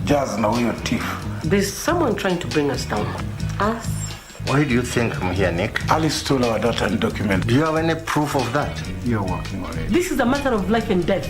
Jazz na huyo Tiff. There's someone trying to bring us down. Us? Why do you think I'm here, Nick? Alice stole our data and document. Do you have any proof of that? You're working on it. This is a matter of life and death.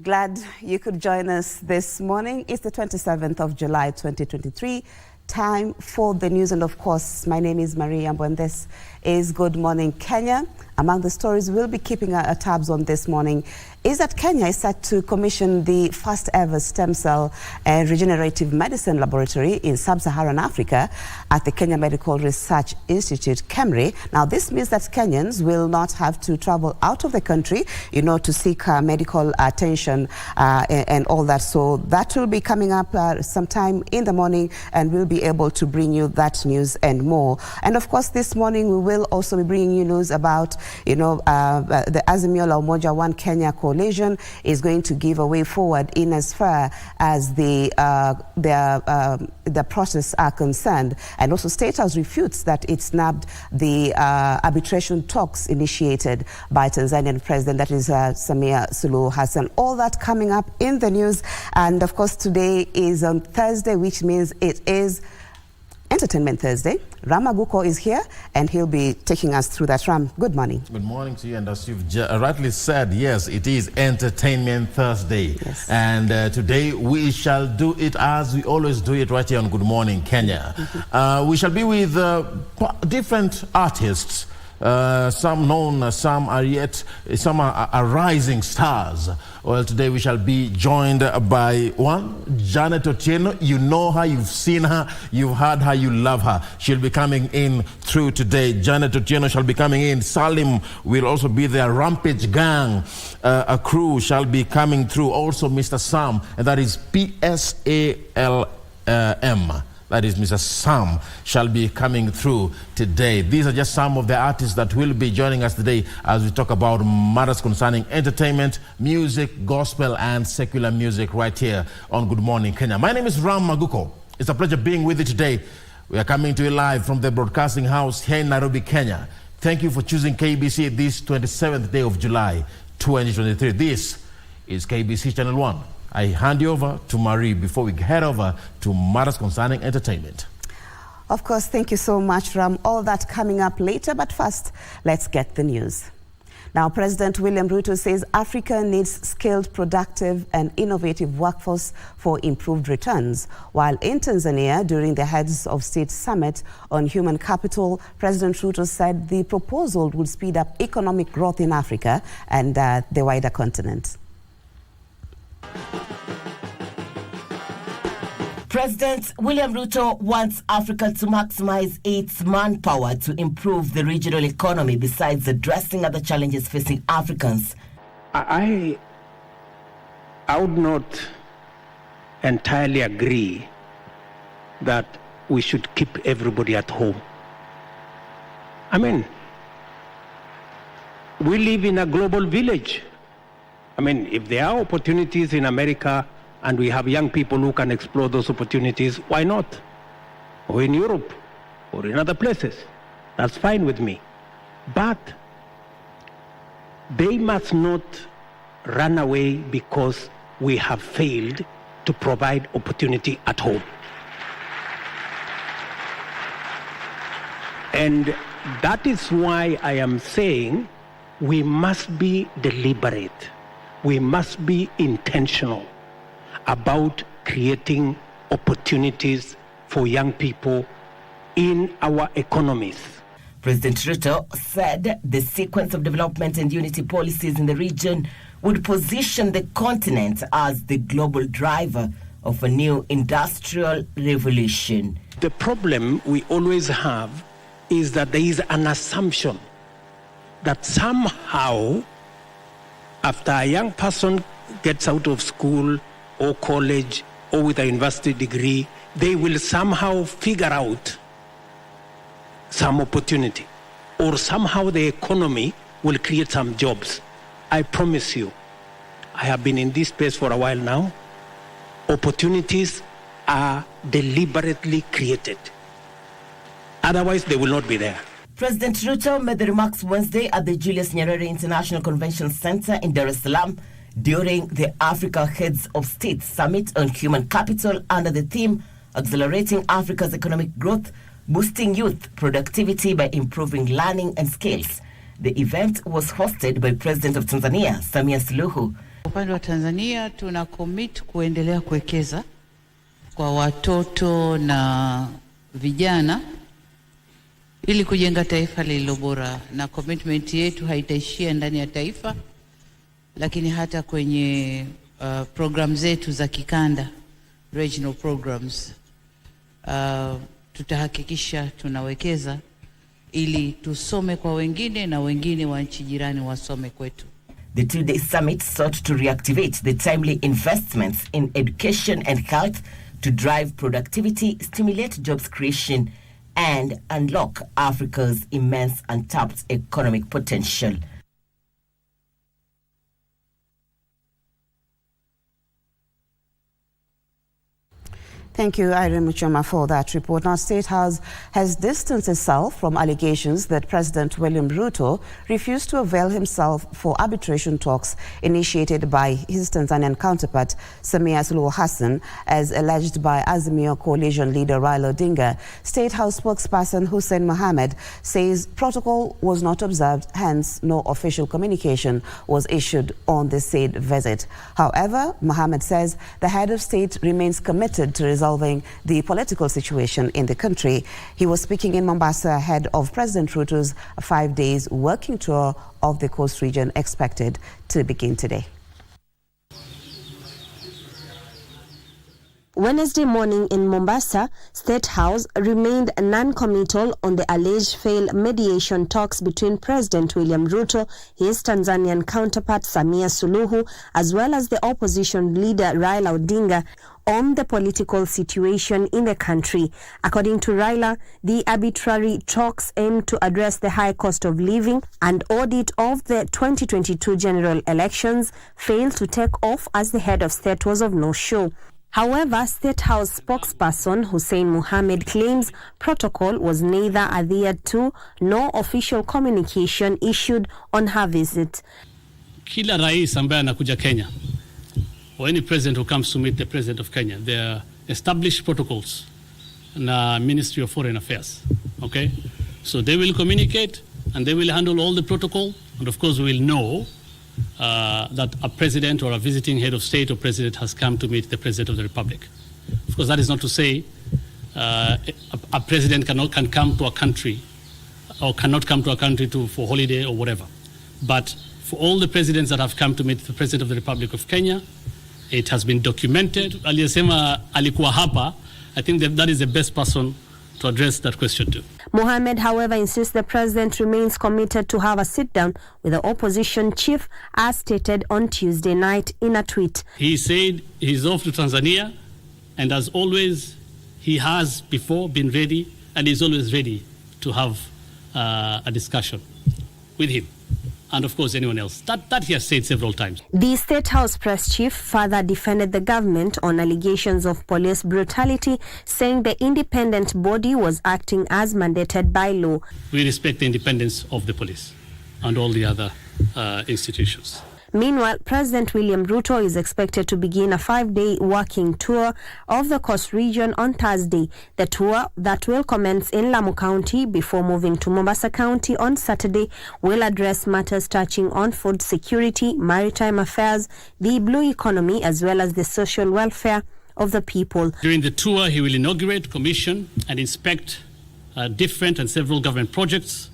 Glad you could join us this morning. It's the 27th of July, 2023. Time for the news, and of course, my name is Marie Ambo, and this is Good Morning Kenya. Among the stories we'll be keeping tabs on this morning is that Kenya is set to commission the first ever stem cell and regenerative medicine laboratory in sub-Saharan Africa at the Kenya Medical Research Institute, KEMRI. Now, this means that Kenyans will not have to travel out of the country, to seek medical attention and all that. So that will be coming up sometime in the morning, and we'll be able to bring you that news and more. And of course, this morning we will also be bringing you news about the Azimio la Umoja One Kenya Coalition is going to give a way forward in as far as the process are concerned. And also State House refutes that it snapped the arbitration talks initiated by Tanzanian President, that is Samia Suluhu Hassan. All that coming up in the news. And of course, today is on Thursday, which means it is Entertainment Thursday. Ram Maguko is here, and he'll be taking us through that. Ram, good morning. Good morning to you, and as you've rightly said, yes, it is Entertainment Thursday. Yes. And today we shall do it as we always do it right here on Good Morning Kenya. We shall be with different artists. Some known, some are rising stars. Well, today we shall be joined by one, Janet Otieno. You know her, you've seen her, you've heard her, you love her. She'll be coming in through today. Janet Otieno shall be coming in. Salim will also be there. Rampage Gang, a crew shall be coming through. Also Mr. Sam, and that is PSALM. That is Mr. Sam shall be coming through today. These are just some of the artists that will be joining us today as we talk about matters concerning entertainment, music, gospel, and secular music right here on Good Morning Kenya. My name is Ram Maguko. It's a pleasure being with you today. We are coming to you live from the broadcasting house here in Nairobi, Kenya. Thank you for choosing KBC this 27th day of July, 2023. This is KBC Channel 1. I hand you over to Marie before we head over to matters concerning entertainment. Of course, thank you so much, Ram. All that coming up later, but first, let's get the news. Now, President William Ruto says Africa needs skilled, productive, and innovative workforce for improved returns. While in Tanzania, during the Heads of State Summit on Human Capital, President Ruto said the proposal would speed up economic growth in Africa and the wider continent. President William Ruto wants Africa to maximize its manpower to improve the regional economy besides addressing other challenges facing Africans. I would not entirely agree that we should keep everybody at home. I mean, we live in a global village. I mean, if there are opportunities in America and we have young people who can explore those opportunities, why not? Or in Europe, or in other places. That's fine with me. But they must not run away because we have failed to provide opportunity at home. And that is why I am saying we must be deliberate. We must be intentional about creating opportunities for young people in our economies. President Ruto said the sequence of development and unity policies in the region would position the continent as the global driver of a new industrial revolution. The problem we always have is that there is an assumption that somehow, after a young person gets out of school or college or with a university degree, they will somehow figure out some opportunity, or somehow the economy will create some jobs. I promise you, I have been in this space for a while now. Opportunities are deliberately created. Otherwise, they will not be there. President Ruto made the remarks Wednesday at the Julius Nyerere International Convention Center in Dar es Salaam during the Africa Heads of State Summit on Human Capital under the theme Accelerating Africa's Economic Growth, Boosting Youth Productivity by Improving Learning and Skills. The event was hosted by President of Tanzania, Samia Suluhu. Upande wa Tanzania tuna commit kuendelea kuwekeza kwa watoto na vijana ili kujenga taifa lililo bora, na commitment yetu haitaishia ndani ya taifa lakini hata kwenye program zetu za kikanda, regional programs. Tutahakikisha tunawekeza ili tusome kwa wengine na wengine wa nchi jirani wasome kwetu. The two-day summit sought to reactivate the timely investments in education and health to drive productivity, stimulate jobs creation, and unlock Africa's immense untapped economic potential. Thank you, Irene Muchoma, for that report. Now, State House has distanced itself from allegations that President William Ruto refused to avail himself for arbitration talks initiated by his Tanzanian counterpart, Samia Suluhu Hassan, as alleged by Azimio coalition leader Raila Odinga. State House spokesperson Hussein Mohammed says protocol was not observed, hence no official communication was issued on the said visit. However, Mohammed says the head of state remains committed to resolving the political situation in the country. He was speaking in Mombasa ahead of President Ruto's 5 days working tour of the coast region expected to begin today. Wednesday morning in Mombasa, State House remained non-committal on the alleged failed mediation talks between President William Ruto, his Tanzanian counterpart Samia Suluhu, as well as the opposition leader Raila Odinga on the political situation in the country. According to Raila, the arbitrary talks aim to address the high cost of living and audit of the 2022 general elections failed to take off as the head of state was of no show. However, State House spokesperson Hussein Mohammed claims protocol was neither adhered to nor official communication issued on her visit. Kila rais ambaye anakuja Kenya, or any president who comes to meet the president of Kenya, there are established protocols na Ministry of Foreign Affairs. Okay? So they will communicate and they will handle all the protocol, and of course we will know that a president or a visiting head of state or president has come to meet the president of the republic. Of course, that is not to say a president can come to a country or cannot come to a country for holiday or whatever. But for all the presidents that have come to meet the president of the Republic of Kenya, it has been documented. Aliyesema alikuwa hapa, I think that is the best person to address that question to. Mohammed, however, insists the president remains committed to have a sit-down with the opposition chief, as stated on Tuesday night in a tweet. He said he's off to Tanzania, and as always, he has before been ready, and is always ready to have a discussion with him. And of course anyone else. That he has said several times. The State House press chief further defended the government on allegations of police brutality, saying the independent body was acting as mandated by law. We respect the independence of the police and all the other institutions. Meanwhile, President William Ruto is expected to begin a 5-day working tour of the coast region on Thursday. The tour, that will commence in Lamu County before moving to Mombasa County on Saturday, will address matters touching on food security, maritime affairs, the blue economy, as well as the social welfare of the people. During the tour, he will inaugurate, commission, and inspect different and several government projects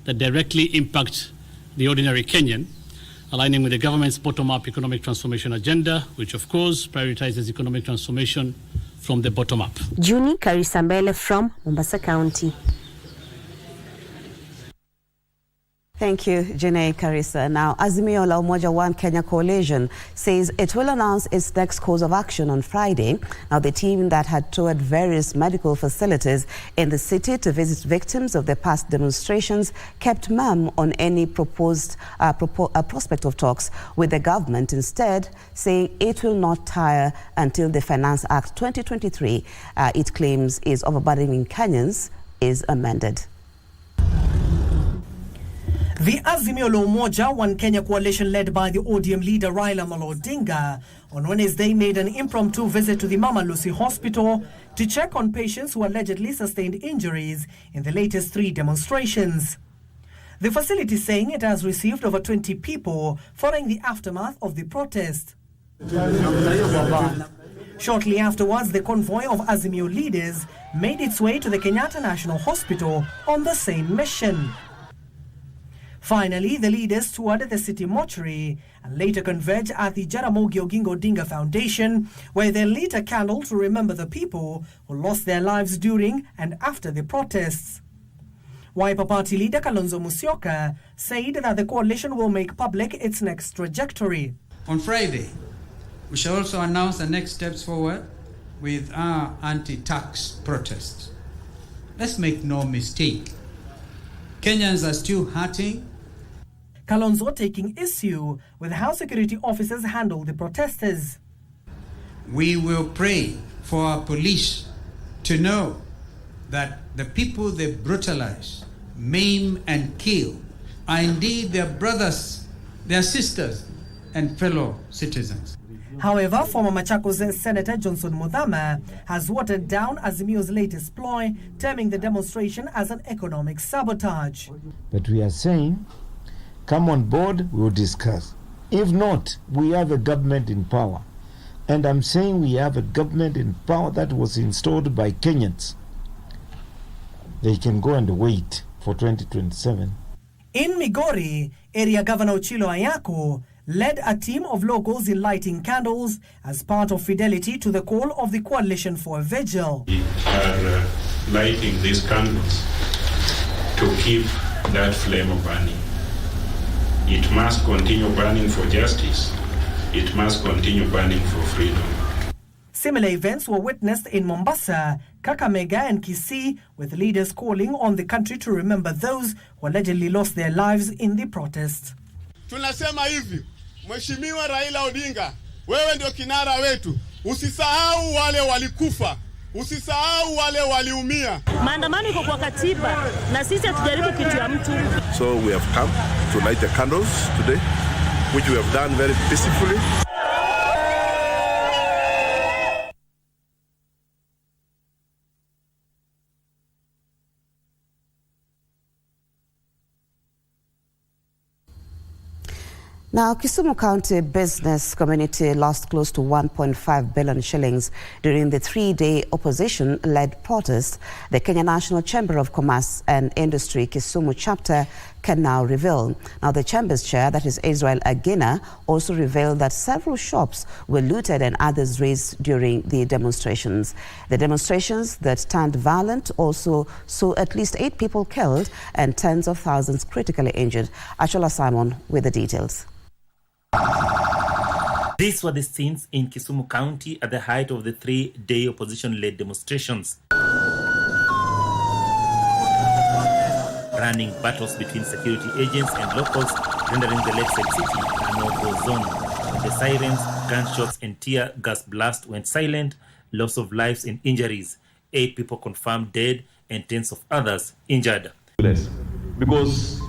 that directly impact the ordinary Kenyan, aligning with the government's bottom-up economic transformation agenda, which of course prioritizes economic transformation from the bottom up. Juni Karisambele from Mombasa County. Thank you, Janae Karisa. Now, Azimio la Umoja One Kenya Coalition says it will announce its next course of action on Friday. Now, the team that had toured various medical facilities in the city to visit victims of the past demonstrations kept mum on any prospect of talks with the government, instead saying it will not tire until the Finance Act 2023, it claims is overburdening Kenyans, is amended. The Azimio la Umoja One Kenya coalition, led by the ODM leader Raila Amolo Odinga, on Wednesday made an impromptu visit to the Mama Lucy Hospital to check on patients who allegedly sustained injuries in the latest 3 demonstrations. The facility saying it has received over 20 people following the aftermath of the protest. Shortly afterwards, the convoy of Azimio leaders made its way to the Kenyatta National Hospital on the same mission. Finally, the leaders toured the city mortuary and later converged at the Jaramogi Oginga Odinga Foundation, where they lit a candle to remember the people who lost their lives during and after the protests. Wiper Party leader Kalonzo Musyoka said that the coalition will make public its next trajectory. On Friday, we shall also announce the next steps forward with our anti-tax protests. Let's make no mistake. Kenyans are still hurting. Kalonzo taking issue with how security officers handle the protesters. We will pray for our police to know that the people they brutalize, maim and kill are indeed their brothers, their sisters and fellow citizens. However, former Machakos Senator Johnson Muthama has watered down Azimio's latest ploy, terming the demonstration as an economic sabotage. But we are saying, come on board, we will discuss. If not, we have a government in power. And I'm saying we have a government in power that was installed by Kenyans. They can go and wait for 2027. In Migori, area Governor Ochilo Ayako led a team of locals in lighting candles as part of fidelity to the call of the coalition for a vigil. We are lighting these candles to keep that flame burning. It must continue burning for justice. It must continue burning for freedom. Similar events were witnessed in Mombasa, Kakamega and Kisii, with leaders calling on the country to remember those who allegedly lost their lives in the protests. Tunasema hivi, Mheshimiwa Raila Odinga, wewe ndio kinara wetu. Usisahau wale walikufa. Usisahau wale waliumia. Maandamano iko kwa katiba na sisi hatujaribu kitu ya mtu. So we have come to light the candles today, which we have done very peacefully. Now, Kisumu County business community lost close to 1.5 billion shillings during the 3-day opposition-led protest. The Kenya National Chamber of Commerce and Industry Kisumu chapter can now reveal. Now, the chamber's chair, that is Israel Agina, also revealed that several shops were looted and others razed during the demonstrations. The demonstrations that turned violent also saw at least 8 people killed and tens of thousands critically injured. Ashola Simon with the details. These were the scenes in Kisumu County at the height of the 3-day opposition-led demonstrations. Running battles between security agents and locals, rendering the Lakeside City a no-go zone. The sirens, gunshots and tear gas blast went silent, loss of lives and injuries. 8 people confirmed dead and tens of others injured. Because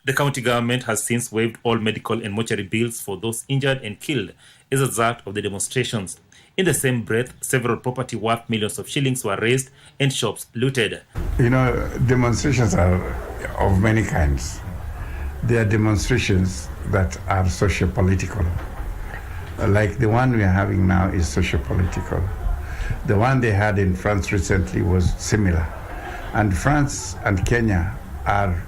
the county government has since waived all medical and mortuary bills for those injured and killed as a result of the demonstrations. In the same breath, several property worth millions of shillings were razed and shops looted. You know, demonstrations are of many kinds. There are demonstrations that are socio-political. Like the one we are having now is socio-political. The one they had in France recently was similar. And France and Kenya are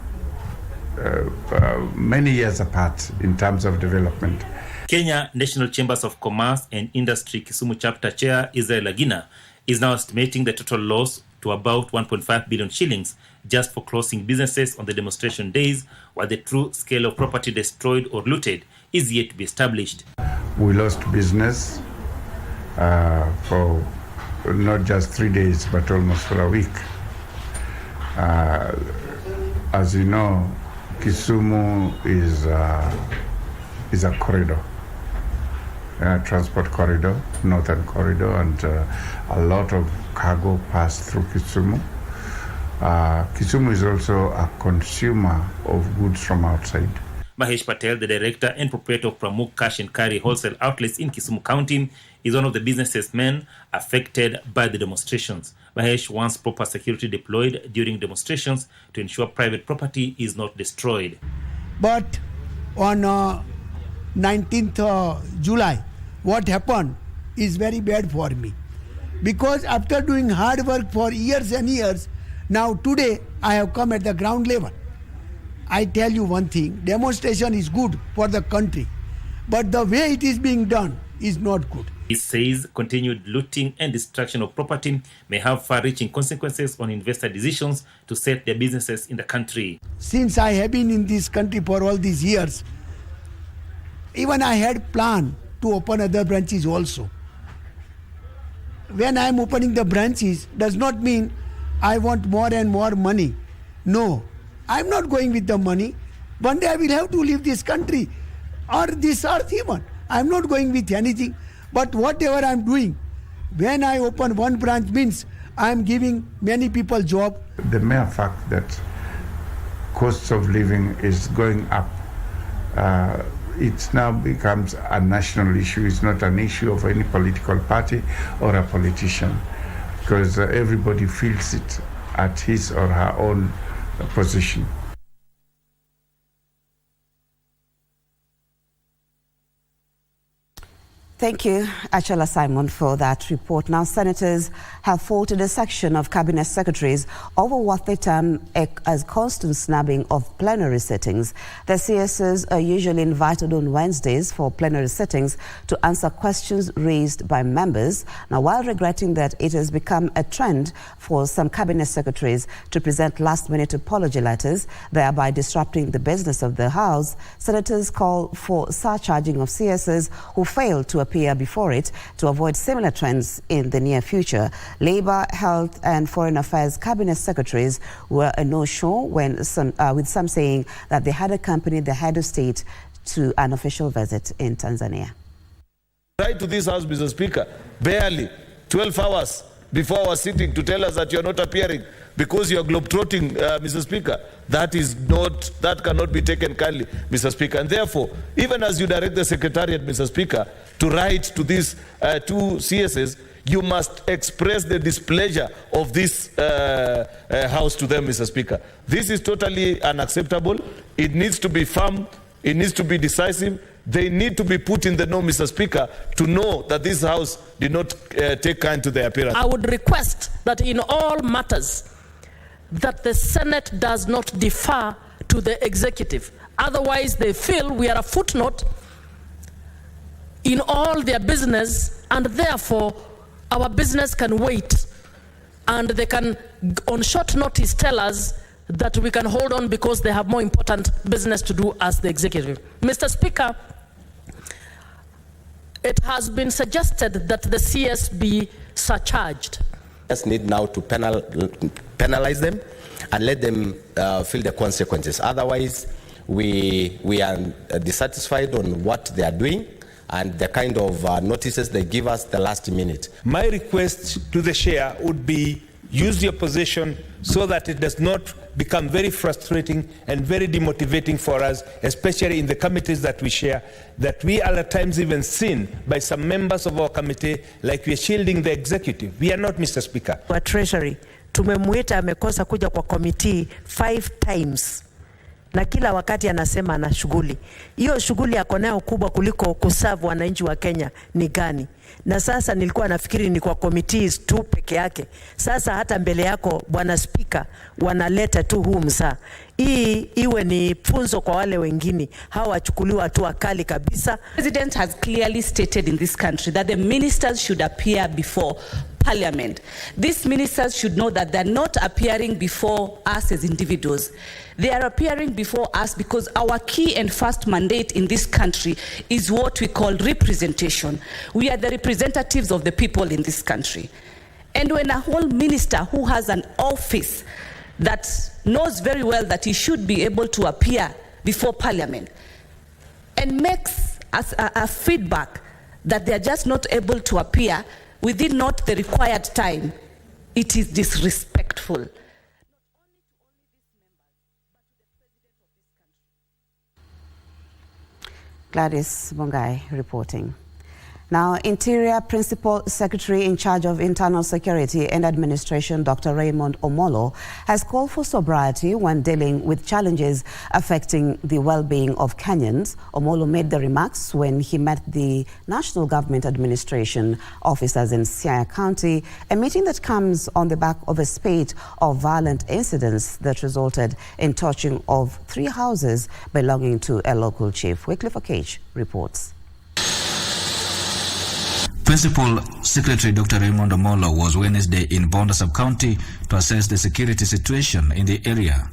many years apart in terms of development. Kenya National Chambers of Commerce and Industry Kisumu Chapter Chair Israel Agina is now estimating the total loss to about 1.5 billion shillings just for closing businesses on the demonstration days, while the true scale of property destroyed or looted is yet to be established. We lost business for not just 3 days, but almost for a week. As you know, Kisumu is a corridor, a transport corridor, northern corridor, and a lot of cargo pass through Kisumu. Kisumu is also a consumer of goods from outside. Mahesh Patel, the director and proprietor of Pramuk Cash and Carry wholesale outlets in Kisumu County, is one of the businesses men affected by the demonstrations. Mahesh wants proper security deployed during demonstrations to ensure private property is not destroyed. But on 19th July, what happened is very bad for me. Because after doing hard work for years and years, now today I have come at the ground level. I tell you one thing, demonstration is good for the country, but the way it is being done is not good. He says continued looting and destruction of property may have far-reaching consequences on investor decisions to set their businesses in the country. Since I have been in this country for all these years, even I had planned to open other branches also. When I am opening the branches, does not mean I want more and more money. No, I am not going with the money. One day I will have to leave this country or this earth even. I am not going with anything. But whatever I am doing, when I open one branch means I am giving many people job. The mere fact that costs of living is going up, it now becomes a national issue. It's not an issue of any political party or a politician, because everybody feels it at his or her own position. Thank you, Achala Simon, for that report. Now, senators have faulted a section of cabinet secretaries over what they term as constant snubbing of plenary sittings. The CSs are usually invited on Wednesdays for plenary sittings to answer questions raised by members. Now, while regretting that it has become a trend for some cabinet secretaries to present last-minute apology letters, thereby disrupting the business of the House, senators call for surcharging of CSs who fail to appear before it to avoid similar trends in the near future. Labour, Health and Foreign Affairs cabinet secretaries were a no-show with some saying that they had accompanied the head of state to an official visit in Tanzania. Right to this House, Mr. Speaker, barely 12 hours before our sitting to tell us that you're not appearing because you're globetrotting, Mr. Speaker. That cannot be taken kindly, Mr. Speaker. And therefore, even as you direct the Secretariat, Mr. Speaker, to write to these two CSs, you must express the displeasure of this House to them, Mr. Speaker. This is totally unacceptable. It needs to be firm. It needs to be decisive. They need to be put in the know, Mr. Speaker, to know that this House did not take kind to their appearance. I would request that in all matters that the Senate does not defer to the executive. Otherwise, they feel we are a footnote in all their business, and therefore our business can wait, and they can on short notice tell us that we can hold on because they have more important business to do as the executive. Mr. Speaker, it has been suggested that the CS be surcharged. Just need now to penalize them and let them feel the consequences. Otherwise, we are dissatisfied on what they are doing and the kind of notices they give us the last minute. My request to the chair would be use your position so that it does not become very frustrating and very demotivating for us, especially in the committees that we share, that we are at times even seen by some members of our committee like we are shielding the executive. We are not, Mr. Speaker. Wa Treasury, tumemwita amekosa kuja kwa committee 5 times. Na kila wakati anasema ana shughuli. Hiyo shughuli yako nayo kubwa kuliko kuserve wananchi wa Kenya ni gani? Na sasa nilikuwa nafikiri ni kwa committees tu peke yake. Sasa hata mbele yako Bwana Speaker wanaleta tu huu msaa. hii iwe ni funzo kwa wale wengine, hawa wachukuliwa hatua kali kabisa. The President has clearly stated in this country that the ministers should appear before Parliament. These ministers should know that they're not appearing before us as individuals. They are appearing before us because our key and first mandate in this country is what we call representation. We are the representatives of the people in this country. And when a whole minister who has an office that knows very well that he should be able to appear before Parliament and makes us a feedback that they are just not able to appear within not the required time, it is disrespectful. Gladys Bongai reporting. Now, Interior Principal Secretary in charge of Internal Security and Administration, Dr. Raymond Omolo, has called for sobriety when dealing with challenges affecting the well-being of Kenyans. Omolo made the remarks when he met the National Government Administration officers in Siaya County, a meeting that comes on the back of a spate of violent incidents that resulted in torching of 3 houses belonging to a local chief. Wycliffe Okech reports. Principal Secretary Dr. Raymond Omolo was Wednesday in Bonda Sub-County to assess the security situation in the area.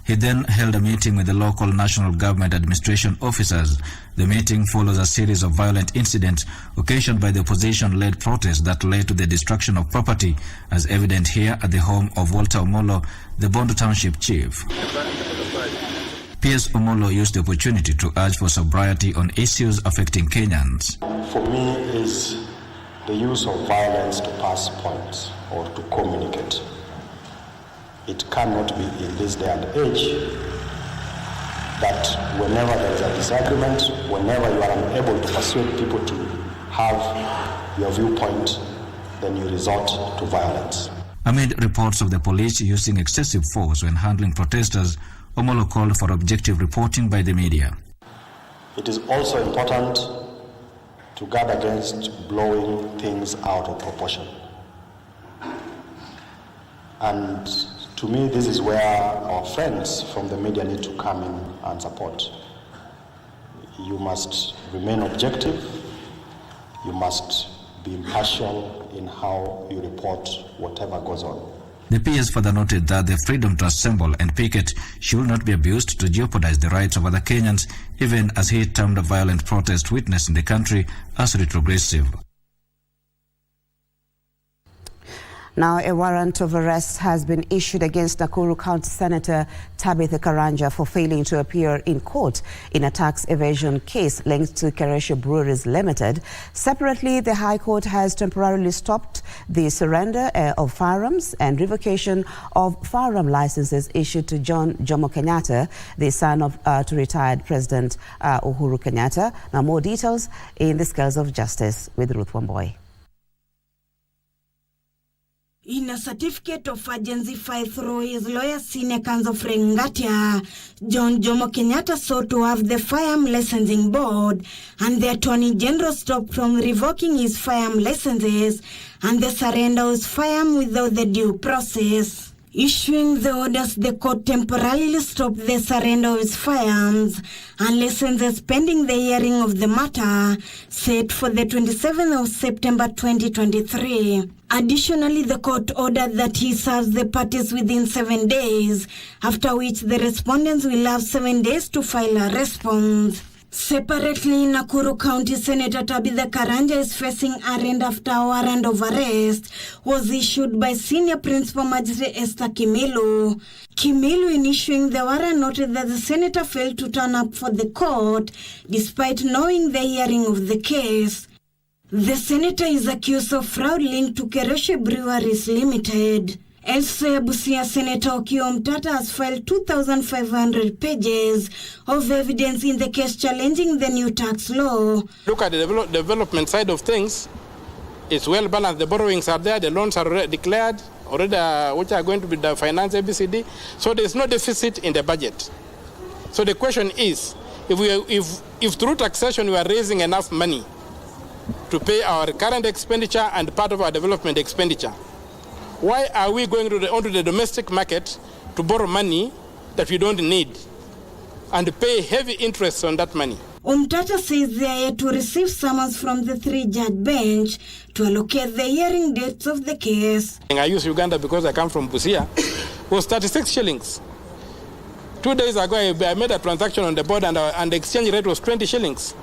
He then held a meeting with the local National Government Administration officers. The meeting follows a series of violent incidents occasioned by the opposition-led protests that led to the destruction of property, as evident here at the home of Walter Omolo, the Bondo Township Chief. PS Omolo used the opportunity to urge for sobriety on issues affecting Kenyans. For me, is the use of violence to pass points or to communicate. It cannot be in this day and age that whenever there is a disagreement, whenever you are unable to persuade people to have your viewpoint, then you resort to violence. Amid reports of the police using excessive force when handling protesters, Omolo called for objective reporting by the media. It is also important to guard against blowing things out of proportion. And to me, this is where our friends from the media need to come in and support. You must remain objective. You must be impartial in how you report whatever goes on. The PS further noted that the freedom to assemble and picket should not be abused to jeopardize the rights of other Kenyans, even as he termed a violent protest witnessed in the country as retrogressive. Now, a warrant of arrest has been issued against Nakuru County Senator Tabitha Karanja for failing to appear in court in a tax evasion case linked to Kereshe Breweries Limited. Separately, the High Court has temporarily stopped the surrender of firearms and revocation of firearm licenses issued to John Jomo Kenyatta, the son of to retired President Uhuru Kenyatta. Now, more details in the Scales of Justice with Ruth Wamboy. In a certificate of urgency filed through his lawyer, Senior Counsel Ngatia, John Jomo Kenyatta sought to have the Firearm Licensing Board and the Attorney General stopped from revoking his firearm licenses and the surrender of his firearm without the due process. Issuing the orders, the court temporarily stopped the surrender of his firearms and licenses pending the hearing of the matter, set for the 27th of September 2023. Additionally, the court ordered that he serves the parties within 7 days, after which the respondents will have 7 days to file a response. Separately, Nakuru County Senator Tabitha Karanja is facing arraignment after a warrant of arrest was issued by Senior Principal Magistrate Esther Kimilu. Kimilu, in issuing the warrant, noted that the senator failed to turn up for the court despite knowing the hearing of the case. The senator is accused of fraud linked to Kereshe Breweries Limited. Elsewhere, Busia Senator Okiya Omtata has filed 2,500 pages of evidence in the case challenging the new tax law. Look at the development side of things. It's well balanced. The borrowings are there. The loans are already declared, which are going to be the finance ABCD. So there's no deficit in the budget. So the question is, if through taxation we are raising enough money to pay our current expenditure and part of our development expenditure, why are we going onto the domestic market to borrow money that we don't need and pay heavy interest on that money. Umtata says they are yet to receive summons from the 3-judge bench to allocate the hearing dates of the case. I use Uganda because I come from Busia. Was 36 shillings. 2 days ago, I made a transaction on the board and the exchange rate was 20 shillings.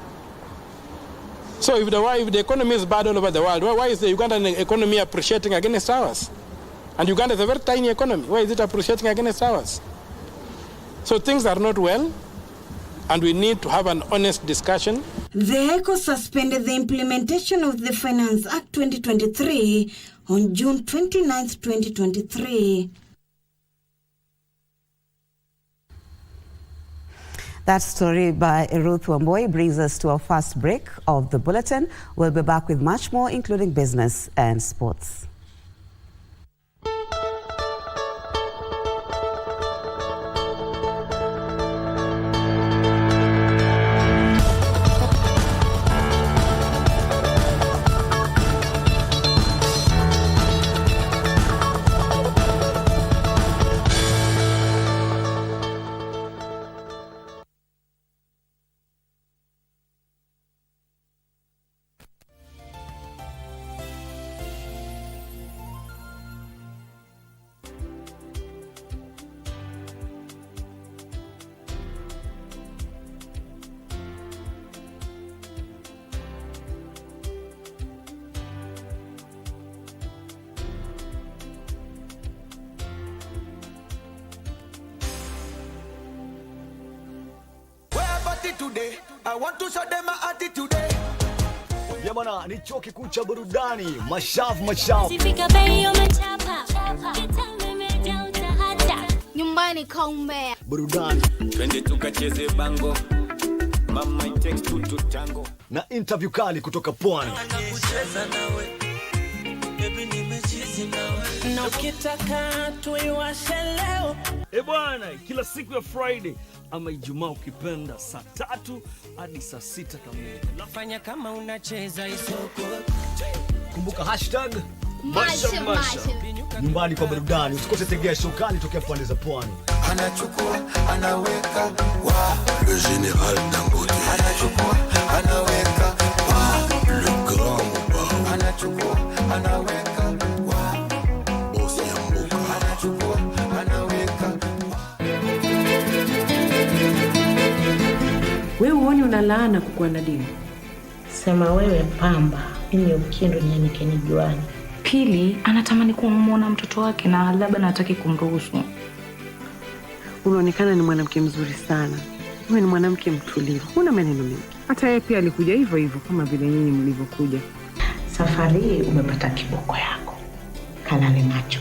So if the economy is bad all over the world, why is the Ugandan economy appreciating against ours? And Uganda is a very tiny economy. Why is it appreciating against ours? So things are not well, and we need to have an honest discussion. The ECO suspended the implementation of the Finance Act 2023 on June 29, 2023. That story by Ruth Wamboi brings us to our first break of the bulletin. We'll be back with much more, including business and sports. Today, I want to show them my attitude today. Ya bwana, ni chuo kikuu cha burudani, mashavu. Nyumbani kaume. Burudani. Twende tukacheze bango. Mama it takes two to tango. Na interview kali kutoka Pwani. Nakucheza nawe. Baby nimechizi nawe. Na ukitaka tuiwashe leo. Bwana, kila siku ya Friday ama Ijumaa ukipenda saa 3 hadi saa 6 kamili. Nafanya kama unacheza isoko. Kumbuka hashtag Masha. Nyumbani kwa burudani. Usikose tegea shokani tokea pande za Pwani. Anachukua, anaweka wa le général Dangote. Anachukua, anaweka wa le grand Mobao. Anachukua, anaweka wa bosi ya mbuka. Anachukua, anaweka. Wewe uone unalaana kukuwa na dini. Sema wewe pamba, mimi ukindo nyenike ni juani. Pili, anatamani kumuona mtoto wake na labda nataki kumruhusu. Unaonekana ni mwanamke mzuri sana. Wewe ni mwanamke mtulivu. Huna maneno mengi. Hata yeye pia alikuja hivyo hivyo kama vile nyinyi mlivyokuja. Safari hii umepata kiboko yako. Kalale macho.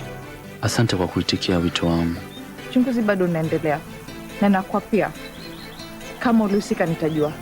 Asante kwa kuitikia wito wangu. Uchunguzi bado unaendelea. Na nakuwa pia kama ulihusika nitajua.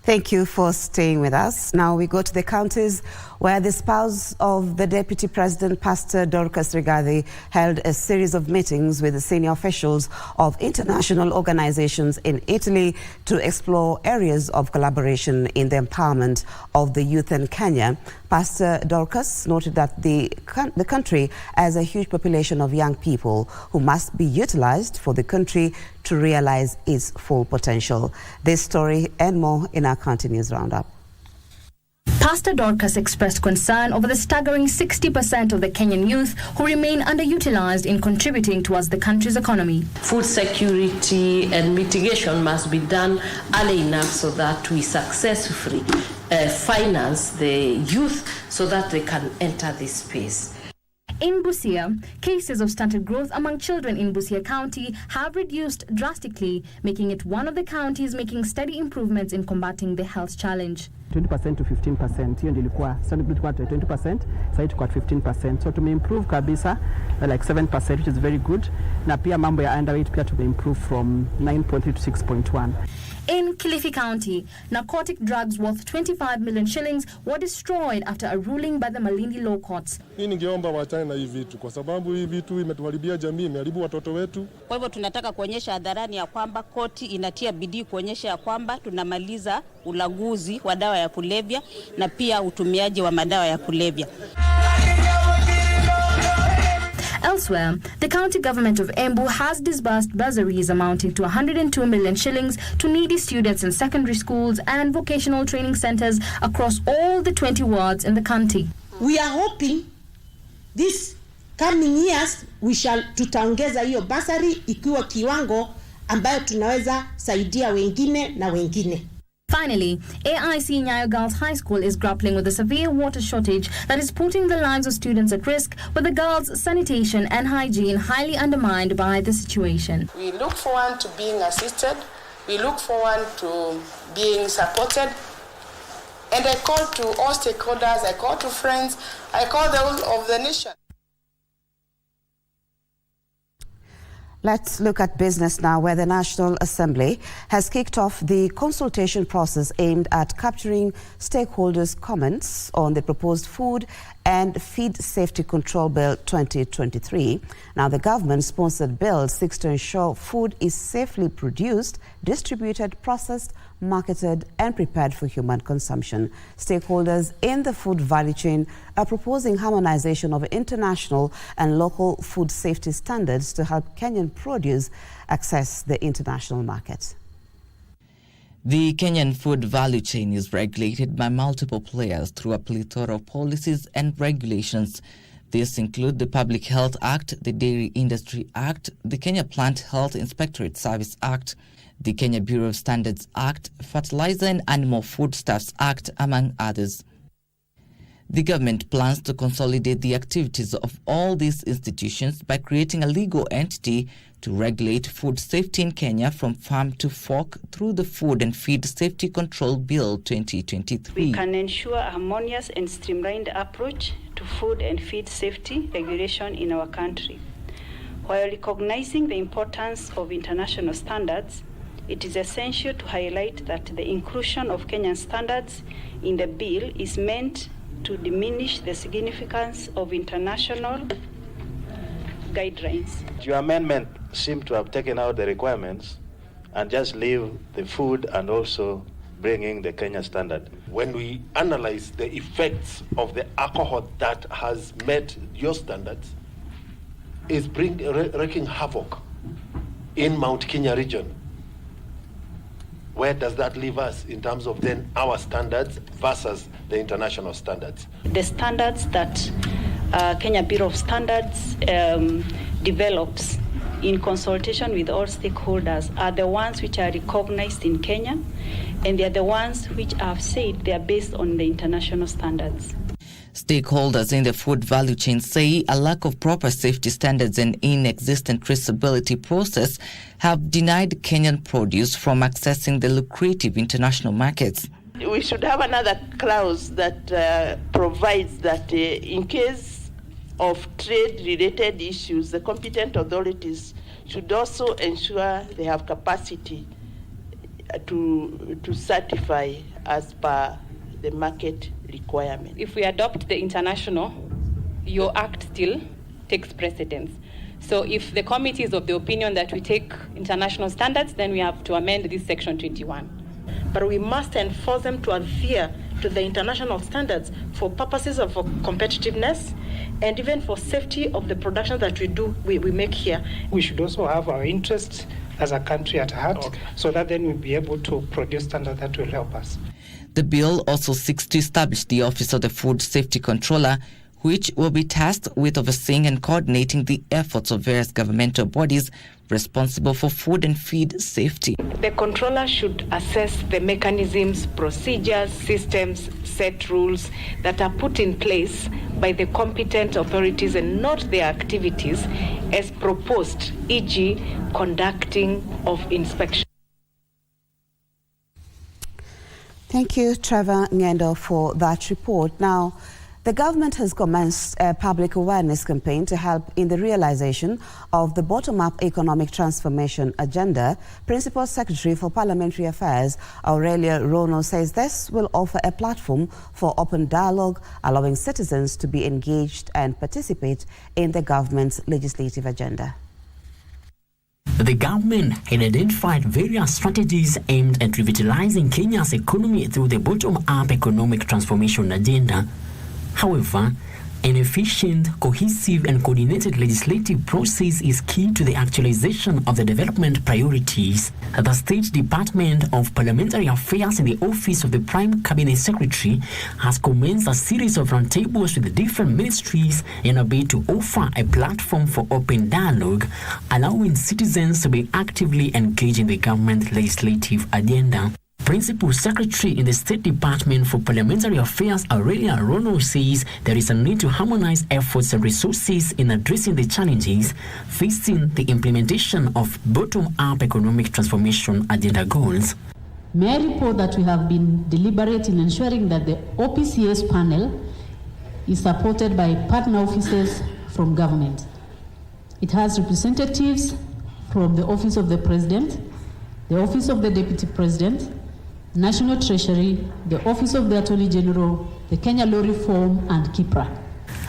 Thank you for staying with us. Now we go to the counties where the spouse of the Deputy President, Pastor Dorcas Rigathi, held a series of meetings with the senior officials of international organizations in Italy to explore areas of collaboration in the empowerment of the youth in Kenya. Pastor Dorcas noted that the country has a huge population of young people who must be utilized for the country to realize its full potential. This story and more in our County News Roundup. Pastor Dorcas expressed concern over the staggering 60% of the Kenyan youth who remain underutilized in contributing towards the country's economy. Food security and mitigation must be done early enough so that we successfully finance the youth so that they can enter this space. In Busia, cases of stunted growth among children in Busia County have reduced drastically, making it one of the counties making steady improvements in combating the health challenge. 20% to 15%. Hiyo ndio ilikuwa, sasa tulikuwa 20%, sasa tuko at 15%. So tumeimprove kabisa like 7%, which is very good. Na pia mambo ya underweight pia tumeimprove from 9.3 to 6.1. In Kilifi County, narcotic drugs worth 25 million shillings were destroyed after a ruling by the Malindi Law Courts. Mimi ningeomba waachane na hivi vitu kwa sababu hivi vitu imetuharibia jamii, imeharibu watoto wetu. Kwa hivyo tunataka kuonyesha hadharani ya kwamba koti inatia bidii kuonyesha ya kwamba tunamaliza ulaguzi wa dawa ya kulevya na pia utumiaji wa madawa ya kulevya. Elsewhere, the county government of Embu has disbursed bursaries amounting to 102 million shillings to needy students in secondary schools and vocational training centers across all the 20 wards in the county. We are hoping this coming years tutaongeza hiyo bursary ikiwa kiwango ambayo tunaweza saidia wengine na wengine. Finally, AIC Nyayo Girls High School is grappling with a severe water shortage that is putting the lives of students at risk, with the girls' sanitation and hygiene highly undermined by the situation. We look forward to being assisted, we look forward to being supported, and I call to all stakeholders, I call to friends, I call the whole of the nation. Let's look at business now, where the National Assembly has kicked off the consultation process aimed at capturing stakeholders' comments on the proposed Food and Feed Safety Control Bill 2023. Now, the government-sponsored bill seeks to ensure food is safely produced, distributed, processed, marketed and prepared for human consumption. Stakeholders in the food value chain are proposing harmonization of international and local food safety standards to help Kenyan produce access the international market. The Kenyan food value chain is regulated by multiple players through a plethora of policies and regulations. These include the Public Health Act, the Dairy Industry Act, the Kenya Plant Health Inspectorate Service Act, the Kenya Bureau of Standards Act, Fertilizer and Animal Foodstuffs Act, among others. The government plans to consolidate the activities of all these institutions by creating a legal entity to regulate food safety in Kenya from farm to fork through the Food and Feed Safety Control Bill 2023. We can ensure a harmonious and streamlined approach to food and feed safety regulation in our country. While recognizing the importance of international standards, it is essential to highlight that the inclusion of Kenyan standards in the bill is meant to diminish the significance of international guidelines. Your amendment seems to have taken out the requirements and just leave the food and also bringing the Kenya standard. When we analyze the effects of the alcohol that has met your standards, is wreaking havoc in Mount Kenya region. Where does that leave us in terms of then our standards versus the international standards? The standards that Kenya Bureau of Standards develops in consultation with all stakeholders are the ones which are recognized in Kenya, and they are the ones which have said they are based on the international standards. Stakeholders in the food value chain say a lack of proper safety standards and inexistent traceability process have denied Kenyan produce from accessing the lucrative international markets. We should have another clause that provides that in case of trade-related issues, the competent authorities should also ensure they have capacity to certify as per the market requirement. If we adopt the international, your act still takes precedence. So if the committee is of the opinion that we take international standards, then we have to amend this section 21. But we must enforce them to adhere to the international standards for purposes of competitiveness and even for safety of the production that we make here. We should also have our interests as a country at heart, so that then we'll be able to produce standards that will help us. The bill also seeks to establish the Office of the Food Safety Controller, which will be tasked with overseeing and coordinating the efforts of various governmental bodies responsible for food and feed safety. The controller should assess the mechanisms, procedures, systems, set rules that are put in place by the competent authorities and not their activities as proposed, e.g. conducting of inspection. Thank you, Trevor Ngendo, for that report. Now, the government has commenced a public awareness campaign to help in the realization of the bottom-up economic transformation agenda. Principal Secretary for Parliamentary Affairs, Aurelia Rono, says this will offer a platform for open dialogue, allowing citizens to be engaged and participate in the government's legislative agenda. The government had identified various strategies aimed at revitalizing Kenya's economy through the bottom-up economic transformation agenda. However, an efficient, cohesive and coordinated legislative process is key to the actualization of the development priorities. The State Department of Parliamentary Affairs in the Office of the Prime Cabinet Secretary has commenced a series of roundtables with the different ministries in a bid to offer a platform for open dialogue, allowing citizens to be actively engaged in the government legislative agenda. Principal Secretary in the State Department for Parliamentary Affairs, Aurelia Rono, says there is a need to harmonize efforts and resources in addressing the challenges facing the implementation of bottom-up economic transformation agenda goals. May I report that we have been deliberate in ensuring that the OPCS panel is supported by partner offices from government. It has representatives from the Office of the President, the Office of the Deputy President, National Treasury, the Office of the Attorney General, the Kenya Law Reform, and KIPRA.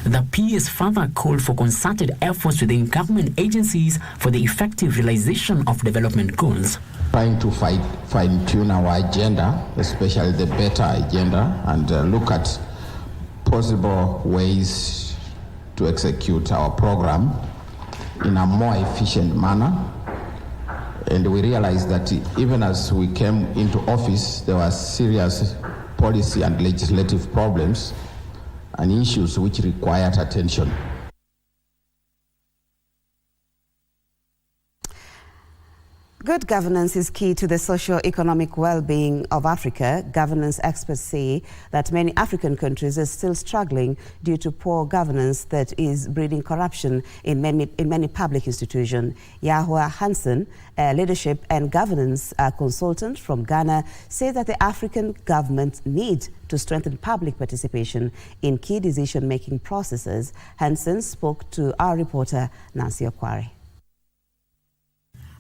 The PS further called for concerted efforts within government agencies for the effective realization of development goals. Trying to fine-tune our agenda, especially the better agenda, and look at possible ways to execute our program in a more efficient manner. And we realized that even as we came into office, there were serious policy and legislative problems and issues which required attention. Good governance is key to the socio-economic well-being of Africa. Governance experts say that many African countries are still struggling due to poor governance that is breeding corruption in many public institutions. Yahua Hansen, a leadership and governance consultant from Ghana, says that the African government need to strengthen public participation in key decision-making processes. Hansen spoke to our reporter, Nancy Okwari.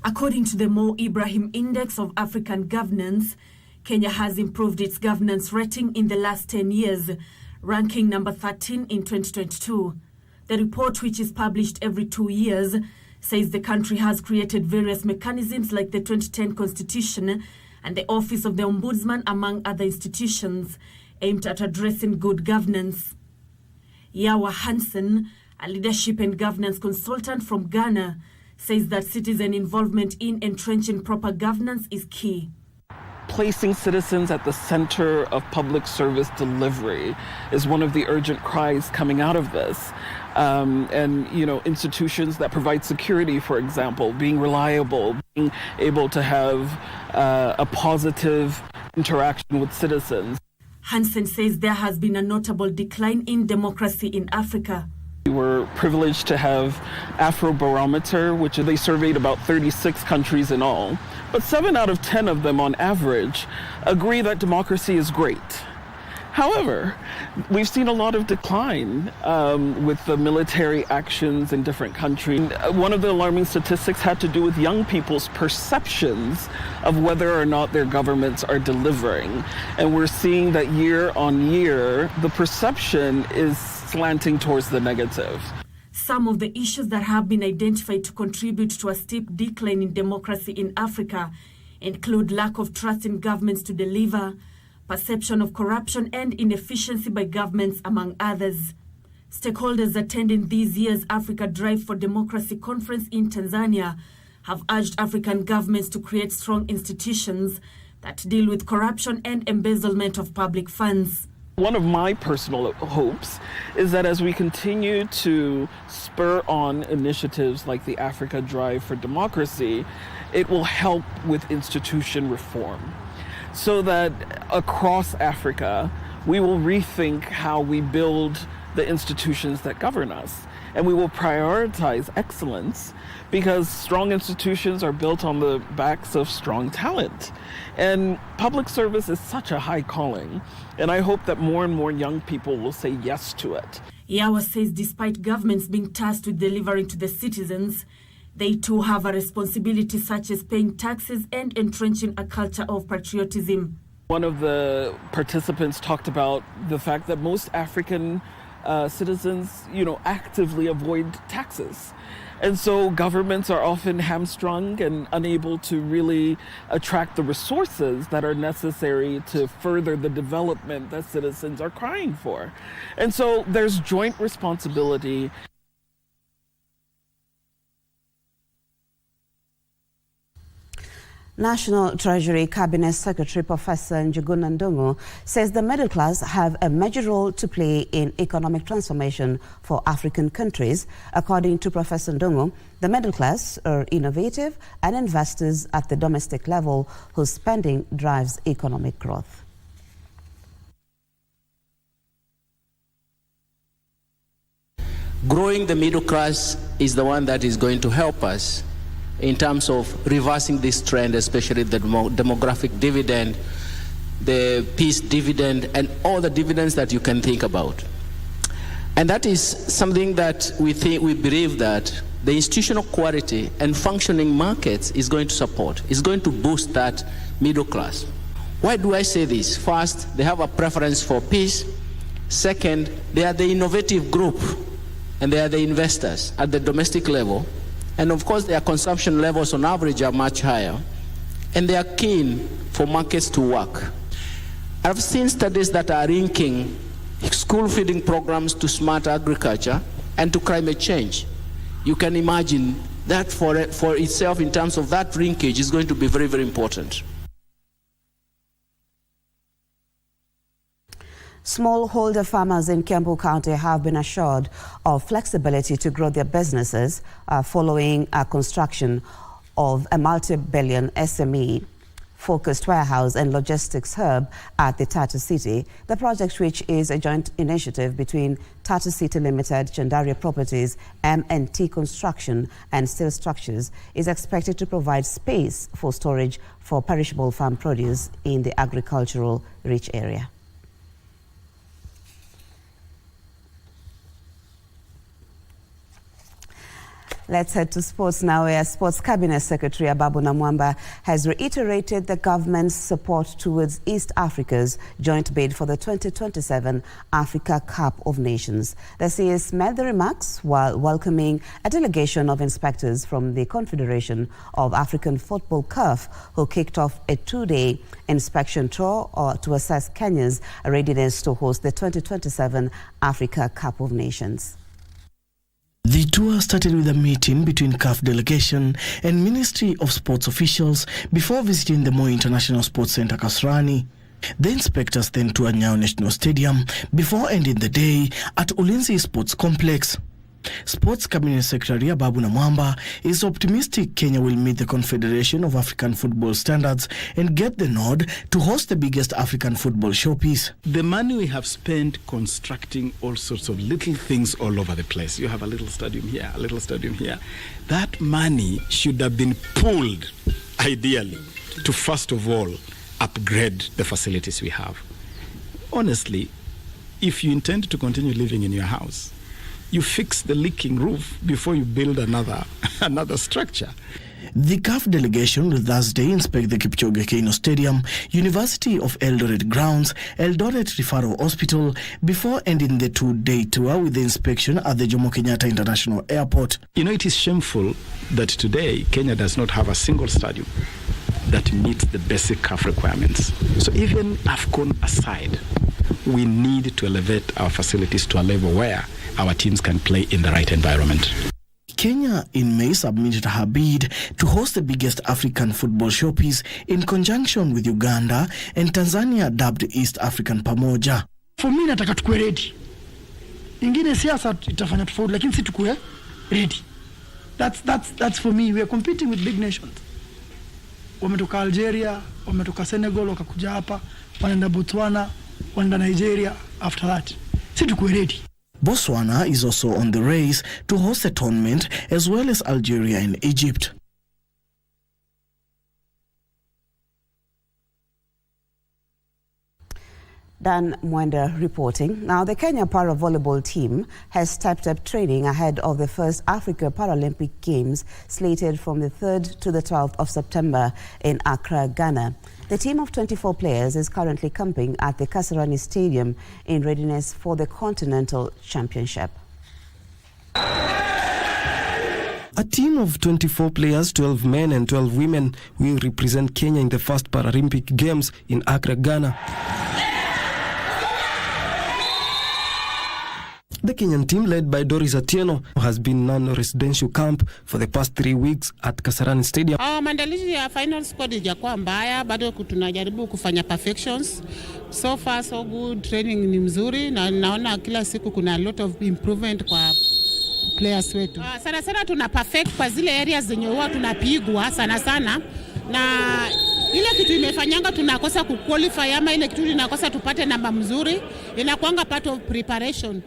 According to the Mo Ibrahim Index of African Governance, Kenya has improved its governance rating in the last 10 years, ranking number 13 in 2022. The report, which is published every 2 years, says the country has created various mechanisms like the 2010 Constitution and the Office of the Ombudsman, among other institutions, aimed at addressing good governance. Yawa Hansen, a leadership and governance consultant from Ghana, says that citizen involvement in entrenching proper governance is key. Placing citizens at the center of public service delivery is one of the urgent cries coming out of this. Institutions that provide security, for example, being reliable, being able to have a positive interaction with citizens. Hansen says there has been a notable decline in democracy in Africa. We were privileged to have Afrobarometer, which they surveyed about 36 countries in all. But 7 out of 10 of them on average agree that democracy is great. However, we've seen a lot of decline with the military actions in different countries. One of the alarming statistics had to do with young people's perceptions of whether or not their governments are delivering. And we're seeing that year on year, the perception is slanting towards the negative. Some of the issues that have been identified to contribute to a steep decline in democracy in Africa include lack of trust in governments to deliver, perception of corruption and inefficiency by governments, among others. Stakeholders attending this year's Africa Drive for Democracy conference in Tanzania have urged African governments to create strong institutions that deal with corruption and embezzlement of public funds. One of my personal hopes is that as we continue to spur on initiatives like the Africa Drive for Democracy, it will help with institution reform so that across Africa, we will rethink how we build the institutions that govern us. and we will prioritize excellence because strong institutions are built on the backs of strong talent. And public service is such a high calling, and I hope that more and more young people will say yes to it. Yawa says despite governments being tasked with delivering to the citizens, they too have a responsibility such as paying taxes and entrenching a culture of patriotism. One of the participants talked about the fact that most African citizens, actively avoid taxes. And so governments are often hamstrung and unable to really attract the resources that are necessary to further the development that citizens are crying for. And so there's joint responsibility. National Treasury Cabinet Secretary Professor Njuguna Ndung'u says the middle class have a major role to play in economic transformation for African countries. According to Professor Ndung'u, the middle class are innovative and investors at the domestic level whose spending drives economic growth. Growing the middle class is the one that is going to help us in terms of reversing this trend, especially the demographic dividend, the peace dividend, and all the dividends that you can think about. And that is something that we believe that the institutional quality and functioning markets is going to support, is going to boost that middle class. Why do I say this? First, they have a preference for peace. Second, they are the innovative group, and they are the investors at the domestic level. And of course, their consumption levels on average are much higher. And they are keen for markets to work. I've seen studies that are linking school feeding programs to smart agriculture and to climate change. You can imagine that for itself, in terms of that linkage, is going to be very, very important. Smallholder farmers in Kiambu County have been assured of flexibility to grow their businesses following a construction of a multi-billion SME focused warehouse and logistics hub at the Tata City. The project, which is a joint initiative between Tata City Limited, Chandaria Properties, M&T Construction and Steel Structures, is expected to provide space for storage for perishable farm produce in the agricultural rich area. Let's head to sports now, where Sports Cabinet Secretary Ababu Namwamba has reiterated the government's support towards East Africa's joint bid for the 2027 Africa Cup of Nations. The CS made the remarks while welcoming a delegation of inspectors from the Confederation of African Football CAF, who kicked off a two-day inspection tour to assess Kenya's readiness to host the 2027 Africa Cup of Nations. The tour started with a meeting between CAF delegation and Ministry of Sports officials before visiting the Moi International Sports Centre Kasarani. The inspectors then toured Nyayo National Stadium before ending the day at Ulinzi Sports Complex. Sports Cabinet Secretary Ababu Namwamba is optimistic Kenya will meet the Confederation of African Football standards and get the nod to host the biggest African football showpiece. The money we have spent constructing all sorts of little things all over the place. You have a little stadium here, a little stadium here. That money should have been pooled, ideally, to first of all upgrade the facilities we have. Honestly, if you intend to continue living in your house, you fix the leaking roof before you build another structure. The CAF delegation will Thursday inspect the Kipchoge Keino Stadium, University of Eldoret grounds, Eldoret Referral Hospital, before ending the two-day tour with the inspection at the Jomo Kenyatta International Airport. You know, it is shameful that today Kenya does not have a single stadium that meets the basic CAF requirements. So even AFCON aside, we need to elevate our facilities to a level where our teams can play in the right environment. Kenya in May submitted her bid to host the biggest African football showpiece in conjunction with Uganda and Tanzania, dubbed East African Pamoja. For me, nataka tukue ready. Ingine siasa itafanya tofauti, lakini si tukue ready. That's for me. We are competing with big nations. Wametoka Algeria, wametoka Senegal, wakakuja hapa, wanaenda Botswana, wanaenda Nigeria after that. Si tukue ready. Botswana is also on the race to host the tournament, as well as Algeria and Egypt. Dan Mwenda reporting. Now, the Kenya para-volleyball team has stepped up training ahead of the first Africa Paralympic Games slated from the 3rd to the 12th of September in Accra, Ghana. The team of 24 players is currently camping at the Kasarani Stadium in readiness for the Continental Championship. A team of 24 players, 12 men and 12 women, will represent Kenya in the first Paralympic Games in Accra, Ghana. The Kenyan team, led by Doris Atieno, has been non-residential camp for the past 3 weeks at Kasarani Stadium. Maandalizi ya final squad ijakuwa mbaya, bado tunajaribu kufanya perfections. So far so good, training ni mzuri na naona kila siku kuna a lot of improvement kwa players wetu. Sana sana tuna perfect kwa zile areas zenye huwa tunapigwa sana na ile kitu imefanyanga tunakosa kuqualify ama ile kitu inakosa tupate namba mzuri inakuanga part of preparation.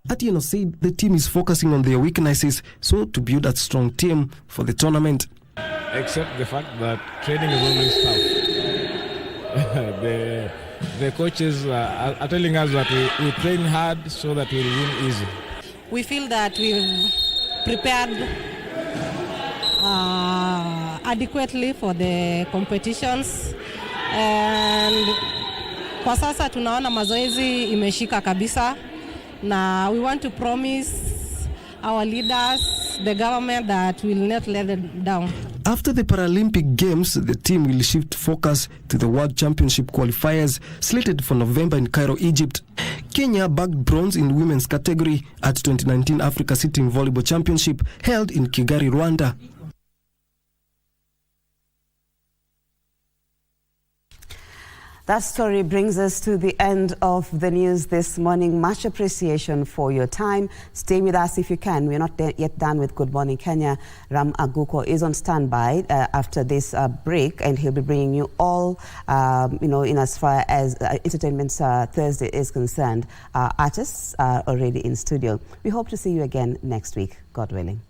Atieno said the team is focusing on their weaknesses so to build a strong team for the tournament. Except the fact that training is always tough. The coaches are telling us that we train hard so that we'll win easy. We feel that we've prepared adequately for the competitions, and kwa sasa tunaona mazoezi imeshika kabisa, na we want to promise our leaders, the government, that we will not let them down. After the Paralympic Games, the team will shift focus to the World Championship qualifiers slated for November in Cairo, Egypt. Kenya bagged bronze in women's category at 2019 Africa Sitting Volleyball Championship held in Kigali, Rwanda. That story brings us to the end of the news this morning. Much appreciation for your time. Stay with us if you can. We're not yet done with Good Morning Kenya. Ram Aguko is on standby after this break, and he'll be bringing you all, in as far as Entertainment Thursday is concerned. Artists are already in studio. We hope to see you again next week, God willing.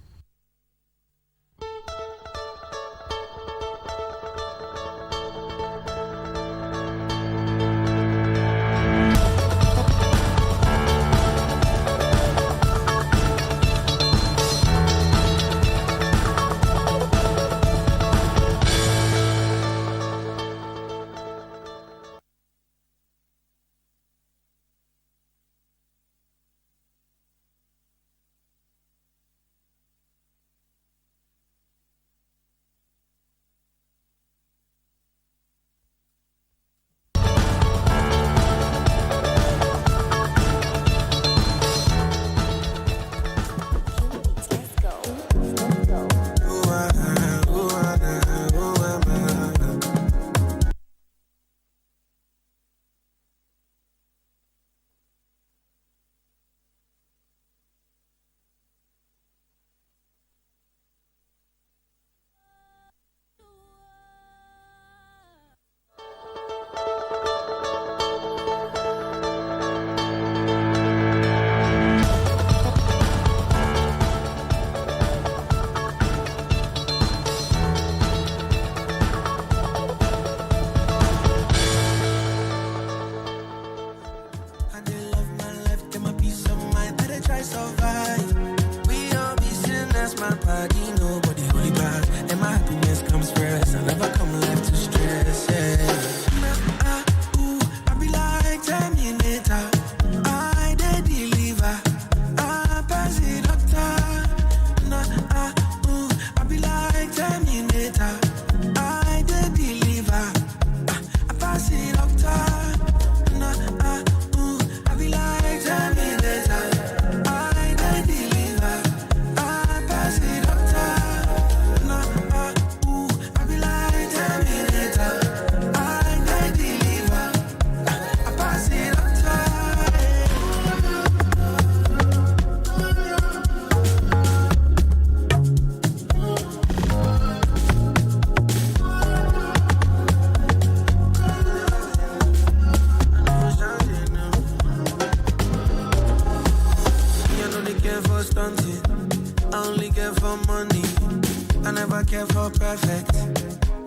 so perfect.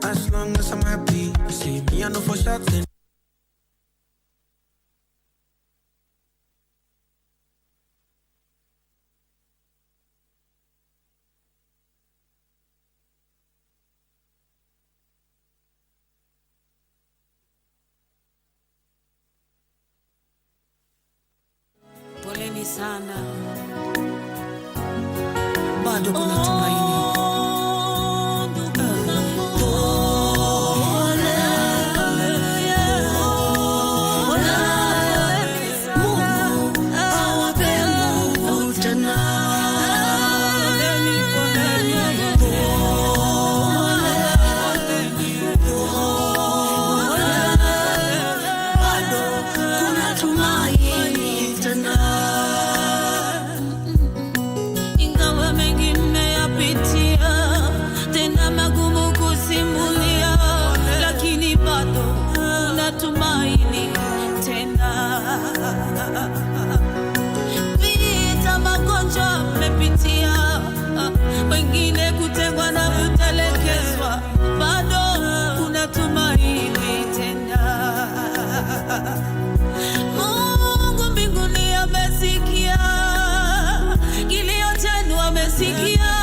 As long as I'm happy, you see me, I know for certain. Poleni sana, bado kuna tumaini. Ingawa mengi mmeyapitia, tena magumu kusimulia, lakini bado kuna tumaini tena. Vita, magonjwa mmepitia, wengine kutengwa na kutelekezwa, bado kuna tumaini tena. Mungu mbinguni amesikia kilio chenu, amesikia.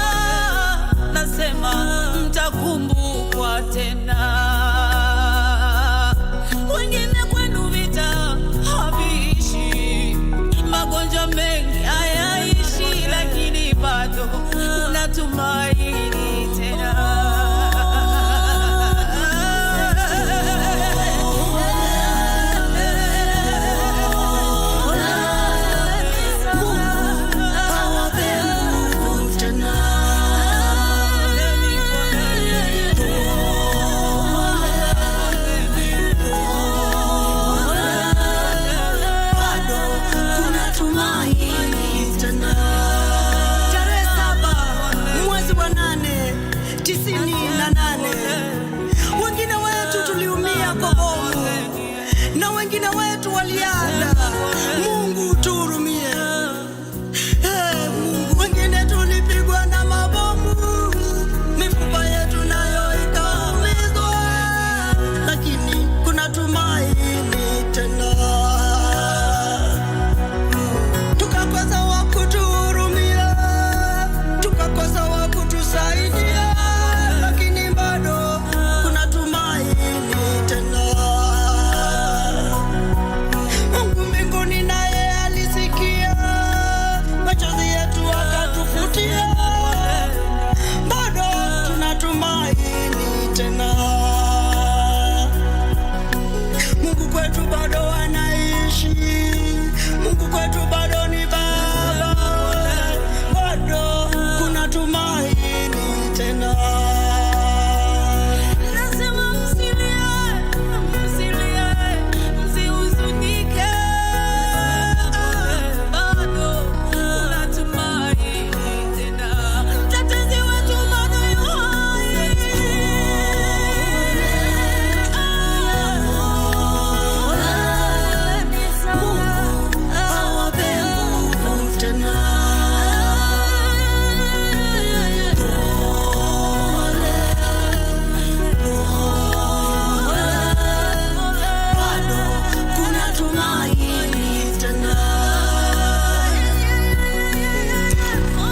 Nasema mtakumbukwa tena. Wengine kwenu vita haviishi, magonjwa mengi hayaishi, lakini bado kuna tumaini tena. Tarehe 7 mwezi wa 8 98, wengine wetu tuliumia kwa bomu na wengine wetu walianda. Mungu tuhurumie. Mungu, wengine tulipigwa na mabomu, mifupa yetu nayo ikaumizwa, lakini kuna tumaini tena. Tukakosa wa kutuhurumia, tukakosa wa kutusaidia, lakini bado kuna tumaini tena. Mungu mbinguni naye alisikia machozi yetu akatufutia, bado tuna tumaini tena. Mungu kwetu bado anaishi, Mungu kwetu bado ni Baba, bado kuna tumaini tena. Nasema msilie, msihuzunike, bado kuna tumaini tena. Mtetezi wetu bado yu hai.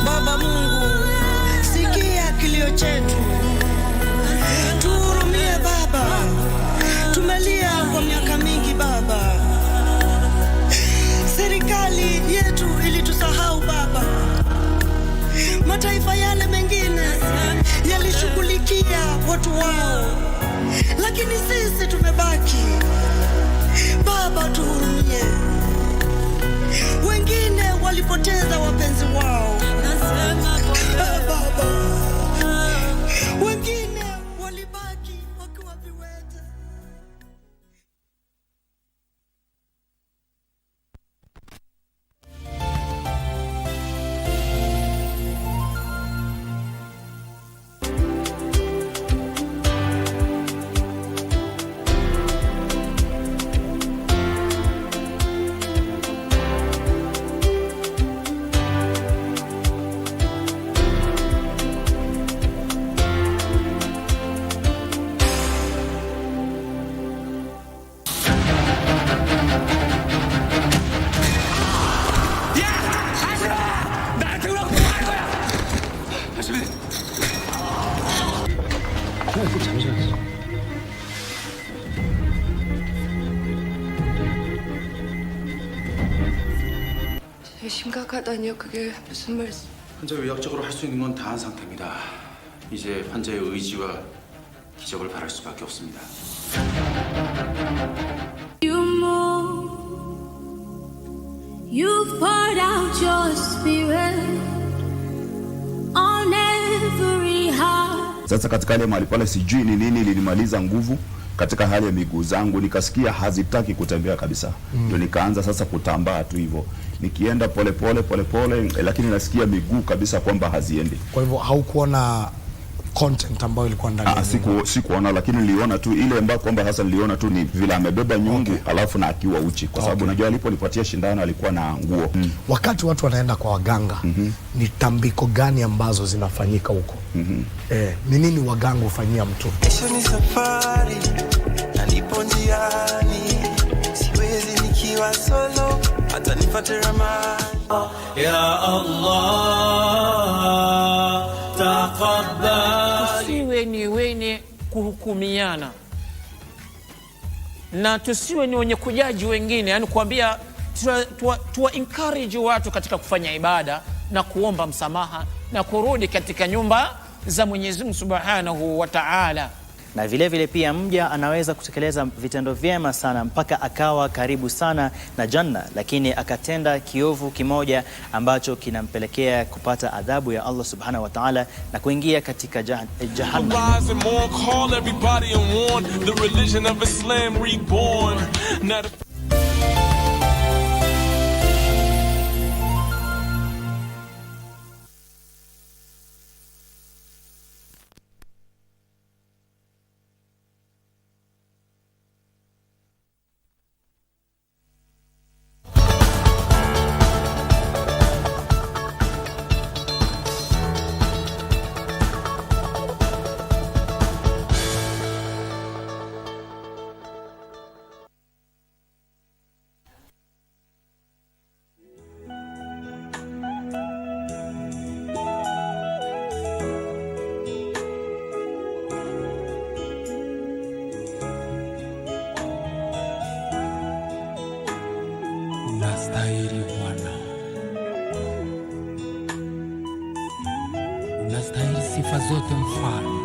Baba Mungu, sikia kilio chetu, tuhurumie Baba. Tumelia kwa miaka mingi Baba, serikali yetu ilitusahau Baba. Mataifa yale mengine yalishughulikia watu wao, lakini sisi tumebaki. Baba tuhurumie. Wengine walipoteza wapenzi wao, Baba. Wengine walibaki wakiwa viwete. 잠시만요. 심각하다니요. 그게 무슨 말씀? 환자가 의학적으로 할 수 있는 건 다 한 상태입니다. 이제 환자의 의지와 기적을 바랄 수밖에 없습니다. You move, you've poured out your spirit on every heart. Sasa katika ile mahali pale sijui ni nini lilimaliza nguvu katika hali ya miguu zangu, nikasikia hazitaki kutembea kabisa. Ndio nikaanza sasa kutambaa tu hivyo. Nikienda pole pole, lakini nasikia miguu kabisa kwamba haziendi. Kwa hivyo haukuona content ambayo ilikuwa ndani ya sikuona, lakini niliona tu ile ambayo kwamba hasa niliona tu ni vile amebeba nyungu alafu na akiwa uchi, kwa sababu unajua aliponipatia shindano alikuwa na nguo. Wakati watu wanaenda kwa waganga, ni tambiko gani ambazo zinafanyika huko? Ni nini waganga hufanyia mtu? Kesho ni safari na nipo njiani, siwezi nikiwa solo, hata nipate ramani. Ya Allah taqabbal. Tusiwe ni wenye kuhukumiana na tusiwe ni wenye kujaji wengine, yani kuambia tuwa encourage watu katika kufanya ibada na kuomba msamaha na kurudi katika nyumba za Mwenyezi Mungu Subhanahu wa Ta'ala. Na vile vile pia mja anaweza kutekeleza vitendo vyema sana mpaka akawa karibu sana na janna, lakini akatenda kiovu kimoja ambacho kinampelekea kupata adhabu ya Allah Subhanahu wa Ta'ala na kuingia katika jahannam. Unastahili Bwana, unastahili sifa zote Mfalme.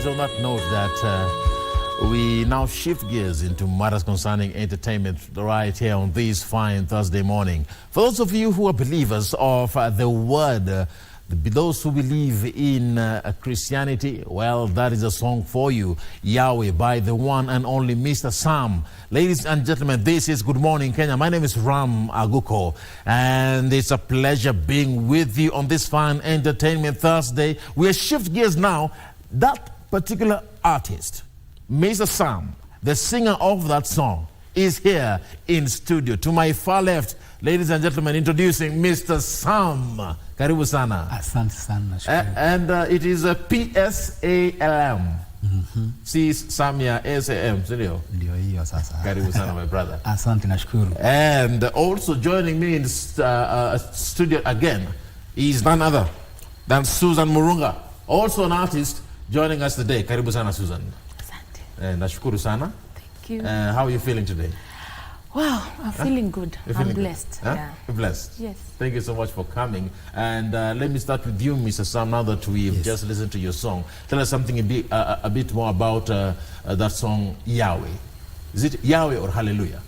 on that note that we now shift gears into matters concerning entertainment right here on this fine Thursday morning. For those of you who are believers of the word, those who believe in Christianity, well, that is a song for you, Yahweh, by the one and only Mr. Sam. Ladies and gentlemen, this is Good Morning Kenya. My name is Ram Aguko, and it's a pleasure being with you on this fine Entertainment Thursday. We'll shift gears now. That particular artist, Mr. Sam, the singer of that song, is here in studio. To my far left, ladies and gentlemen, introducing Mr. Sam. Karibu sana. Asante sana. And it is a PSALM. Si Sam ya SAM, sindio? Ndio hiyo sasa. Karibu sana, my brother. Asante, nashukuru. And also joining me in the studio again is none other than Susan Murunga, also an artist, joining us today. Karibu sana, Susan. Asante. Nashukuru sana. Thank you. How are you feeling today? Wow, I'm feeling good. I'm blessed. Huh? Yeah. You're blessed? Yes. Thank you so much for coming. And let me start with you, Mr. Sam, now that we've just listened to your song. Tell us something a bit more about that song, Yahweh. Is it Yahweh or Hallelujah?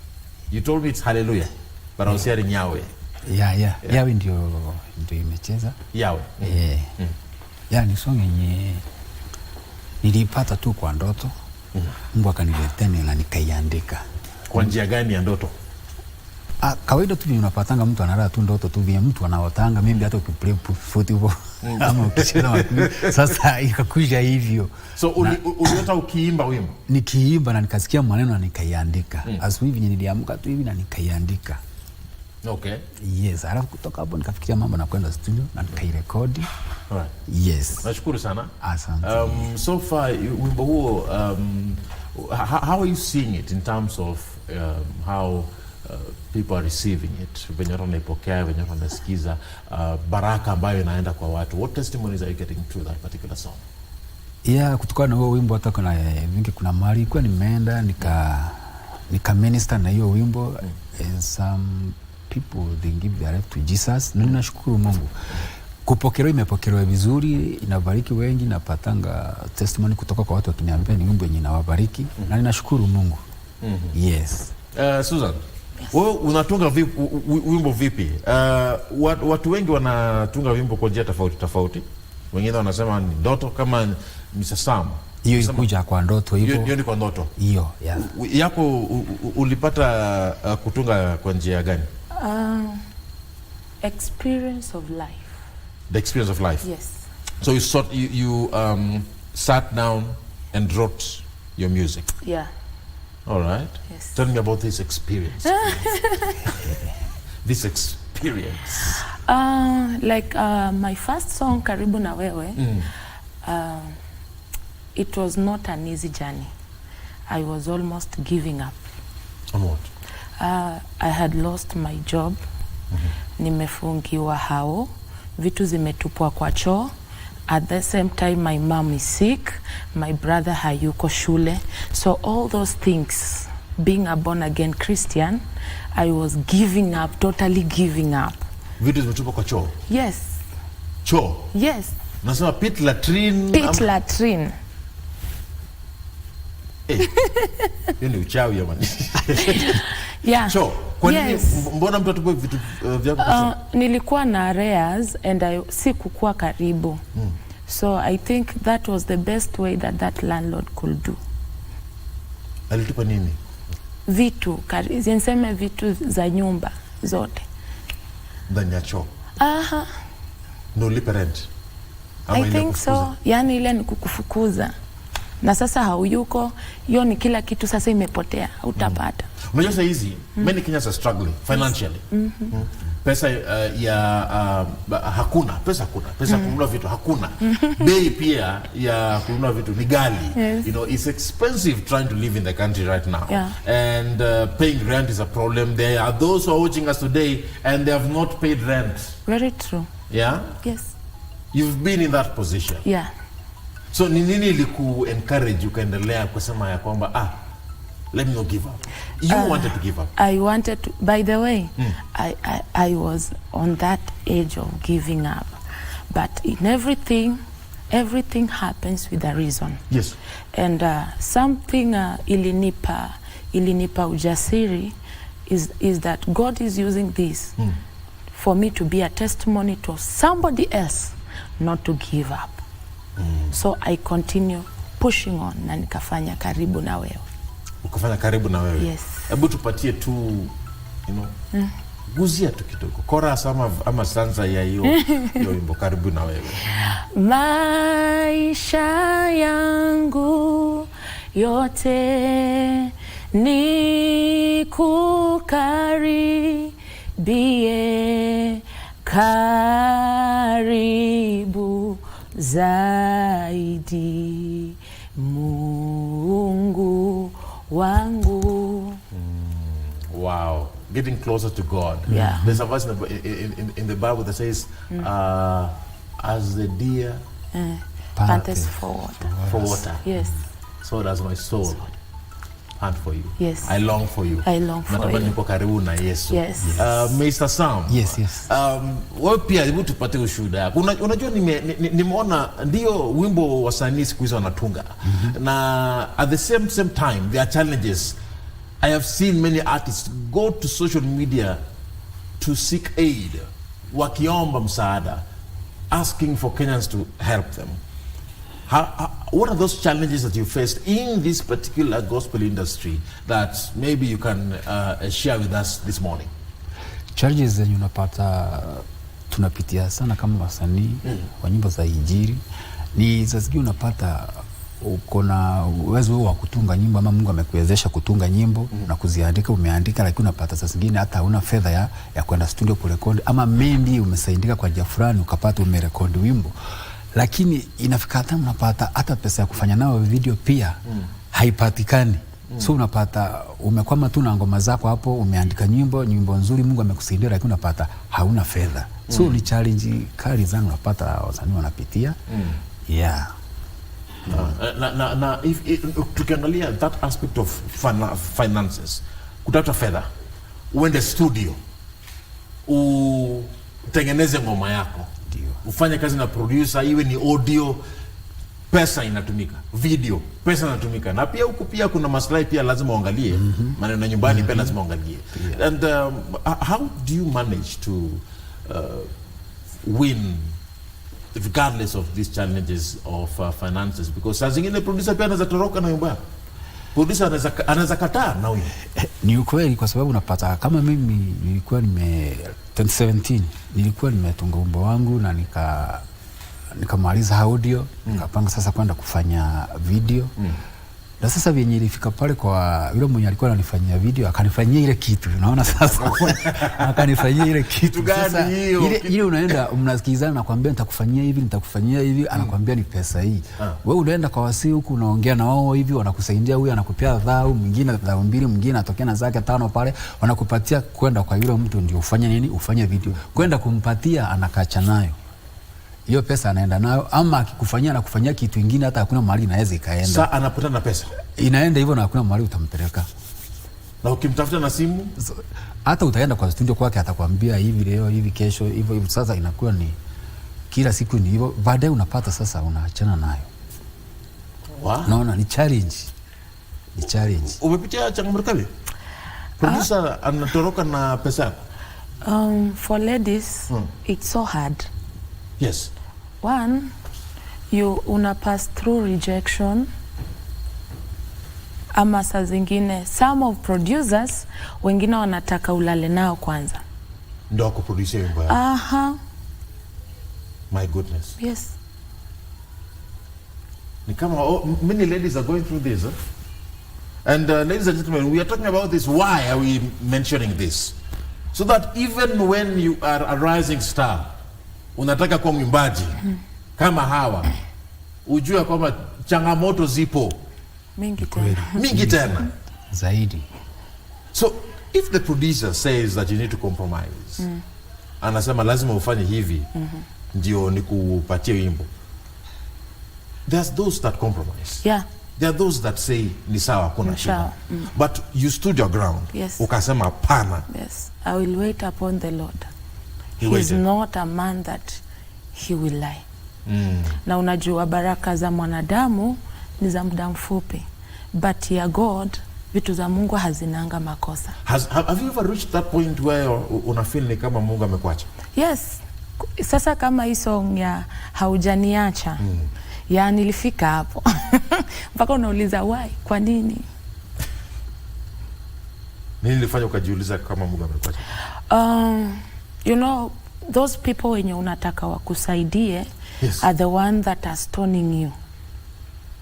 You told me it's Hallelujah, but I was hearing Yahweh. Yeah. Yahweh ndio imecheza. Yahweh. Yeah, ni song yenye nilipata tu kwa ndoto. Mungu akaniletea na nikaiandika. Kwa njia gani ya ndoto? Kawaida tu unapatanga mtu analala tu ndoto tu vile mtu anaotanga, mimi hata ukiplay football ama ukicheza sasa ikakuja hivyo. So uliota ukiimba wimbo? Nikiimba na nikasikia maneno na nikaiandika. Asubuhi hivi niliamka tu hivi na nikaiandika. Okay. Yes, alafu kutoka hapo nikafikiria mambo na kwenda studio na nikairekodi. Alright. Yes. Nashukuru sana. Asante. So far wimbo huo, how are you seeing it in terms of how people are receiving it? Venye watu wanaipokea, venye watu wanasikiza, baraka ambayo inaenda kwa watu. What testimonies are you getting through that particular song? Yeah, kutokana na huo wimbo hata kuna mahali kwa nimeenda nika minister na hiyo wimbo, and some people they give their life to Jesus. Na ninashukuru Mungu. Kupokelewa imepokelewa vizuri, inabariki wengi, napatanga testimony kutoka kwa watu wakiniambia ni wimbo yenye inawabariki, na ninashukuru Mungu. Yes. Susan, wewe unatunga wimbo vipi? Watu wengi wanatunga wimbo kwa njia tofauti. Wengine wanasema ni ndoto kama Mr. Sam. Hiyo ikuja kwa ndoto hivyo. Hiyo ni kwa ndoto. Hiyo, yeah. Yako ulipata kutunga kwa njia gani? Experience of life. The experience of life. Yes. So you sat down and wrote your music. Yeah. All right. Yes. Tell me about this experience. This experience. Like my first song, Karibu na Wewe, it was not an easy journey. I was almost giving up. On what? I had lost my job. Nimefungiwa hao. Vitu zimetupwa kwa choo. At the same time, my mom is sick. My brother hayuko shule. So all those things, being a born-again Christian, I was giving up, totally giving up. Vitu zimetupwa kwa choo? Yes. Choo? Yes. Nasema pit latrine? Pit latrine. Hiyo ni uchawi ya mani. Yeah. Choo? Kwa nini mbona mtu atupe vitu vyako kwa choo? Nilikuwa na areas and sikukuwa karibu. So I think that was the best way that landlord could do. Alitupa nini? Vitu, niseme vitu za nyumba zote. Ndani ya choo? Aha. No lipe rent? I think so. Yani ile ni kukufukuza. Na sasa hauyuko, hiyo ni kila kitu sasa imepotea, utapata. Unajua sasa hizi, many Kenyans are struggling financially. Pesa hakuna, pesa kununua vitu hakuna. Bei pia ya kununua vitu ni ghali. Yes. You know, it's expensive trying to live in the country right now. Yeah. And paying rent is a problem. There are those who are watching us today and they have not paid rent. Very true. Yeah? Yes. You've been in that position. Yeah. So ni nini iliku encourage ukaendelea kusema ya kwamba let me not give up? You wanted to give up. I wanted to, by the way, I was on that age of giving up. But in everything, everything happens with a reason. Yes. And something ilinipa ujasiri is that God is using this for me to be a testimony to somebody else not to give up. So I continue pushing on na nikafanya Karibu na Wewe. Ukafanya Karibu na Wewe. Yes. Hebu tupatie tu, you know, guzia tu kidogo. Chorus ama stanza ya hiyo wimbo Karibu na Wewe. Maisha yangu yote ni kukaribie karibu zaidi Mungu wangu. Wow, getting closer to God. Yeah. There's a verse in the Bible that says, as the deer panthers for water. Yes. So does my soul pant for you. Yes. I long for you. I long for Natamani you. niko karibu na Yesu. Yes. Mr. Sam. Yes. Wewe pia hebu tupate ushuhuda yako. Unajua nimeona ndio wimbo wasanii siku hizo wanatunga. Na at the same time there are challenges. I have seen many artists go to social media to seek aid, wakiomba msaada, asking for Kenyans to help them. What are those challenges that you faced in this particular gospel industry that maybe you can share with us this morning? Challenges zenye unapata tunapitia sana kama wasanii wa nyimbo za Injili ni zazigi unapata uko na uwezo wa kutunga nyimbo ama Mungu amekuwezesha kutunga nyimbo na kuziandika, umeandika, lakini unapata sasa zingine hata huna fedha ya kwenda studio kurekodi, ama maybe umesaidika kwa njia fulani ukapata umerekodi wimbo, lakini inafika hata unapata hata pesa ya kufanya nao video pia haipatikani. So unapata umekwama tu na ngoma zako hapo, umeandika nyimbo nzuri, Mungu amekusaidia, lakini unapata hauna fedha. So ni challenge kali zangu unapata wasanii wanapitia. Yeah. If tukiangalia that aspect of finances, kutafuta fedha, uende studio, utengeneze ngoma yako, ufanye kazi na producer, iwe ni audio, pesa inatumika, video, pesa inatumika, na pia huku pia kuna maslahi pia lazima uangalie, maneno nyumbani pia lazima uangalie. And how do you manage to win regardless of these challenges of finances? Because saa zingine producer pia anaweza toroka na nyumba. Producer anaweza kataa na huyo. Ni ukweli, kwa sababu unapata kama mimi nilikuwa 2017 nilikuwa nimetunga wimbo wangu na nikamaliza audio, nikapanga sasa kwenda kufanya video. Na sasa vyenye ilifika pale kwa yule mwenye alikuwa ananifanyia video, akanifanyia ile kitu. Unaona sasa? Akanifanyia ile kitu. Sasa ile unaenda mnasikizana na kwambia nitakufanyia hivi, anakuambia ni pesa hii. Wewe unaenda kwa wasii huku unaongea na wao hivi, wanakusaidia, huyu anakupea dhao, mwingine dhao mbili, mwingine atokea na zake 5 pale, wanakupatia kwenda kwa yule mtu ndio ufanye nini? Ufanye video. Kwenda kumpatia anakacha nayo. Hiyo pesa anaenda nayo, ama akikufanyia na kufanyia kitu kingine hata hakuna mahali inaweza ikaenda. Sasa anapata na pesa. Inaenda hivyo na hakuna mahali utampeleka. Na ukimtafuta na simu, hata utaenda kwa studio kwake atakwambia hivi leo, hivi kesho, hivyo. Sasa inakuwa ni kila siku ni hivyo. Baadaye unapata sasa unaachana nayo. Naona ni challenge. Ni challenge. Umepitia changamoto kali? Producer anatoroka na pesa yako? For ladies, it's so hard. Yes. One, una pass through rejection. Ama saa zingine some of producers wengine wanataka ulale nao kwanza ndio wako produce wimbo yako. My goodness. Yes. Ni kama many ladies are going through this. And ladies and gentlemen, we are talking about this. Why are we mentioning this? So that even when you are a rising star, unataka kuwa mwimbaji kama hawa, ujue kwamba changamoto zipo mingi tena zaidi. So if the producer says that you need to compromise, anasema lazima ufanye hivi ndio nikupatie wimbo, there's those that compromise. Yeah. There are those that say ni sawa kuna shida. But you stood your ground. Yes. Ukasema hapana. Yes. I will wait upon the Lord. He is waited. not a man that he will lie. Na unajua baraka za mwanadamu ni za muda mfupi, but ya God, vitu za Mungu hazinanga makosa. Have you ever reached that point where unafeel ni kama Mungu amekuacha? Yes. Sasa kama hii song ya haujaniacha, ya nilifika hapo. Mpaka unauliza why, kwa nini? Nini nilifanya ukajiuliza kama Mungu amekuacha? You know, those people wenye unataka wakusaidie, yes, are the one that are stoning you.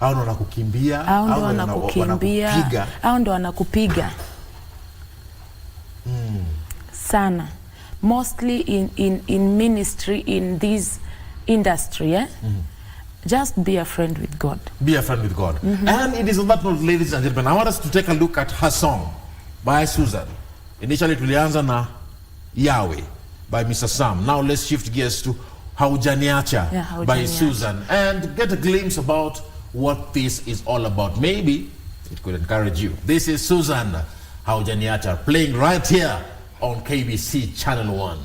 Hao ndo wanakukimbia, hao ndo wanakupiga, hao ndo wanakupiga. Sana. Mostly in ministry, in this industry, just be a friend with God. Be a friend with God. And it is on that note, ladies and gentlemen, I want us to take a look at her song by Susan. Initially tulianza na Yahweh by Mr. Sam. Now let's shift gears to Haujaniacha by Susan and get a glimpse about what this is all about. Maybe it could encourage you. This is Susan, Haujaniacha, playing right here on KBC Channel 1.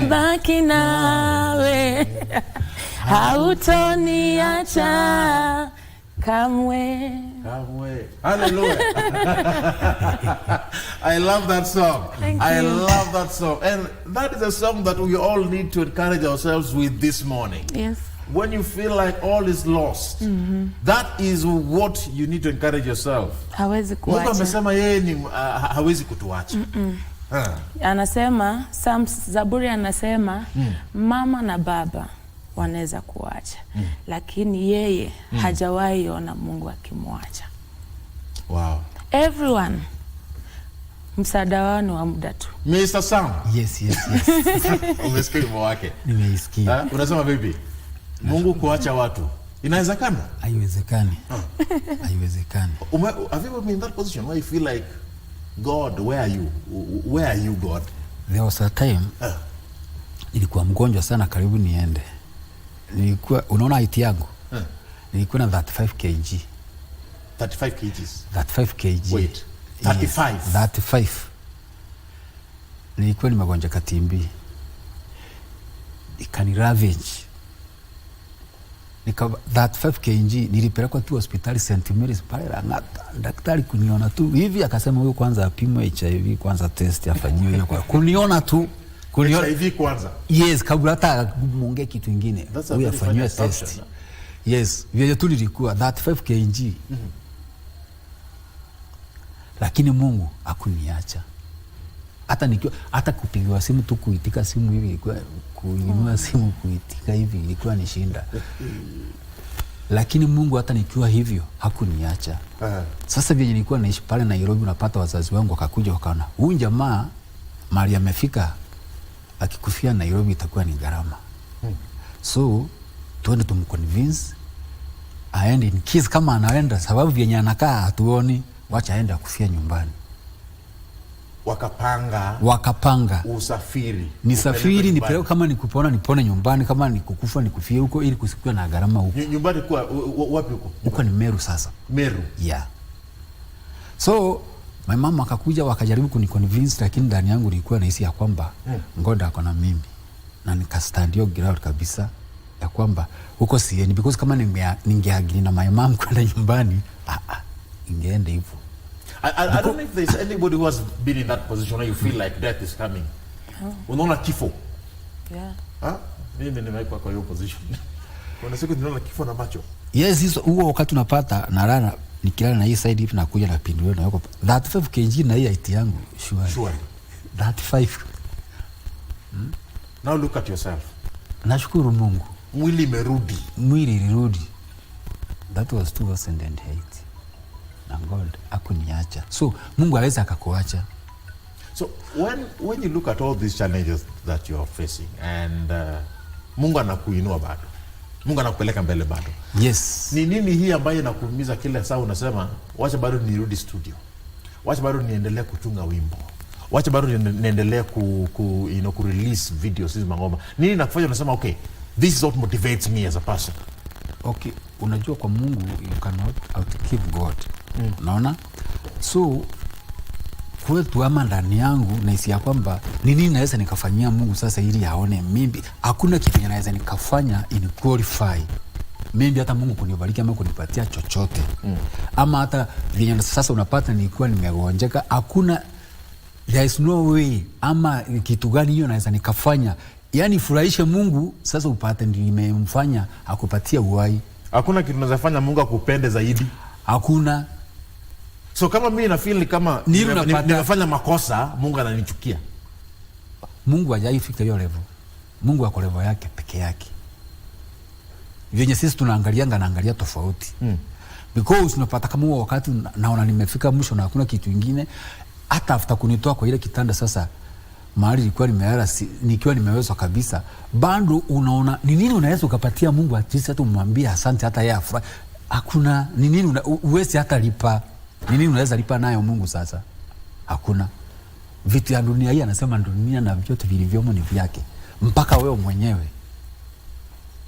Baki nawe, hautoniacha kamwe. Hallelujah. I love that song. I love that song. And that is a song that we all need to encourage ourselves with this morning. Yes. when you feel like all is lost, that is what you need to encourage yourself. Hawezi kuacha. Mungu amesema yeye ni hawezi kutuacha. Anasema Zaburi anasema mama na baba wanaweza kuacha, lakini yeye hajawahi ona Mungu akimwacha. Wow. Everyone, msaada wao ni wa muda tu. Mr. Sam. Yes. Umesikia wimbo wake? Nimeisikia. Unasema vipi? Mungu kuacha watu inawezekana? Haiwezekani. Haiwezekani. Have you ever been in that position where you feel like, God, where are you? Where are you, God? There was a time nilikuwa mgonjwa sana, karibu niende. Nilikuwa, unaona height yangu? Nilikuwa na 35 kg. 35 kgs? 35 kg. Wait, 35? Yes, 35. Nilikuwa nimegonja katimbi. Ikani ravage. 35 kg nilipelekwa tu hospitali St. Mary's pale Lang'ata. Daktari kuniona tu hivi akasema huyu kwanza apimwe HIV, kwanza test afanyiwe hiyo kwa kuniona tu. HIV kwanza? Yes, kabla hata muongee kitu kingine. Huyu afanyiwe test. Yes, vile tu nilikuwa 35 kg. Lakini Mungu hakuniacha. Hata kupigiwa simu tu, kuitika simu hivi ilikuwa, kuinua simu kuitika hivi ilikuwa ni shinda. Lakini Mungu hata nikiwa hivyo hakuniacha. Sasa vile nilikuwa naishi pale Nairobi, unapata wazazi wangu wakakuja wakaona huyu jamaa mahali amefika, akikufia Nairobi itakuwa ni gharama. So tuende tumconvince aende, in case kama anaenda, sababu vyenye anakaa hatuoni, wacha aende akufia nyumbani. Wakapanga usafiri. Nisafiri nipeleke, kama nikupona nipone nyumbani, kama nikukufa nikufie huko, ili kusikue na gharama huko. Nyumbani kwa wapi huko? Huko ni Meru sasa. Meru? Yeah. So my mama akakuja wakajaribu kuniconvince, lakini ndani yangu nilikuwa nahisi ya kwamba God ako na mimi. Na nikastand your ground kabisa ya kwamba huko siendi, because kama ningeagiri na my mom kwenda nyumbani, ingeenda hivyo. I don't know if there's anybody who has been in that position where you feel like death is coming. Unaona kifo? Yeah. Mimi nimekuwa kwa hiyo position. Kuna siku ninaona kifo na macho. Yes, hizo huo wakati unapata nalala, nikilala na hii side hivi nakuja na pinduo na yuko 35 kg na hii height yangu, sure. 35. Now look at yourself. Nashukuru Mungu. Mwili imerudi. Mwili ilirudi. That was 2008. Na God hakuniacha. So Mungu hawezi akakuacha. So when you look at all these challenges that you are facing and Mungu anakuinua bado, Mungu anakupeleka mbele bado. Yes. Ni nini hii ambayo inakuumiza kila saa unasema wacha bado nirudi studio, wacha bado niendelee kutunga wimbo, wacha bado niendelee ku release videos hizi mangoma? Nini nakufanya unasema okay, this is what motivates me as a person? Okay, unajua kwa Mungu you cannot outgive God. Unaona? So kwetu ama ndani yangu nahisi ya kwamba nini naweza nikafanyia Mungu sasa ili aone mimi. Hakuna kitu naweza nikafanya in qualify mimi hata Mungu kunibariki ama kunipatia chochote. Ama hata vile sasa unapata nilikuwa nimegonjeka, hakuna, there is no way ama kitu gani hiyo naweza nikafanya yani furahishe Mungu sasa upate ndio nimemfanya akupatia uhai. Hakuna kitu unaweza fanya Mungu akupende zaidi. Hakuna. So kama mimi na feel kama nimefanya makosa, Mungu ananichukia. Mungu hajaifika hiyo level. Mungu ako level yake peke yake. Vyenye sisi tunaangalia tofauti. Because unapata kama huo wakati naona nimefika mwisho na hakuna kitu kingine, hata after kunitoa kwa ile kitanda sasa mahali nilikuwa nimelala nikiwa nimewezwa kabisa, bado unaona ni nini unaweza ukapatia Mungu atisi hata umwambie asante hata yeye afurahi. Hakuna. Ni nini uwezi hata lipa? Ni nini unaweza lipa nayo Mungu sasa? Hakuna. Vitu ya dunia hii anasema dunia na vyote vilivyomo ni vyake, mpaka wewe mwenyewe.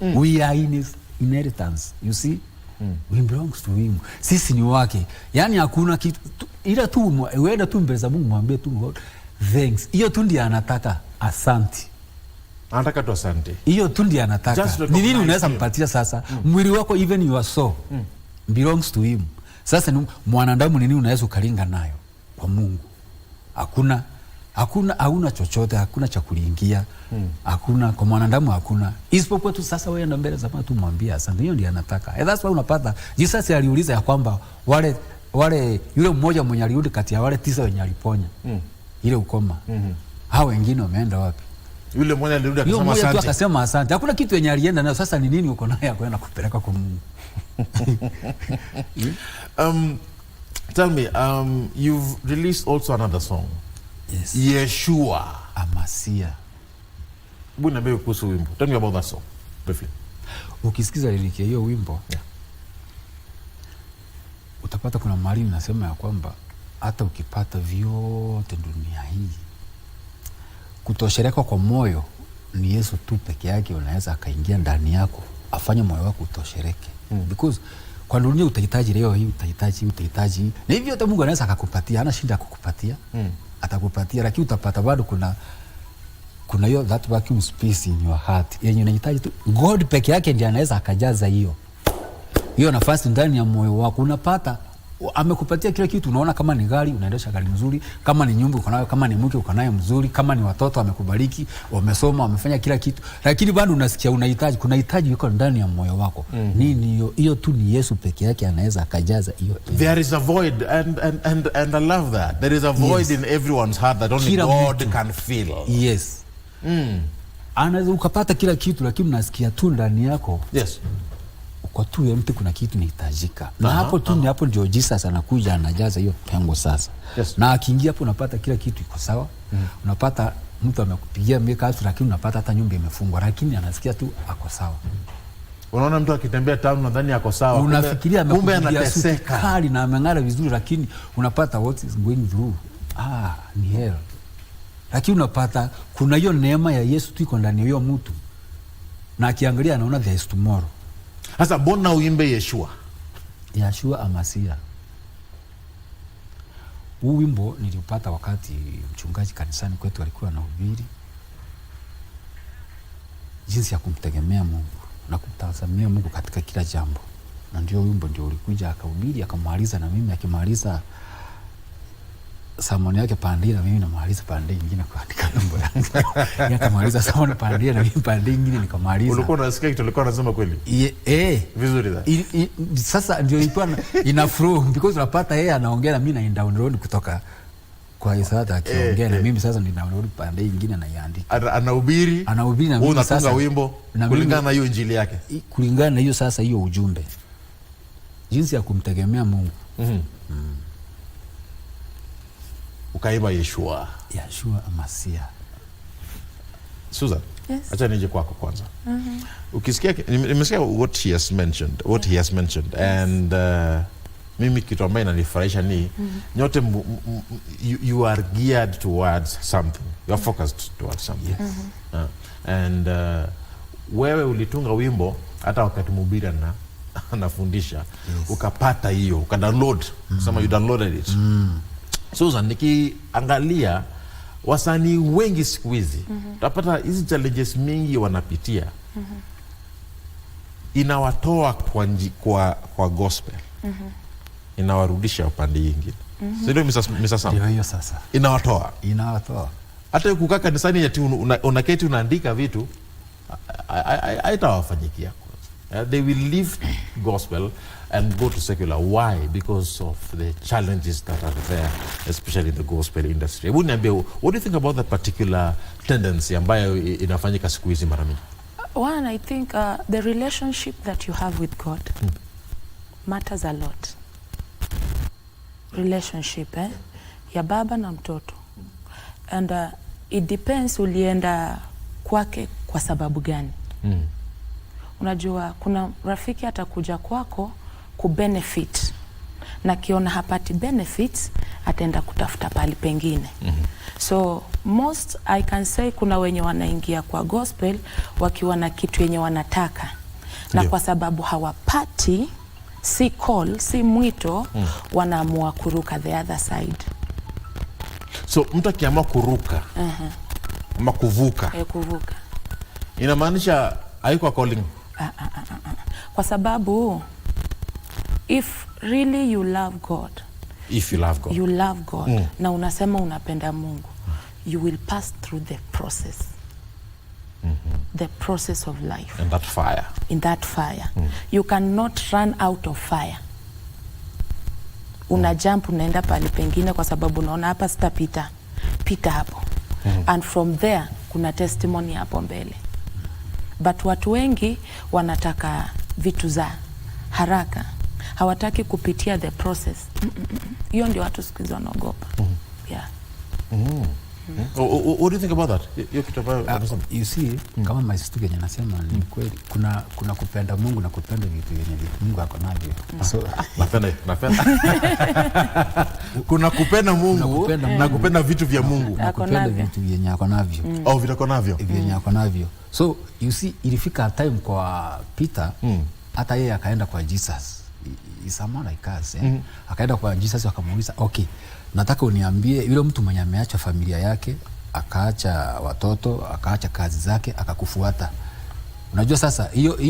We are in his inheritance, you see. We belongs to him. Sisi ni wake. Yani hakuna kitu ila tu uenda tu mbele za Mungu mwambie tu God thanks. Hiyo tu ndiye anataka asante. Anataka tu asante. Hiyo tu ndiye anataka. Ni nini unaweza mpatia sasa? Mwili wako, even your soul belongs to him. Sasa ni mwanadamu, nini unaweza ukalinga nayo kwa Mungu? Hakuna. Hauna chochote, hakuna cha kuliingia. Hakuna kwa mwanadamu, hakuna. Isipokuwa tu sasa wewe enda mbele za watu mwambie asante. Hiyo ndiyo anataka. That's why unapata Jesus aliuliza ya kwamba wale yule mmoja mwenye alirudi kati ya wale 9 wenye aliponya ile ukoma. Hao wengine wameenda wapi? Yule mmoja alirudi akasema asante. Akasema asante. Hakuna kitu yenye alienda nayo. Sasa ni nini uko nayo ya kwenda kupeleka kwa Mungu? Tell me, you've released also another song. Yes. Yeshua Amasia. Buna bebe kuhusu wimbo. Tell me about that song briefly. Ukisikiza liriki hiyo wimbo, utapata kuna mahali nasema ya kwamba hata ukipata vyote dunia hii, kutoshereka kwa moyo ni Yesu tu peke yake unaweza akaingia ndani yako afanye moyo wako utoshereke. Because kwa dunia utahitaji leo hii, utahitaji. Na hivyo hata Mungu anaweza akakupatia, hana shida kukupatia. Atakupatia, lakini utapata bado kuna hiyo that vacuum space in your heart yenye unahitaji tu. God peke yake ndiye anaweza akajaza hiyo nafasi ndani ya moyo wako. Unapata amekupatia kila kitu. Unaona kama ni gari, unaendesha gari nzuri, kama ni nyumba uko nayo, kama ni mke uko nayo mzuri, kama ni watoto amekubariki, wamesoma, wamefanya kila kitu, lakini bado unasikia kuna hitaji yuko ndani ya moyo wako. Nini hiyo tu ni Yesu peke yake anaweza akajaza hiyo. There is a void and I love that. There is a void in everyone's heart that only God can fill. Yes. Anaweza ukapata kila kitu, lakini unasikia tu ndani yako. Yes. Kwa tu empty kuna kitu inahitajika. Na hapo tu ni hapo ndio Jesus anakuja anajaza hiyo pengo sasa. Yes. Na akiingia hapo unapata kila kitu iko sawa. Unapata mtu amekupigia mikasi, lakini unapata hata nyumba imefungwa, lakini anasikia tu ako sawa. Unaona mtu akitembea town nadhani ako sawa. Unafikiria kumbe anateseka. Kali na ameng'ara vizuri, lakini unapata what is going through. Ni hell. Lakini unapata kuna hiyo neema ya Yesu tu iko ndani ya hiyo mtu. Na akiangalia anaona there is tomorrow. Sasa mbona uimbe Yeshua? Yeshua Amasia. Huu wimbo niliupata wakati mchungaji kanisani kwetu alikuwa anahubiri jinsi ya kumtegemea Mungu na kumtazamia Mungu katika kila jambo. Na ndio wimbo ndio ulikuja akahubiri akamaliza, na mimi akimaliza samoni yake pande na mimi namaliza pande nyingine kuandika wimbo yangu. Akamaliza samoni pande na mimi pande nyingine nikamaliza. Ulikuwa unasikia kitu ulikuwa unasema kweli? Vizuri da. Sasa ndio ilikuwa ina flow because unapata yeye anaongea na mimi na download kutoka kwa Isata akiongea na mimi sasa ni download pande nyingine na iandika. Anahubiri na mimi sasa unatunga wimbo kulingana na hiyo injili yake. Kulingana na hiyo sasa hiyo ujumbe. Jinsi ya kumtegemea Mungu. Ukaimba Yeshua Amasia. Susan, acha nije kwako kwanza. Ukisikia nimesikia what he has mentioned and mimi kitu ambayo inanifurahisha ni nyote you are geared towards something. You are focused towards something. And wewe ulitunga wimbo hata wakati mhubiri anafundisha ukapata hiyo, ukadownload, sema you downloaded it. Susan, nikiangalia wasanii wengi siku hizi utapata hizi challenges mingi wanapitia inawatoa kwa gospel, inawarudisha upande nyingine. Ndio Mr. Sam. Ndio hiyo sasa. Inawatoa. Hata kukaa kanisani ati unaketi unaandika vitu haitawafanyikia. They will leave gospel and go to secular. Why? Because of the challenges that are there, especially in the gospel industry. What do you think about that particular tendency ambayo inafanyika siku hizi mara mingi? One, I think the relationship that you have with God matters a lot. Relationship, ya baba na mtoto. And it depends ulienda kwake kwa sababu gani. Unajua kuna rafiki atakuja kwako kubenefit, na kiona hapati benefits ataenda kutafuta pali pengine. So most I can say kuna wenye wanaingia kwa gospel wakiwa na kitu yenye wanataka. Na kwa sababu hawapati, si call, si mwito, wanaamua kuruka the other side. So mtu akiamua kuruka ama kuvuka, kuvuka inamaanisha haiko calling. Kwa sababu if really you love God, you love God na unasema unapenda Mungu, you will pass through the process. The process of life. And that fire. In that fire. You cannot run out of fire. Una jump unaenda pale pengine kwa sababu unaona hapa sitapita. Pita hapo. And from there kuna testimony hapo mbele. But watu wengi wanataka vitu za haraka. Hawataki kupitia the process. Hiyo ndio watu siku hizi wanaogopa. Yeah. What do you think about that? You see, kama my sister yenye nasema ni kweli, kuna kupenda Mungu na kupenda vitu yenye Mungu ako navyo. So napenda. Kuna kupenda Mungu na kupenda vitu vya Mungu. Na kupenda vitu yenye ako navyo. Oh, vitu ako navyo. Yenye ako navyo. So you see, ilifika time kwa Peter, hata yeye akaenda kwa Jesus. Is a man like us. Akaenda kwa Jesus akamuuliza, okay, nataka uniambie yule mtu mwenye ameacha familia yake, akaacha watoto, akaacha kazi zake, akakufuata. Unajua sasa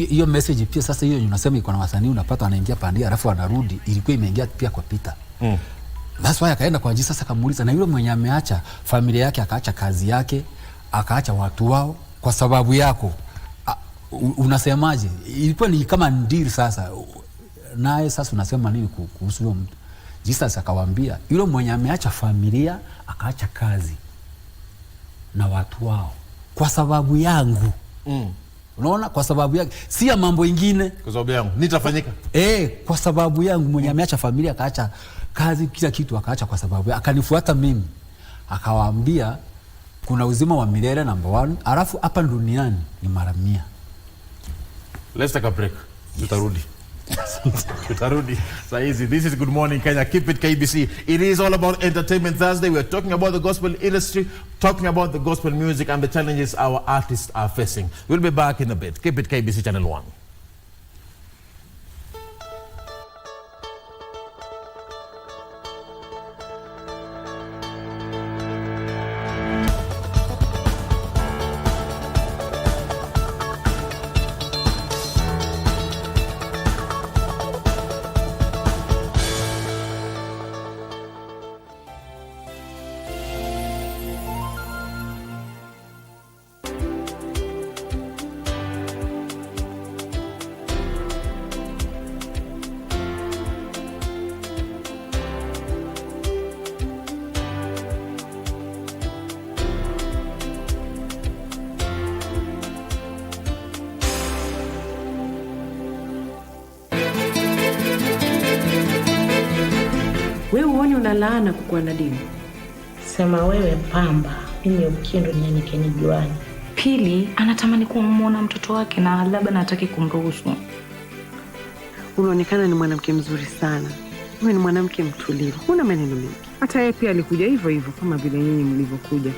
hiyo message pia sasa hiyo unasema iko na wasanii unapata wanaingia pandia alafu wanarudi, ilikuwa imeingia pia kwa Peter. That's why akaenda kwa Jesus akamuuliza, na yule mwenye ameacha familia yake, akaacha kazi yake, akaacha watu wao kwa sababu yako, unasemaje? Ilikuwa ni kama ndiri sasa. Naye sasa unasema nini kuhusu huyo mtu? Jesus akawaambia yule mwenye ameacha familia, akaacha kazi na watu wao kwa sababu yangu. Unaona, kwa sababu yake, si ya mambo ingine. Kwa sababu yangu nitafanyika. Kwa sababu yangu mwenye ameacha familia, akaacha kazi, kila kitu akaacha kwa sababu yake, akanifuata mimi. Akawaambia kuna uzima wa milele number 1, alafu hapa duniani ni mara 100. Let's take a break. Tutarudi. This is Good Morning Kenya. Keep it KBC. It is all about Entertainment Thursday. We're talking about the gospel industry, talking about the gospel music and the challenges our artists are facing. We'll be back in a bit. Keep it KBC Channel 1. Wewe uone unalaana kukuwa na dini. Sema wewe pamba, mimi ukindo nyenye nijuani. Pili, anatamani kumuona mtoto wake na labda nataki kumruhusu. Unaonekana ni mwanamke mzuri sana. Wewe ni mwanamke mtulivu. Huna maneno mengi. Hata yeye pia alikuja hivyo hivyo kama vile nyinyi mlivyokuja.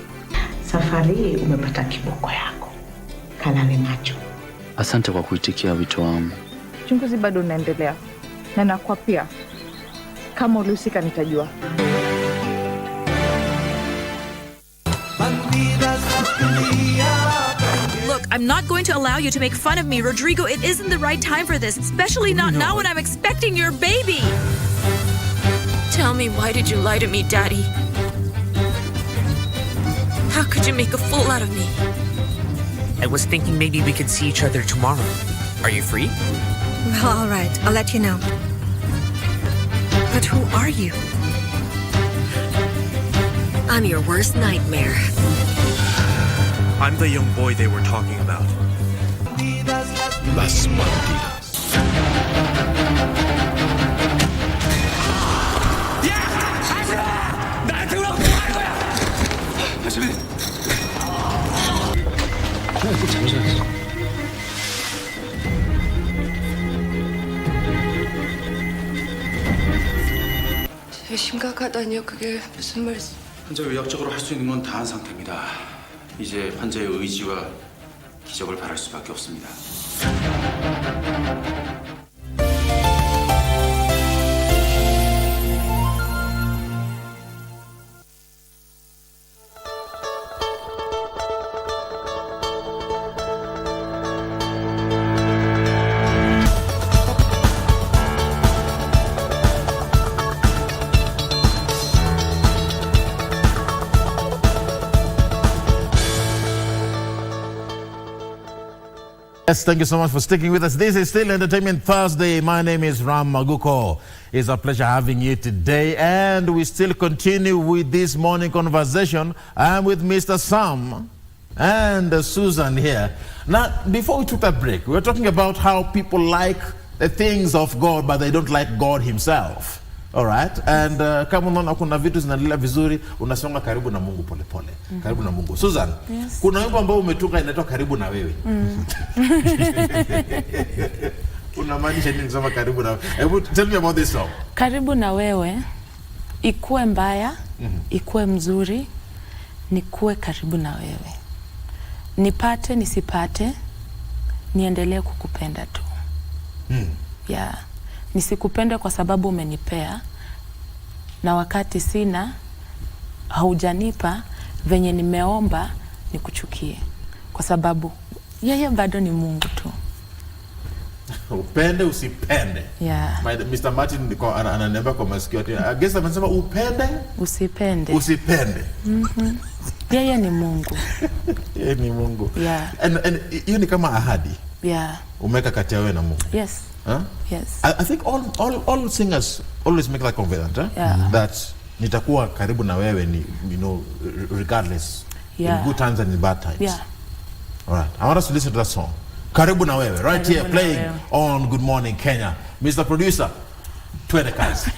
Safari hii umepata kiboko yako. Kalale macho. Asante kwa kuitikia wito wangu. Uchunguzi bado unaendelea. Na nakuwa pia kama ulihusika nitajua. Look, I'm not going to allow you to make fun of me, Rodrigo. It isn't the right time for this, especially not now when I'm expecting your baby. Tell me, why did you lie to me, Daddy? How could you make a fool out of me? I was thinking maybe we could see each other tomorrow. Are you free? Well, all right. I'll let you know. But who are you? I'm your worst nightmare. I'm the young boy they were talking about. Las Bandidas. 심각하다니요. 그게 무슨 말씀? 환자 의학적으로 할 수 있는 건 다 한 상태입니다. 이제 환자의 의지와 기적을 바랄 수밖에 없습니다. Yes, thank you so much for sticking with us. This is still Entertainment Thursday. My name is Ram Maguko. It's a pleasure having you today, and we still continue with this morning conversation. I'm with Mr. Sam and Susan here. Now, before we took that break, we were talking about how people like the things of God, but they don't like God himself. All right? And kama unaona kuna vitu zinaendelea vizuri, unasonga karibu na Mungu pole pole. Karibu na Mungu. Susan, yes. Kuna wimbo ambao umetunga inaitwa Karibu na Wewe. Unamaanisha nini kusema karibu na wewe? Tell me about this song. Karibu na wewe, ikuwe mbaya, ikuwe mzuri, nikuwe karibu na wewe. Nipate, nisipate, niendelee kukupenda tu. Yeah. Nisikupende kwa sababu umenipea, na wakati sina, haujanipa, venye nimeomba, nikuchukie. Kwa sababu, yeye bado ni Mungu tu. Upende, usipende. Yeah. Mr. Martin ananiambia kwa masikio ati, I guess amesema upende, usipende. Usipende. Yeye ni Mungu. Yeye ni Mungu. Yeah. And hiyo ni kama ahadi. Yeah. Umeka kati ya wewe na Mungu. Yes. Huh? Yes. I think all singers always make that covenant, Yeah. that nitakuwa karibu na wewe ni, you know, regardless. Yeah. In good times and in bad times. Yeah. All right. I want us to listen to that song. Karibu na wewe, right here, playing on Good Morning Kenya. Mr. Producer, twende kazi.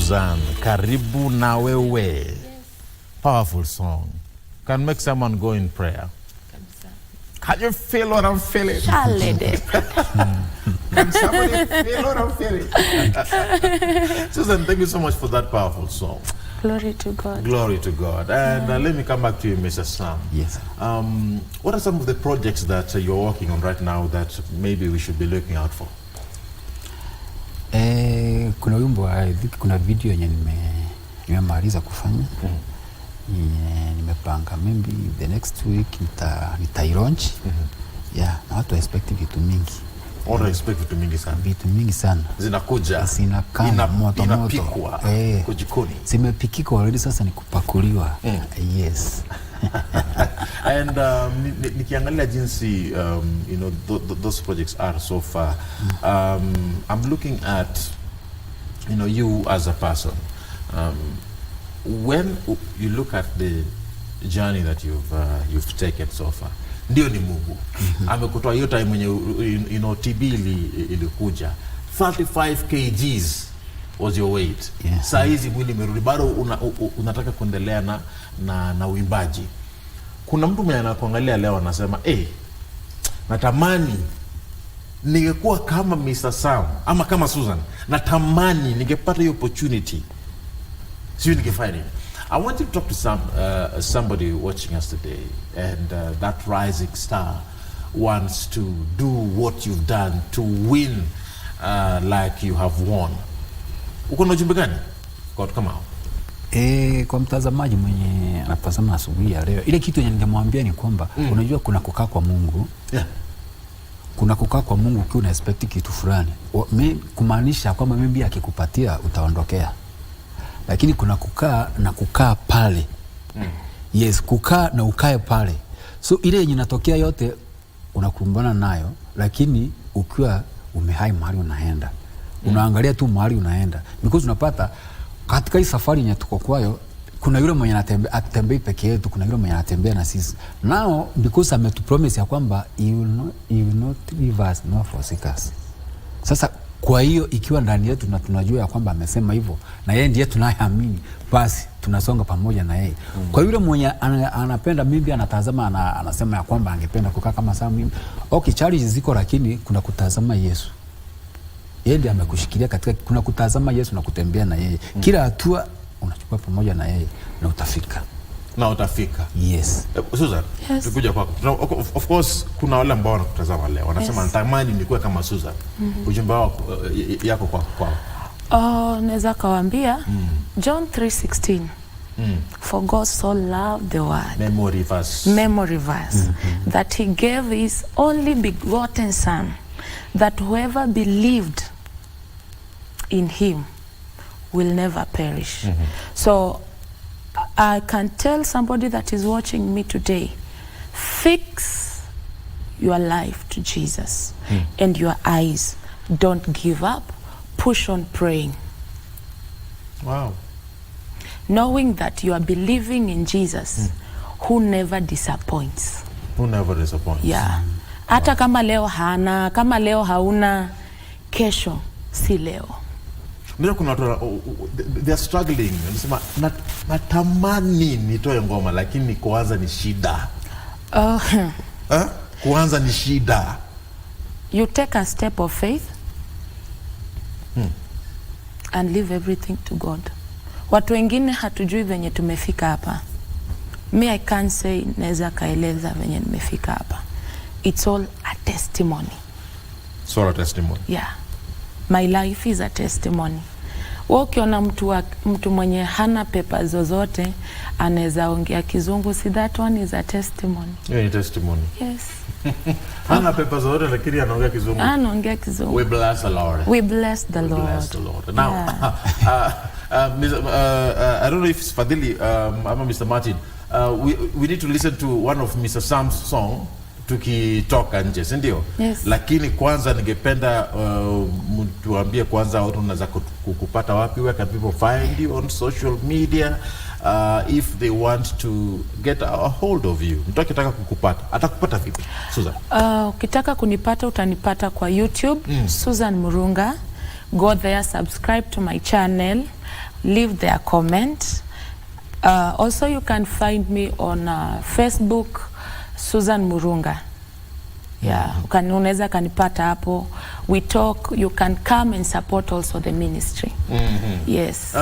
Susan, Karibu na Wewe. Powerful song. Can make someone go in prayer. Can you feel what I'm feeling? Can somebody feel what I'm feeling? Susan, thank you so much for that powerful song. Glory to God. Glory to God. And let me come back to you, Mr. Sam. Yes. What are some of the projects that you're working on right now that maybe we should be looking out for? Kuna wimbo, I think kuna video yenye nimemaliza kufanya. Nimepanga maybe the next week nita-launch. Yeah, na watu expect vitu mingi. Watu expect vitu mingi sana. Vitu mingi sana. Zinakuja. Zinakaa moto. Inapikwa. Kujikoni. Zimepikika already, sasa ni kupakuliwa. Yes. And nikiangalia jinsi you know those projects are so far, I'm looking at you as a person. When you look at the journey that you've taken so far, ndio ni Mungu amekutoa hiyo time mwenye TB ilikuja 35 kgs was your weight. Saa hizi mwili umerudi, bado unataka kuendelea na uimbaji. Kuna mtu mwenye anakuangalia leo anasema natamani ningekuwa kama Mr. Sam ama kama Susan, natamani ningepata hiyo opportunity. So I want you to talk to somebody watching us today, and that rising star wants to do what you've done, to win like you have won. Uko na ujumbe gani? God, come out. Kwa mtazamaji mwenye anatazama asubuhi ya leo, ile kitu yenye ningemwambia ni kwamba unajua kuna kukaa kwa Mungu. Kuna kukaa kwa Mungu ukiwa una expect kitu fulani. Kumaanisha kwamba mimi akikupatia utaondokea. Lakini kuna kukaa pale. Yes, kukaa na ukae pale. So ile yenye inatokea yote unakumbana nayo, lakini ukiwa umehai mahali unaenda. Unaangalia tu mahali unaenda. Because unapata katika hii safari yenye tuko kwayo, kuna yule mwenye atembei peke yetu, kuna yule mwenye anatembea na sisi. Now because ametupromise ya kwamba you will not leave us nor forsake us. Sasa kwa hiyo ikiwa ndani yetu na tunajua ya kwamba amesema hivyo na yeye ndiye tunayeamini, basi tunasonga pamoja na yeye. Kwa yule mwenye anapenda mimi anatazama anasema ya kwamba angependa kukaa kama Sam mimi. Okay, challenges ziko, lakini kuna kutazama Yesu. Yeye ndiye amekushikilia katika, kuna kutazama Yesu na kutembea na yeye. Kila hatua unachukua pamoja na yeye na utafika. Yes. Susan, tukuja kwako. Of course kuna wale ambao wanakutazama leo wanasema natamani nikuwe kama Susan. Ujumbe yako kwa naweza kawaambia John 3:16. For God so loved the world. Memory verse. That he gave his only begotten son, that whoever believed in him will never perish. So I can tell somebody that is watching me today, fix your life to Jesus and your eyes. Don't give up. Push on praying. Wow. Knowing that you are believing in Jesus, who never disappoints. Yeah. Hata kama leo hana, kama leo hauna, kesho si leo. Ndio kuna watu they are struggling. Wanasema natamani nitoe ngoma lakini kuanza ni shida. Kuanza ni shida. You take a step of faith and leave everything to God. Watu wengine hatujui venye tumefika hapa. Me, I can't say naweza kaeleza venye nimefika hapa. It's all a testimony. It's all a testimony. Yeah. My life is a testimony. Ukiona mtu mwenye hana pepa zozote anaweza ongea kizungu, see that one is a testimony. Yeah, a testimony. Yes. Hana pepa zozote lakini anaongea kizungu. Anaongea kizungu. We bless the Lord. We bless the Lord. Bless the Lord. Now, I don't know if it's Fadili, Mr. Martin. We need to listen to one of Mr. Sam's song tukitoka nje, si ndio? Yes. Lakini kwanza ningependa tuambie kwanza watu unaweza kukupata wapi, where can people find you on social media if they want to get a hold of you. Mtu akitaka kukupata atakupata vipi, Susan? Ukitaka kunipata utanipata kwa YouTube, Susan Murunga. Go there, subscribe to my channel, leave their comment. Also, you can find me on Facebook, Susan Murunga. Yeah, unaweza kanipata hapo. We talk, you can come and support also the ministry. Yes.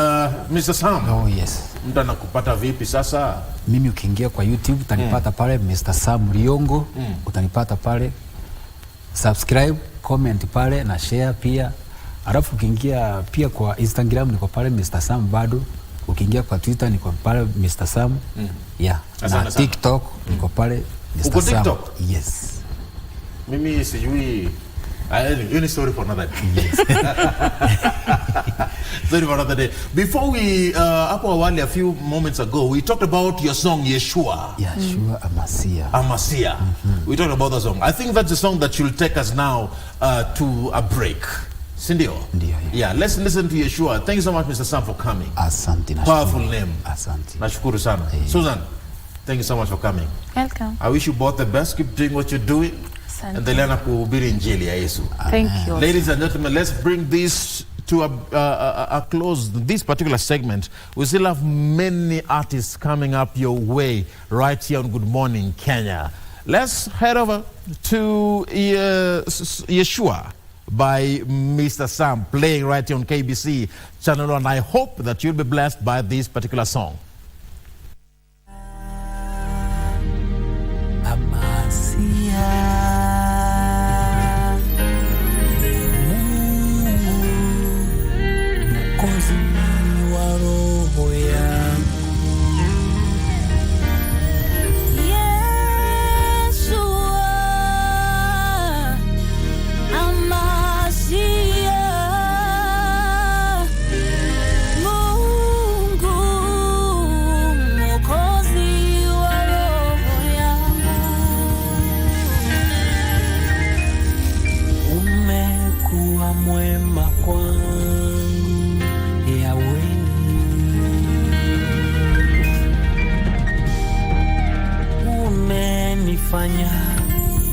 Mr. Sam. Oh, yes. Mtu anakupata vipi sasa? Mimi ukiingia kwa YouTube utanipata pale Mr. Sam Riongo, utanipata pale. Subscribe, comment pale na share pia. Alafu ukiingia pia kwa Instagram niko pale Mr. Sam bado. Ukiingia kwa Twitter niko pale Mr. Sam. Yeah. Na TikTok niko pale Mr. Sam. TikTok? Yes. Mimi sijui any story for another day. Yes. Sorry for another day. Before we hapo awali a few moments ago we talked about your song Yeshua. Yeshua Amasia. Amasia. We talked about the song. I think that's the song that should take us now to a break. Sindio? Ndio. Yeah, let's listen to Yeshua. Thank you so much Mr. Sam for coming. Asante. Powerful name. Asante. Nashukuru sana. Susan, thank you so much for coming. Welcome. I wish you both the best. Keep doing what you're doing. Endelea na kuhubiri injili ya Yesu. Thank you. Ladies and gentlemen, let's bring this to a close. This particular segment, we still have many artists coming up your way right here on Good Morning Kenya. Let's head over to Yeshua by Mr. Sam, playing right here on KBC channel, and I hope that you'll be blessed by this particular song.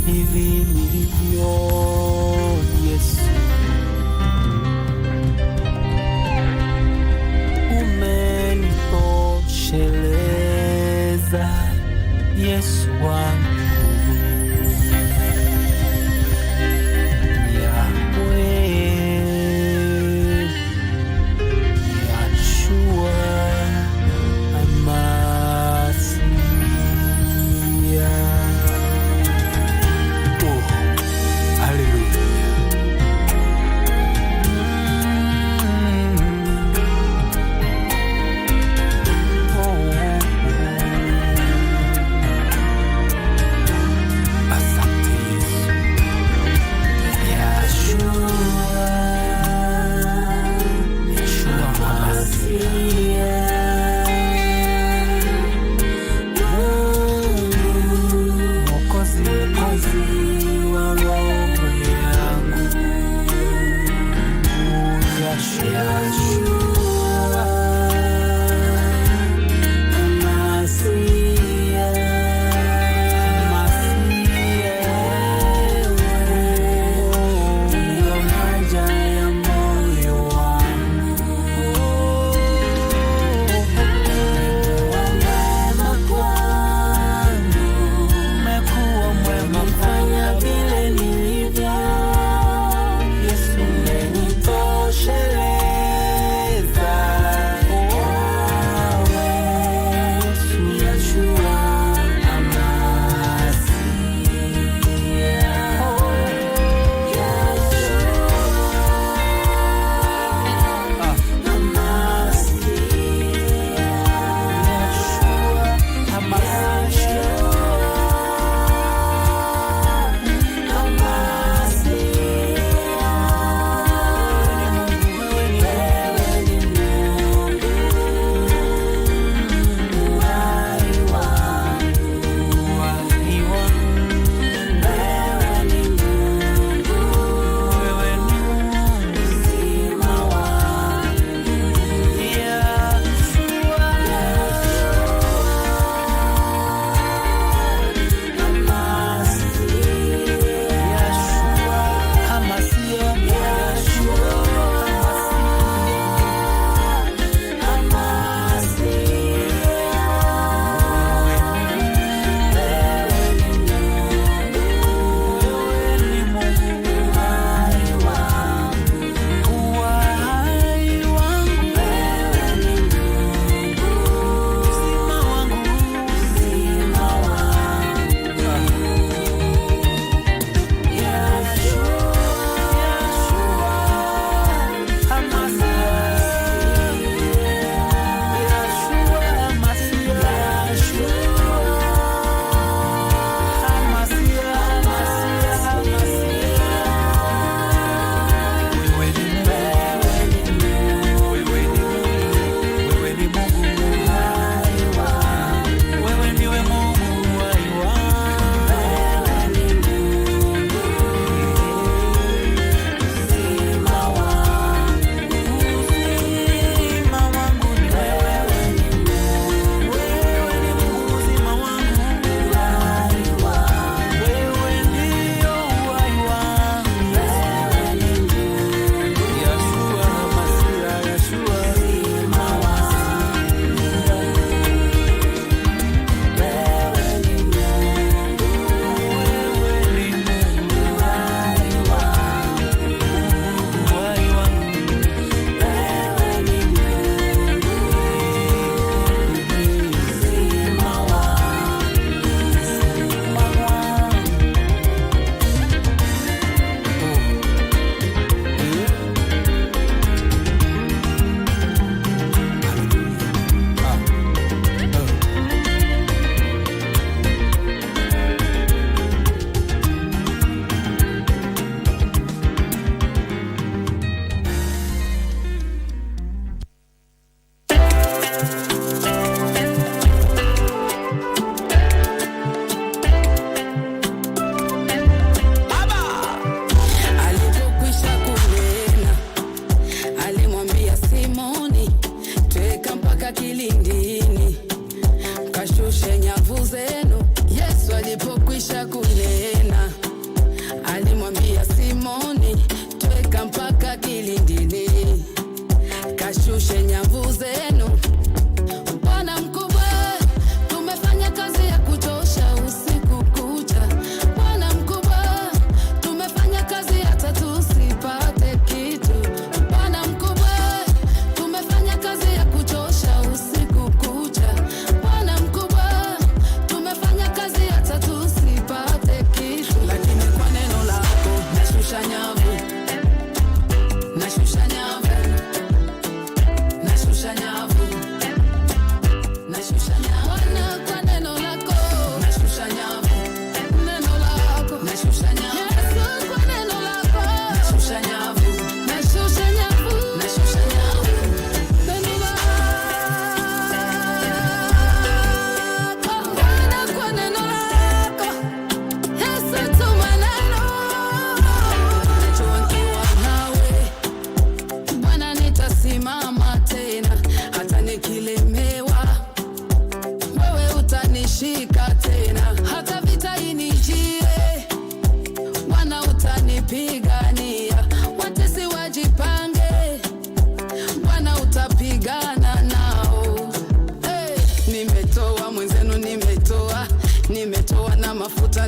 Hivi nilivyo, Yesu, umenitosheleza, Yesu wangu.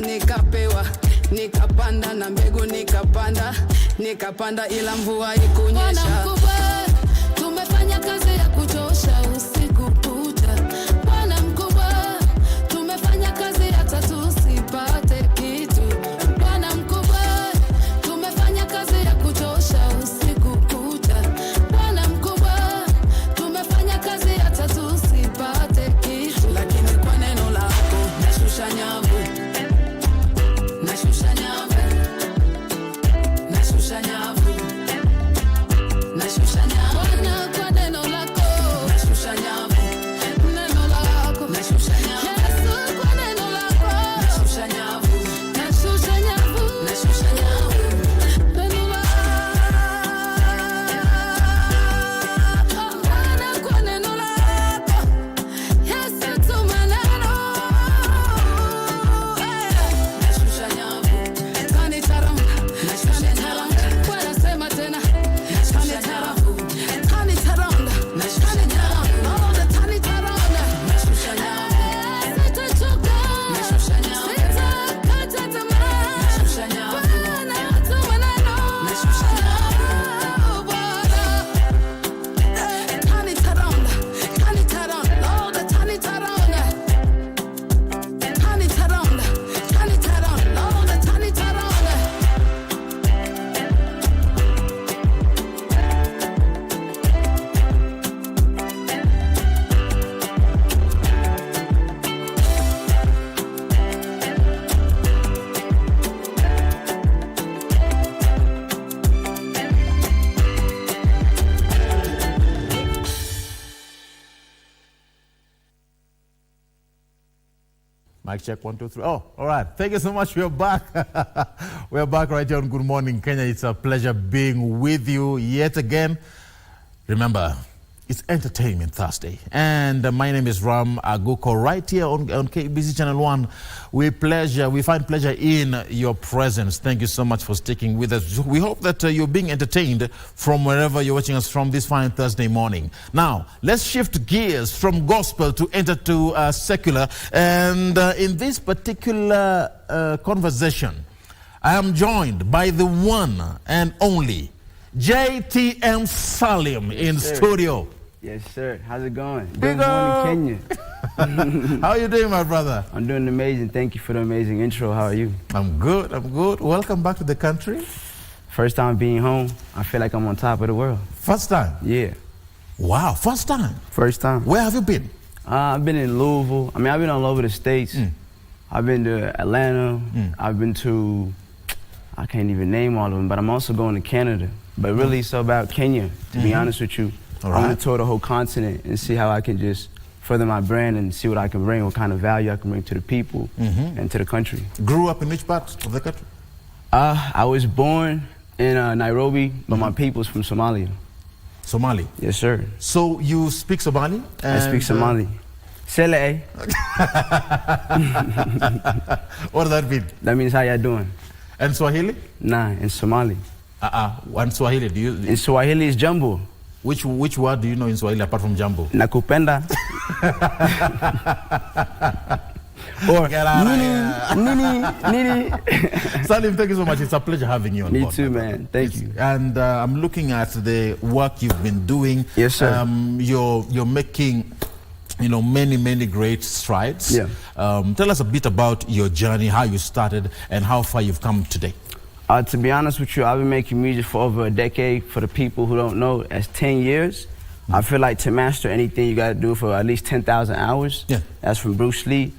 nikapanga nikapewa, nikapanda na mbegu nikapanda ila mvua ikunyesha. Bwana mkubwa, tumefanya kazi ya kuchosha usiku kucha. Bwana mkubwa, tumefanya kazi hata tusipate kitu. Bwana mkubwa, tumefanya kazi ya kuchosha usiku kucha. Bwana mkubwa, tumefanya kazi hata tusipate kitu. Lakini kwa neno lako nashusha nyavu, nashusha nyavu, nashusha nyavu, nashusha nyavu. Bwana, kwa neno lako nashusha nyavu, neno lako nashusha nyavu. Yesu, kwa neno lako nashusha nyavu, nashusha nyavu, nashusha nyavu. neno lako Bwana, kwa neno lako Yesu, tuma neno Nashusha nyavu, Kanitaronga, kanitaronga, Bwana sema tena kanitaronga, kanitaronga, kanitaronga, oh, the kanitaronga. nashusha nyavu, Sitachoka, nashusha nyavu, sitakata tamaa. nashusha nyavu, Bwana, tuma neno. nashusha nyavu. Bwana, kanitaronga, kanitaronga, oh, the kanitaronga. Kanitaronga, kanitaronga, oh, the kanitaronga. Mic check, 1, 2, 3. Oh, all right. Thank you so much. We're back. We're back right here on Good Morning Kenya. It's a pleasure being with you yet again. Remember, it's Entertainment Thursday. And my name is Ram Aguko, right here on KBC Channel 1. We find pleasure in your presence. Thank you so much for sticking with us. We hope that you're being entertained from wherever you're watching us from this fine Thursday morning. Now, let's shift gears from gospel to enter to secular. And in this particular conversation, I am joined by the one and only JTM Salim in studio. Yes, sir. How's it going? Good morning, Kenya. How are you doing, my brother? I'm doing amazing. Thank you for the amazing intro. How are you? I'm good. I'm good. Welcome back to the country. First time being home. I feel like I'm on top of the world. First time? Yeah. Wow, first time? First time. Where have you been? I've been in Louisville. I mean, I've been all over the States. I've been to Atlanta. I've been to, I can't even name all of them, but I'm also going to Canada. But really, it's about Kenya, to be honest with you. All I want right. to tour the whole continent and see how I can just further my brand and see what I can bring, what kind of value I can bring to the people and to the country. Grew up in which part of the country? I was born in Nairobi, but my people's from Somalia. Somali? Yes, sir. So you speak Somali? I speak Somali. Sele. What does that mean? That means how y'all doing. And Swahili? Nah, in Somali. And Swahili, do you? In Swahili is jambo. Which word do you know in Swahili apart from jambo? Nakupenda. Or Nini. Salim, thank you so much. It's a pleasure having you on Me board. too, man. Thank you. And I'm looking at the work you've been doing. Yes, sir. You're making, many great strides. Yeah. Tell us a bit about your journey, how you started, and how far you've come today. To be honest with you, I've been making music for over a decade. For the people who don't know, that's 10 years. I feel like to master anything, you got to do it for at least 10,000 hours. Yeah. That's from Bruce Lee.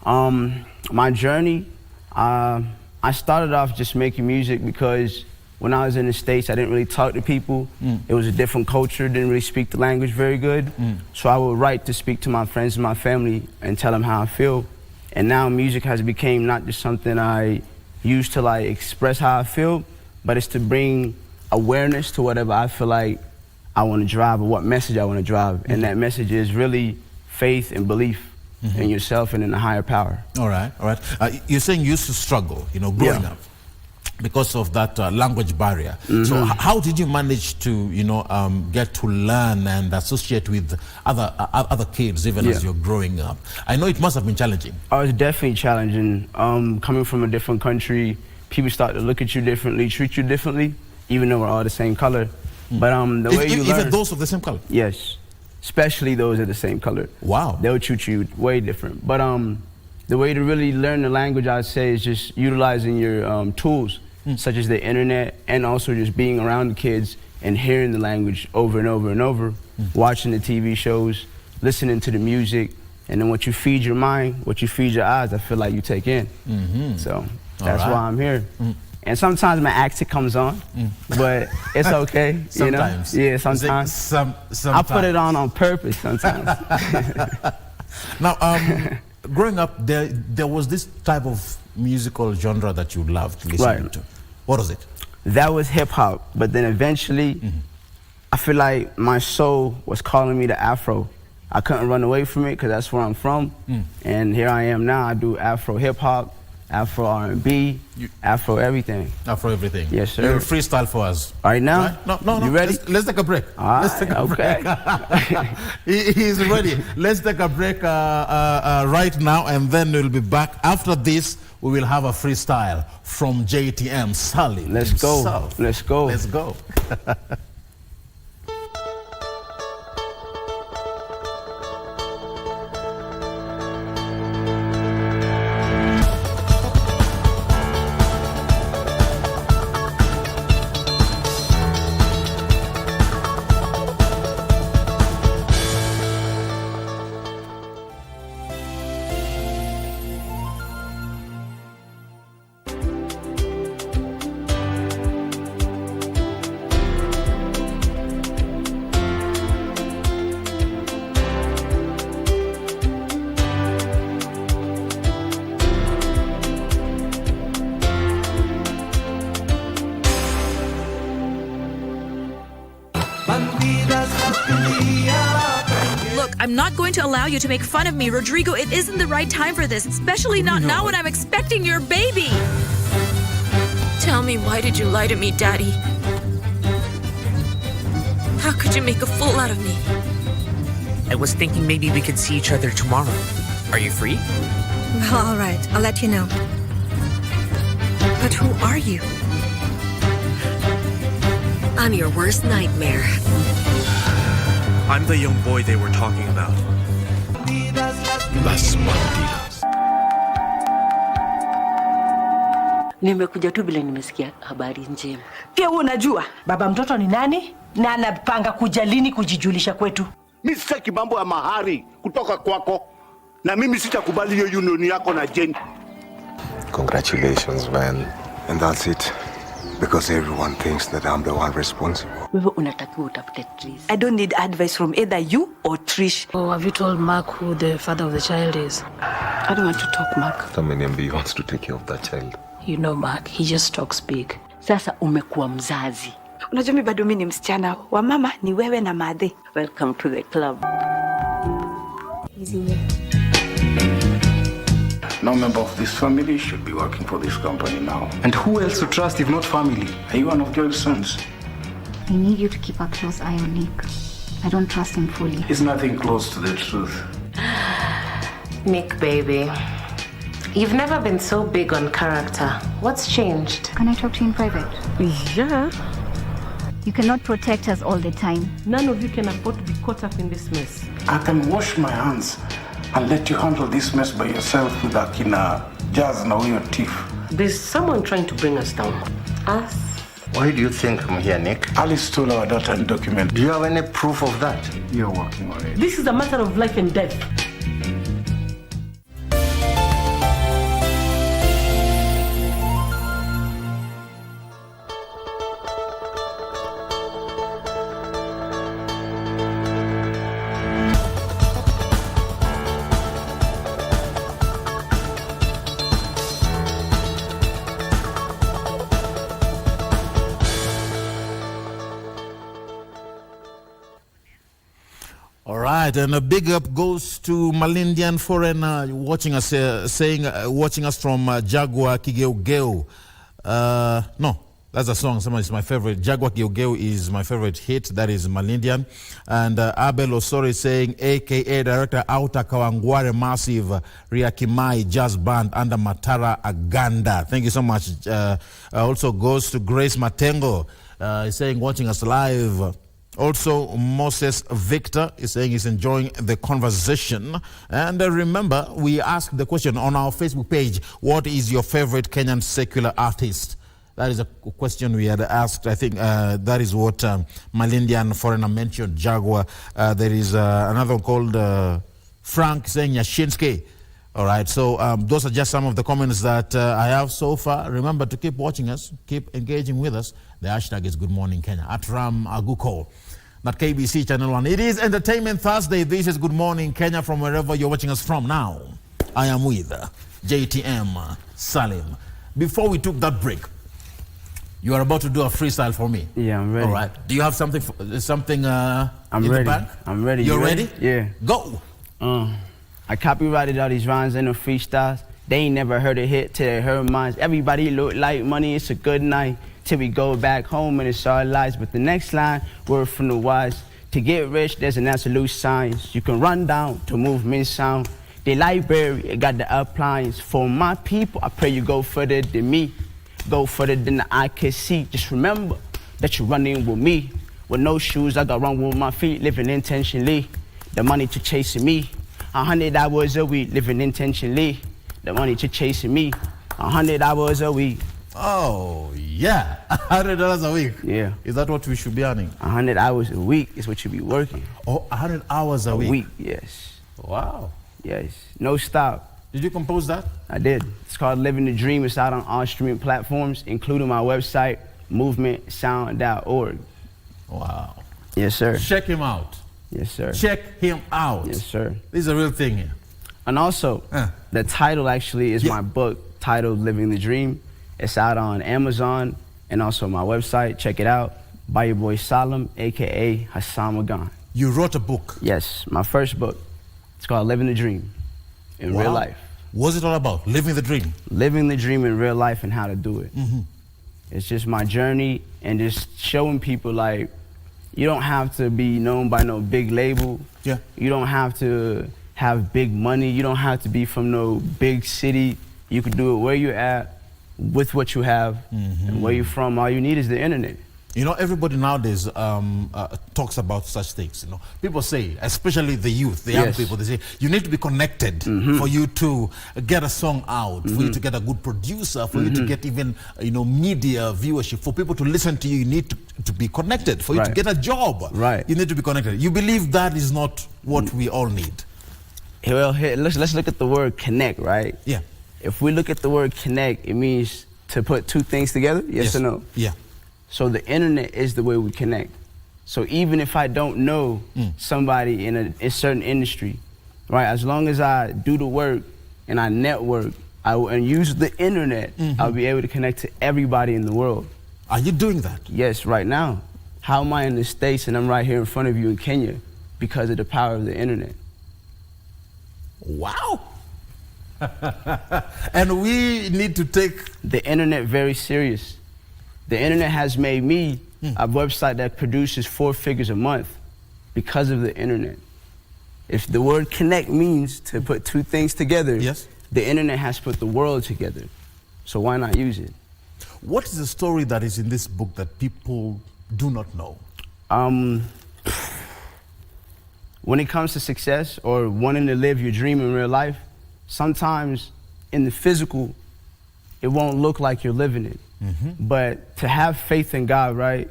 My journey, I started off just making music because when I was in the States, I didn't really talk to people. It was a different culture, didn't really speak the language very good. So I would write to speak to my friends and my family and tell them how I feel. And now music has become not just something I use to express how I feel, but it's to bring awareness to whatever I feel like I want to drive or what message I want to drive. And that message is really faith and belief in yourself and in a higher power. All right. You're saying you used to struggle, growing up. because of that language barrier. So how did you manage to, get to learn and associate with other kids even as you're growing up? I know it must have been challenging. Oh, it's definitely challenging. Coming from a different country, people start to look at you differently, treat you differently, even though we're all the same color. But the way you learn... Even those of the same color? Yes, especially those of the same color. Wow. They'll treat you way different. But the way to really learn the language, I'd say, is just utilizing your tools, such as the internet, and also just being around the kids and hearing the language over and over and over, watching the TV shows, listening to the music, and then what you feed your mind, what you feed your eyes, I feel like you take in. So that's why I'm here. And sometimes my accent comes on, but it's okay. Sometimes. Yeah, sometimes. Sometimes. I put it on purpose sometimes. Now, growing up, there was this type of musical genre that you loved listening to. What was it? That was hip hop, but then eventually, I feel like my soul was calling me to Afro. I couldn't run away from it because that's where I'm from, and here I am now. I do Afro hip hop, Afro R&B, Afro everything. Afro everything. Yes, sir. You'll freestyle for us. Right now? Right? No. You ready? Let's take a break. Let's take a break. He's ready. Let's take a break right now, and then we'll be back. After this, we will have a freestyle from JTM Sally. Let's go. Let's go. Let's go. Look, I'm not going to allow you to make fun of me, Rodrigo. It isn't the right time for this, especially not now when I'm expecting your baby. Tell me, why did you lie to me, Daddy? How could you make a fool out of me? I was thinking maybe we could see each other tomorrow. Are you free? Well, all right. I'll let you know. But who are you? I'm your worst nightmare. I'm the young boy they were talking about. Las Bandidas. Nimekuja tu bila nimesikia habari njema. Pia unajua baba mtoto ni nani na anapanga kuja lini kujijulisha kwetu. Mimi sitaki mambo ya mahari kutoka kwako, na mimi sitakubali hiyo union yako na Jane. Congratulations, man. And that's it. Because everyone thinks that I'm the one responsible. Wewe unatakiwa utafute Trish. I don't need advice from either you or Trish. Oh, have you told Mark who the father of the child is? I don't want to talk, Mark. Tameniambia wants to take care of that child. You know, Mark, he just talks big. Sasa umekuwa mzazi. Unajua mimi bado mimi ni msichana. Wa mama ni wewe na Madhe. Welcome to the club. No member of this family should be working for this company now. And who else to trust if not family? Are you one of Joel's sons? I need you to keep a close eye on Nick. I don't trust him fully. He's nothing close to the truth. Nick, baby. You've never been so big on character. What's changed? Can I talk to you in private? Yeah. You cannot protect us all the time. None of you can afford to be caught up in this mess. I can wash my hands and let you handle this mess by yourself with Akina Jazz and your teeth. There's someone trying to bring us down. Us? Why do you think I'm here, Nick? Alice stole our data and document. Do you have any proof of that? You're working on it. This is a matter of life and death. All right, and a big up goes to Malindian foreigner watching us, watching us from Jaguar Kigeugeu. No, that's a song. Someone is my favorite. Jaguar Giogeu is my favorite hit. That is Malindian. And Abel Osori saying, AKA Director Auta Kawangware Massive Riakimai Jazz Band under Matara Aganda. Thank you so much. Also goes to Grace Matengo. He's saying, watching us live. Also, Moses Victor is saying he's enjoying the conversation. And remember, we asked the question on our Facebook page, what is your favorite Kenyan secular artist? That is a question we had asked. I think that is what Malindian foreigner mentioned, Jaguar. There is another one called Frank saying Yashinsky. All right, so those are just some of the comments that I have so far. Remember to keep watching us, keep engaging with us. The hashtag is Good Morning Kenya, at Ram Aguko, not KBC Channel 1. It is Entertainment Thursday. This is Good Morning Kenya from wherever you're watching us from now. I am with JTM Salim. Before we took that break, you are about to do a freestyle for me. Yeah, I'm ready. All right. Do you have something I'm in ready. the bag? I'm ready. You're ready? Yeah. Go. I copyrighted all these rhymes and the freestyles. They ain't never heard a hit till they heard mine. Everybody look like money, it's a good night. Till we go back home and it's all lies. But the next line, word from the wise. To get rich, there's an absolute science. You can run down to movement sound. The library, it got the appliance. For my people, I pray you go further than me. Go further than the eye can see. Just remember that you're running with me. With no shoes, I got run with my feet, living intentionally. The money to chasing me. 100 hours a week, living intentionally. The money to chasing me. 100 hours a week. Oh, yeah. $100 a week. Yeah. Is that what we should be earning? 100 hours a week is what you be working. Oh, 100 hours a week? Yes. Wow. Yes. No stop. Did you compose that? I did. It's called Living the Dream. It's out on all streaming platforms, including my website, movementsound.org. Wow. Yes, sir. Check him out. Yes, sir. Check him out. Yes, sir. This is a real thing here. And also, the title actually is my book titled Living the Dream. It's out on Amazon and also my website. Check it out. By your boy Salim, a.k.a. Hassan Magan. You wrote a book? Yes, my first book. It's called Living the Dream in real life. What's it all about? Living the dream? Living the dream in real life and how to do it. It's just my journey and just showing people like, you don't have to be known by no big label. Yeah. You don't have to have big money. You don't have to be from no big city. You can do it where you're at, with what you have, and where you're from. All you need is the internet. You know, everybody nowadays talks about such things. You know, people say, especially the youth, the young people, they say you need to be connected for you to get a song out, for you to get a good producer, for you to get even media viewership, for people to listen to you. You need to be connected. For you to get a job, you need to be connected. You believe that is not what we all need? Well, let's look at the word connect, right? Yeah. If we look at the word connect, it means to put two things together. Yes or no? Yeah. So the internet is the way we connect. So even if I don't know somebody in a certain industry, right, as long as I do the work and I network and use the internet, I'll be able to connect to everybody in the world. Are you doing that? Yes, right now. How am I in the States and I'm right here in front of you in Kenya? Because of the power of the internet. Wow. And we need to take the internet very serious. The internet has made me a website that produces 4 figures a month because of the internet. If the word connect means to put two things together, the internet has put the world together. So why not use it? What is the story that is in this book that people do not know? When it comes to success or wanting to live your dream in real life, sometimes in the physical, it won't look like you're living it. But to have faith in God, right?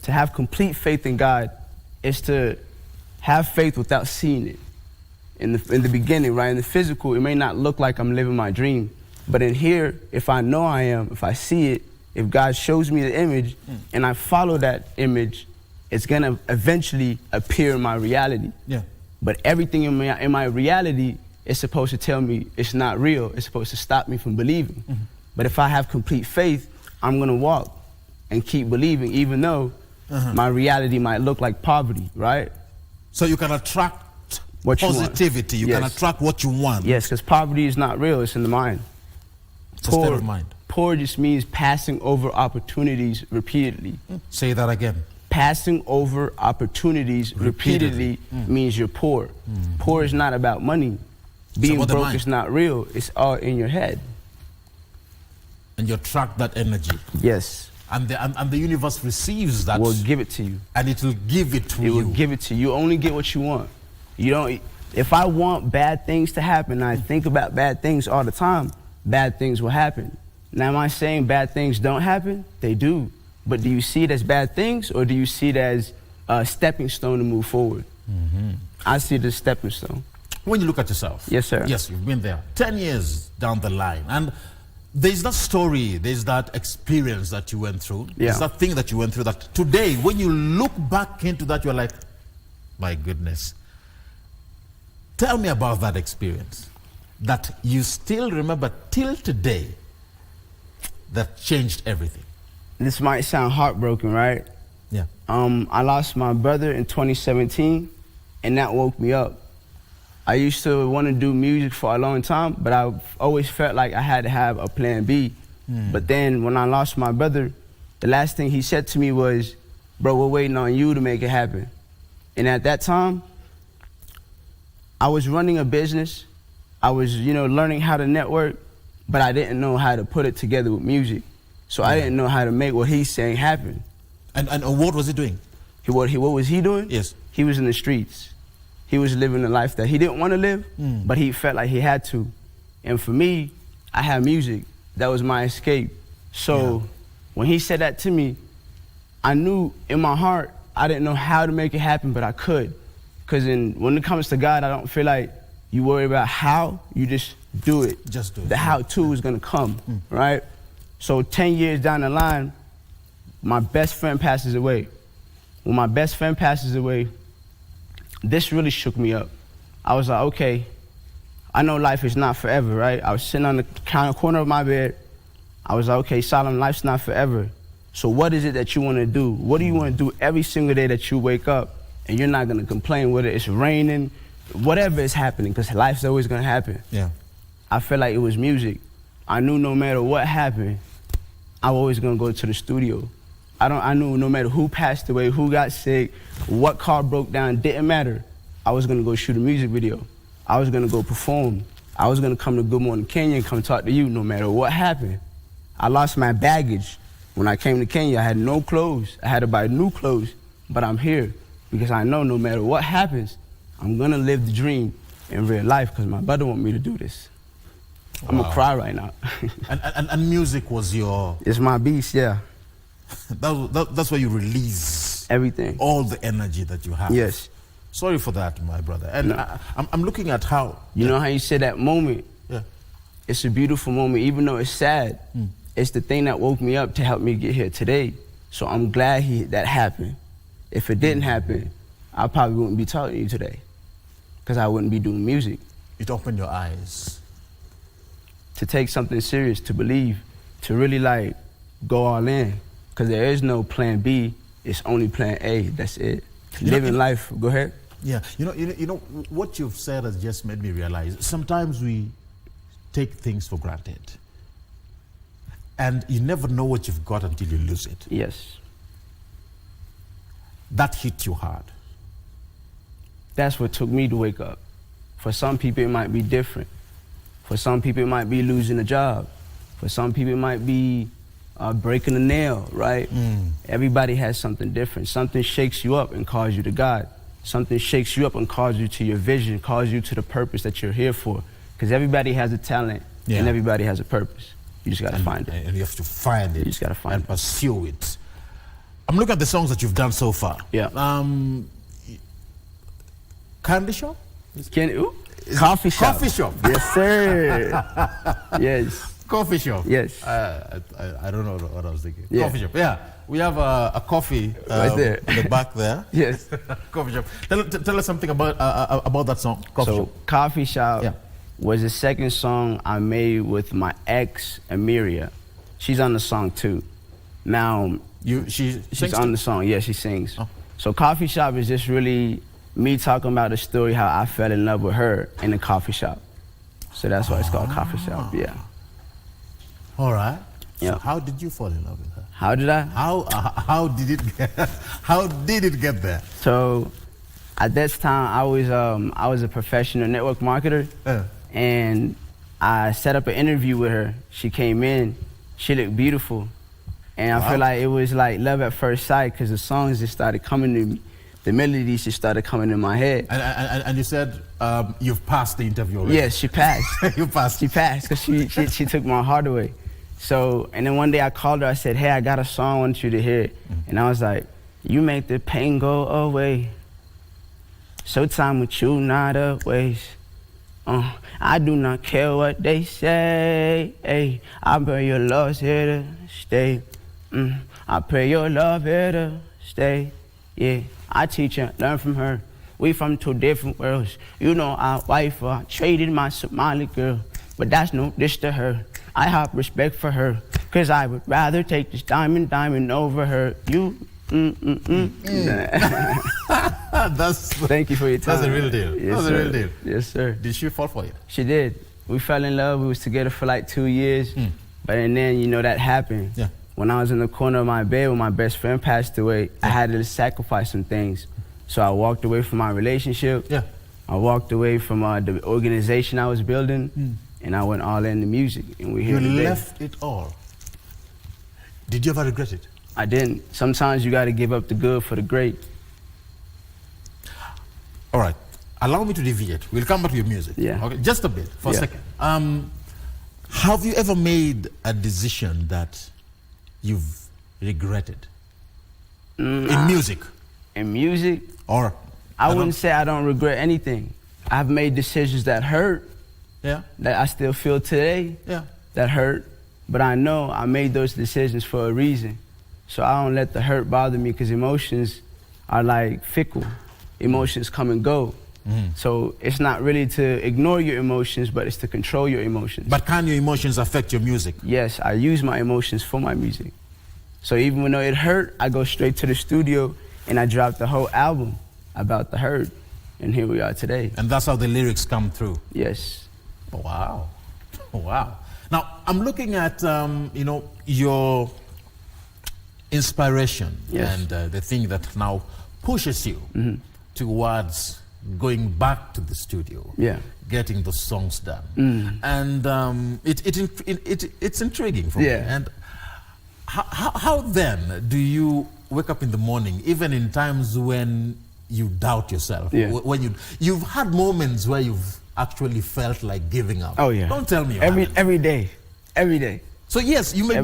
To have complete faith in God is to have faith without seeing it. In the beginning, right? In the physical, it may not look like I'm living my dream. But in here, if I know I am, if I see it, if God shows me the image and I follow that image, it's gonna eventually appear in my reality. Yeah. But everything in my reality is supposed to tell me it's not real. It's supposed to stop me from believing. But if I have complete faith, I'm gonna walk and keep believing, even though my reality might look like poverty, right? So you can attract positivity. You can attract what you want. Yes, because poverty is not real. It's in the mind. It's a state of mind. poor just means passing over opportunities repeatedly. Say that again. Passing over opportunities repeatedly means you're poor. Poor is not about money. Being broke is not real. It's all in your head. And you attract that energy. Yes. And the universe receives that. Will give it to you. And it will give it to you. It will give it to you. You only get what you want. You don't. If I want bad things to happen, I think about bad things all the time, bad things will happen. Now, am I saying bad things don't happen? They do. But do you see it as bad things, or do you see it as a stepping stone to move forward? I see it as a stepping stone. When you look at yourself. Yes, sir. Yes, you've been there. 10 years down the line. And there's that story, there's that experience that you went through. Yeah. There's that thing that you went through that today, when you look back into that, you're like, my goodness. Tell me about that experience that you still remember till today that changed everything. This might sound heartbroken, right? Yeah. I lost my brother in 2017, and that woke me up. I used to want to do music for a long time, but I've always felt like I had to have a plan B. But then when I lost my brother, the last thing he said to me was, bro, we're waiting on you to make it happen. And at that time, I was running a business. I was, learning how to network, but I didn't know how to put it together with music. So I didn't know how to make what he's saying happen. And what was he doing? What was he doing? Yes. He was in the streets. He was living a life that he didn't want to live, but he felt like he had to. And for me, I had music. That was my escape. So when he said that to me, I knew in my heart, I didn't know how to make it happen, but I could. Because when it comes to God, I don't feel like you worry about how, you just do it. Just do it. The how-to is going to come, right? So 10 years down the line, my best friend passes away. When my best friend passes away, this really shook me up. I was like, okay, I know life is not forever, right? I was sitting on the corner of my bed. I was like, okay, Solomon, life's not forever. So what is it that you want to do? What do you want to do every single day that you wake up and you're not going to complain whether it's raining, whatever is happening, because life's always going to happen. Yeah. I felt like it was music. I knew no matter what happened, I was always going to go to the studio. I knew no matter who passed away, who got sick, what car broke down, didn't matter. I was going to go shoot a music video. I was going to go perform. I was going to come to Good Morning Kenya and come talk to you no matter what happened. I lost my baggage. When I came to Kenya, I had no clothes. I had to buy new clothes, but I'm here because I know no matter what happens, I'm going to live the dream in real life because my brother wants me to do this. I'm going to cry right now. and music was your... It's my beast, yeah. That's where you release everything, all the energy that you have. Yes. Sorry for that, my brother. And I'm looking at how... You know how you said that moment? Yeah. It's a beautiful moment, even though it's sad. It's the thing that woke me up to help me get here today. So I'm glad that happened. If it didn't happen, I probably wouldn't be talking to you today because I wouldn't be doing music. It opened your eyes. To take something serious, to believe, to really go all in. Because there is no plan B, it's only plan A, that's it. Living life, go ahead. Yeah, you know, what you've said has just made me realize sometimes we take things for granted. And you never know what you've got until you lose it. Yes. That hit you hard. That's what took me to wake up. For some people, it might be different. For some people, it might be losing a job. For some people, it might be breaking a nail, right? Everybody has something different. Something shakes you up and calls you to God. Something shakes you up and calls you to your vision, calls you to the purpose that you're here for. Because everybody has a talent and everybody has a purpose. You just got to find it. And you have to find it. You just got to find it. And pursue it. I'm looking at the songs that you've done so far. Yeah. Candy shop? Coffee shop. Coffee shop. Yes, sir. Yes. Coffee shop. Yes. I don't know what I was thinking. Yeah. Coffee shop. Yeah. We have a coffee right there in the back there. Yes. Coffee shop. Tell us something about that song. Coffee shop. Coffee shop was the second song I made with my ex, Amiria. She's on the song too. Now she's on the song. Yeah, she sings. Oh. So Coffee Shop is just really me talking about the story how I fell in love with her in the coffee shop. So that's why it's called Coffee Shop. Yeah. All right. So how did you fall in love with her? How did I? How did it get there? So at this time, I was a professional network marketer, and I set up an interview with her. She came in, she looked beautiful, and I feel like it was like love at first sight because the songs just started coming to me. The melodies just started coming in my head. And you said you've passed the interview already? Yes, she passed. You passed. She passed because she took my heart away. So, and then one day I called her, I said, hey, I got a song I want you to hear. And I was like, you make the pain go away. So time with you not a waste. I do not care what they say. Ay, I pray your love's here to stay. I pray your love here to stay. Yeah, I teach her, learn from her. We from two different worlds. You know, our wife, I traded my Somali girl, but that's no dish to her. I have respect for her, cause I would rather take this diamond over her. You, Thank you for your time. That's a real deal. Yes, That's sir. a real deal. Yes, sir. Did she fall for you? She did. We fell in love. We was together for like 2 years. But and then, you know, that happened. Yeah. When I was in the corner of my bed when my best friend passed away, I had to sacrifice some things. So I walked away from my relationship. Yeah. I walked away from the organization I was building, and I went all into music. And we're here You today. left it all. Did you ever regret it? I didn't. Sometimes you got to give up the good for the great. All right. Allow me to deviate. We'll come back to your music. Yeah. Okay. Just a bit, for a second. Have you ever made a decision that you've regretted? In music? In music? Or? I wouldn't say I don't regret anything. I've made decisions that hurt. Yeah. That I still feel today. Yeah. That hurt. But I know I made those decisions for a reason. So I don't let the hurt bother me because emotions are like fickle. Emotions come and go. So it's not really to ignore your emotions, but it's to control your emotions. But can your emotions affect your music? Yes, I use my emotions for my music. So even though it hurt, I go straight to the studio and I drop the whole album about the hurt. And here we are today. And that's how the lyrics come through? Yes. Wow. Wow. Now, I'm looking at, you know, your inspiration and the thing that now pushes you towards going back to the studio, getting the songs done. And it's intriguing for me. And how then do you wake up in the morning, even in times when you doubt yourself? When you've had moments where you've actually felt like giving up. Oh yeah. Don't tell me. Every day. So yes, you may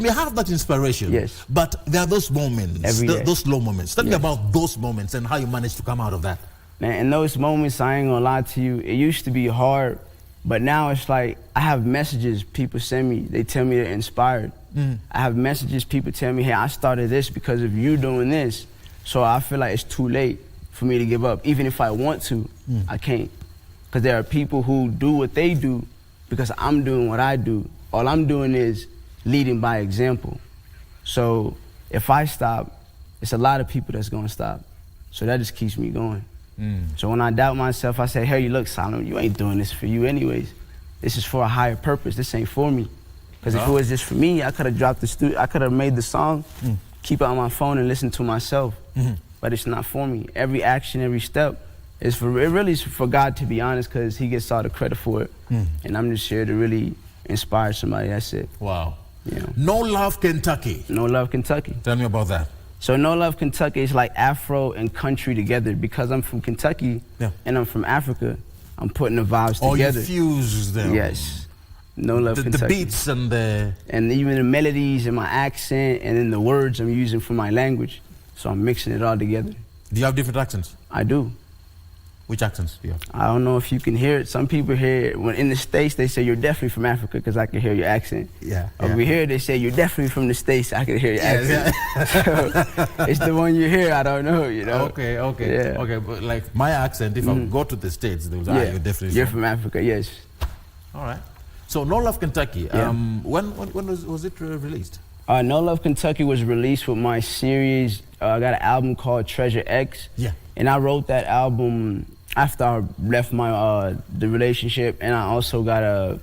have that inspiration. Yes. But there are those moments, those low moments. Tell me about those moments and how you managed to come out of that. Man, in those moments, I ain't gonna lie to you, it used to be hard, but now it's like I have messages people send me. They tell me they're inspired. I have messages people tell me, hey, I started this because of you doing this. So I feel like it's too late for me to give up. Even if I want to, I can't. Because there are people who do what they do because I'm doing what I do. All I'm doing is leading by example. So if I stop, it's a lot of people that's gonna stop. So that just keeps me going. So when I doubt myself, I say, hey, you look, Solomon, you ain't doing this for you anyways. This is for a higher purpose. This ain't for me. Because if it was just for me, I could have dropped the studio, I could have made the song, keep it on my phone and listen to myself. But it's not for me. Every action, every step is for, it really is for God, to be honest, because he gets all the credit for it. And I'm just here to really inspire somebody, that's it. Wow. You know. No Love Kentucky. No Love Kentucky. Tell me about that. So No Love Kentucky is like Afro and country together. Because I'm from Kentucky and I'm from Africa, I'm putting the vibes together. Oh, you fuse them. Yes. No Love Kentucky. The beats and the... And even the melodies and my accent and then the words I'm using for my language. So I'm mixing it all together. Do you have different accents? I do. Which accents do you have? I don't know if you can hear it. Some people hear it. When in the States, they say you're definitely from Africa because I can hear your accent. Over here, they say you're definitely from the States. I can hear your accent. So it's the one you hear. I don't know, you know. Okay. Okay, but like my accent, if I go to the States, they will say, you're definitely from Africa, yes. All right. So No Love Kentucky, when was it released? No Love Kentucky was released with my series. I got an album called Treasure X. And I wrote that album after I left my the relationship, and I also got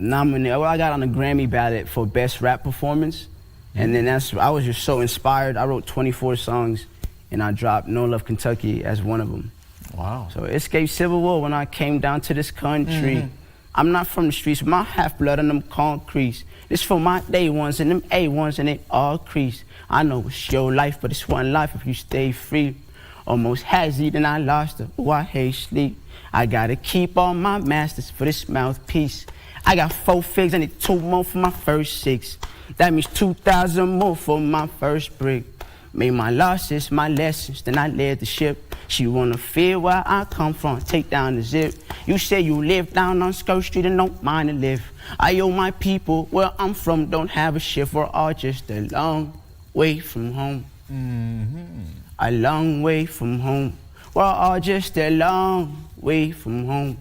nominated. Well, I got on the Grammy ballot for Best Rap Performance. And then I was just so inspired. I wrote 24 songs, and I dropped No Love Kentucky as one of them. Wow. So it escaped Civil War when I came down to this country. I'm not from the streets, but my half-blood and them concretes. This for my day ones and them A1s, and they all crease. I know it's your life, but it's one life if you stay free. Almost had Z, then I lost her. Oh, I hate sleep. I gotta keep all my masters for this mouthpiece. I got 4 figs, I need 2 more for my first 6. That means 2,000 more for my first brick. Made my losses my lessons, then I led the ship. She wanna feel where I come from, take down the zip. You say you live down on Skirt Street and don't mind to live. I owe my people where I'm from, don't have a shift. We're all just a long way from home. A long way from home. We're all just a long way from home.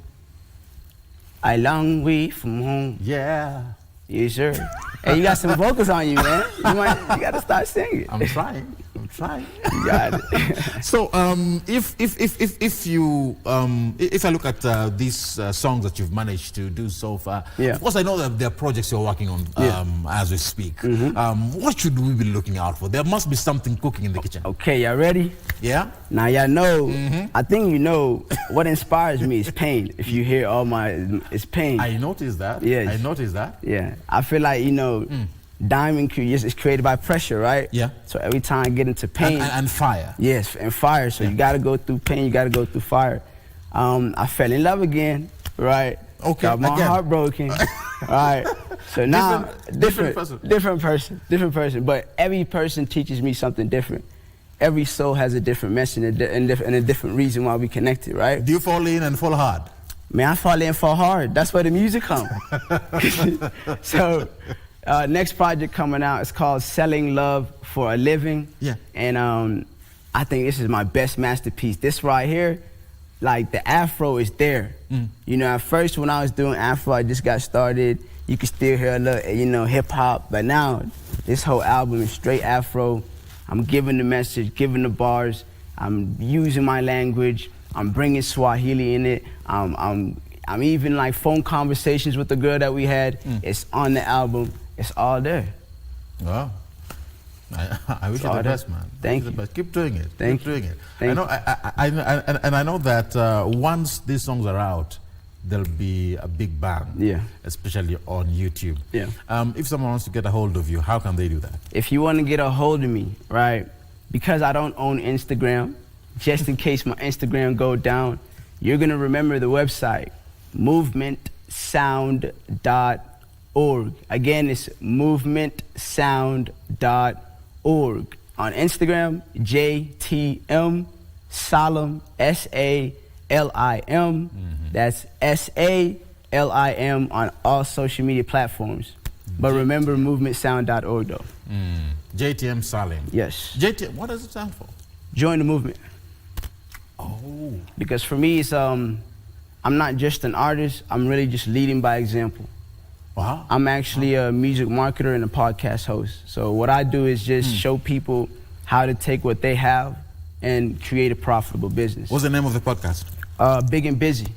A long way from home. Yeah. Yes, sir. Hey, you got some vocals on you, man. You gotta start singing. I'm trying. You got it. So, if I look at these songs that you've managed to do so far, of course I know that there are projects you're working on as we speak. What should we be looking out for? There must be something cooking in the kitchen. Okay, y'all ready? Yeah. Now y'all know. I think you know what inspires me is pain. If you hear all it's pain. I noticed that. Yes. I noticed that. Yeah. I feel like diamond is created by pressure, right? Yeah. So every time I get into pain and fire. Yes, and fire. So you got to go through pain. You got to go through fire. I fell in love again, right? Okay. Got my heart broken, right? So now different person. But every person teaches me something different. Every soul has a different message and a different reason why we connected, right? Do you fall in and fall hard? Man, I fall in and fall hard. That's where the music comes. So. Next project coming out is called Selling Love for a Living. Yeah. And I think this is my best masterpiece. This right here, like the afro is there. You know, at first when I was doing afro, I just got started. You could still hear a little, hip hop. But now this whole album is straight afro. I'm giving the message, giving the bars. I'm using my language. I'm bringing Swahili in it. I'm even like phone conversations with the girl that we had. It's on the album. It's all there. Wow. I wish you the best, man. Thank you. Keep doing it. Keep doing it. Thank you. I know that once these songs are out, there'll be a big bang. Yeah. Especially on YouTube. Yeah. If someone wants to get a hold of you, how can they do that? If you want to get a hold of me, right? Because I don't own Instagram, just in case my Instagram go down, you're gonna remember the website, movementsound.org. Again, it's movementsound.org. On Instagram, JTM Salim, SALIM. That's SALIM on all social media platforms. But remember movementsound.org though. JTM Salim. Yes. JTM, what does it stand for? Join the movement. Oh. Because for me, it's I'm not just an artist. I'm really just leading by example. Wow. I'm actually a music marketer and a podcast host. So what I do is just show people how to take what they have and create a profitable business. What's the name of the podcast? Big and Busy.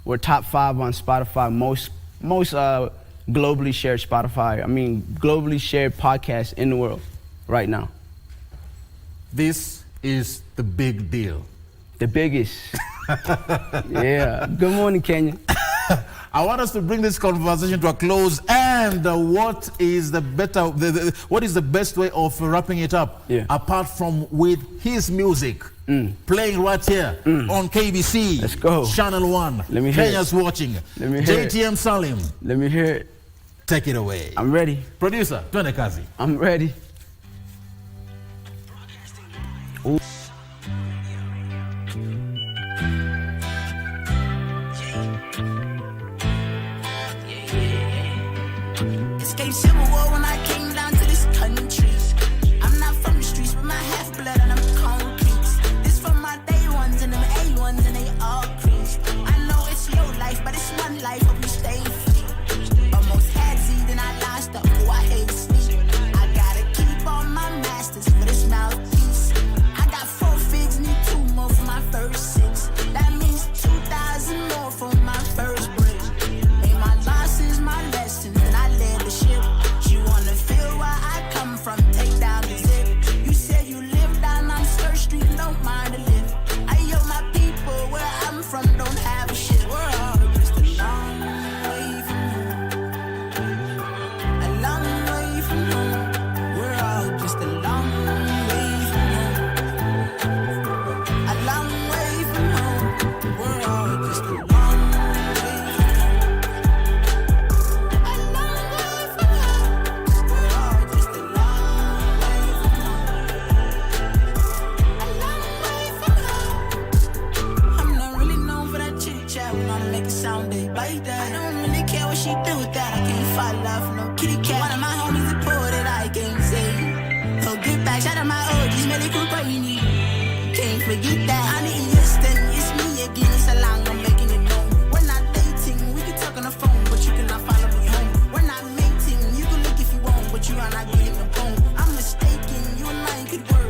We're top 5 on Spotify. Most globally shared globally shared podcasts in the world right now. This is the big deal. The biggest. Yeah. Good morning, Kenya. I want us to bring this conversation to a close. And what is the best way of wrapping it up? Yeah. Apart from with his music playing right here on KBC. Let's go. Channel 1. Let me hear Kenya's watching. Let me hear JTM Salim. Let me hear it. Take it away. I'm ready. Producer, twende kazi. I'm ready. Ooh. Escape Civil War when I came down to this country. I'm not from the streets, but my half blood and I'm concrete. This from my day ones and them A1s and they all creased. I know it's your life, but it's one life. Hope you stay free. Almost had Z, then I lost up. Oh, I hate sleep. I gotta keep all my masters for this mouthpiece. I got 4 forget that. I need yes, then it's me again. It's a long, I'm making it known. We're not dating, we can talk on the phone, but you cannot follow me home. We're not mating, you can look if you want, but you are not getting the phone. I'm mistaken, you and I could work.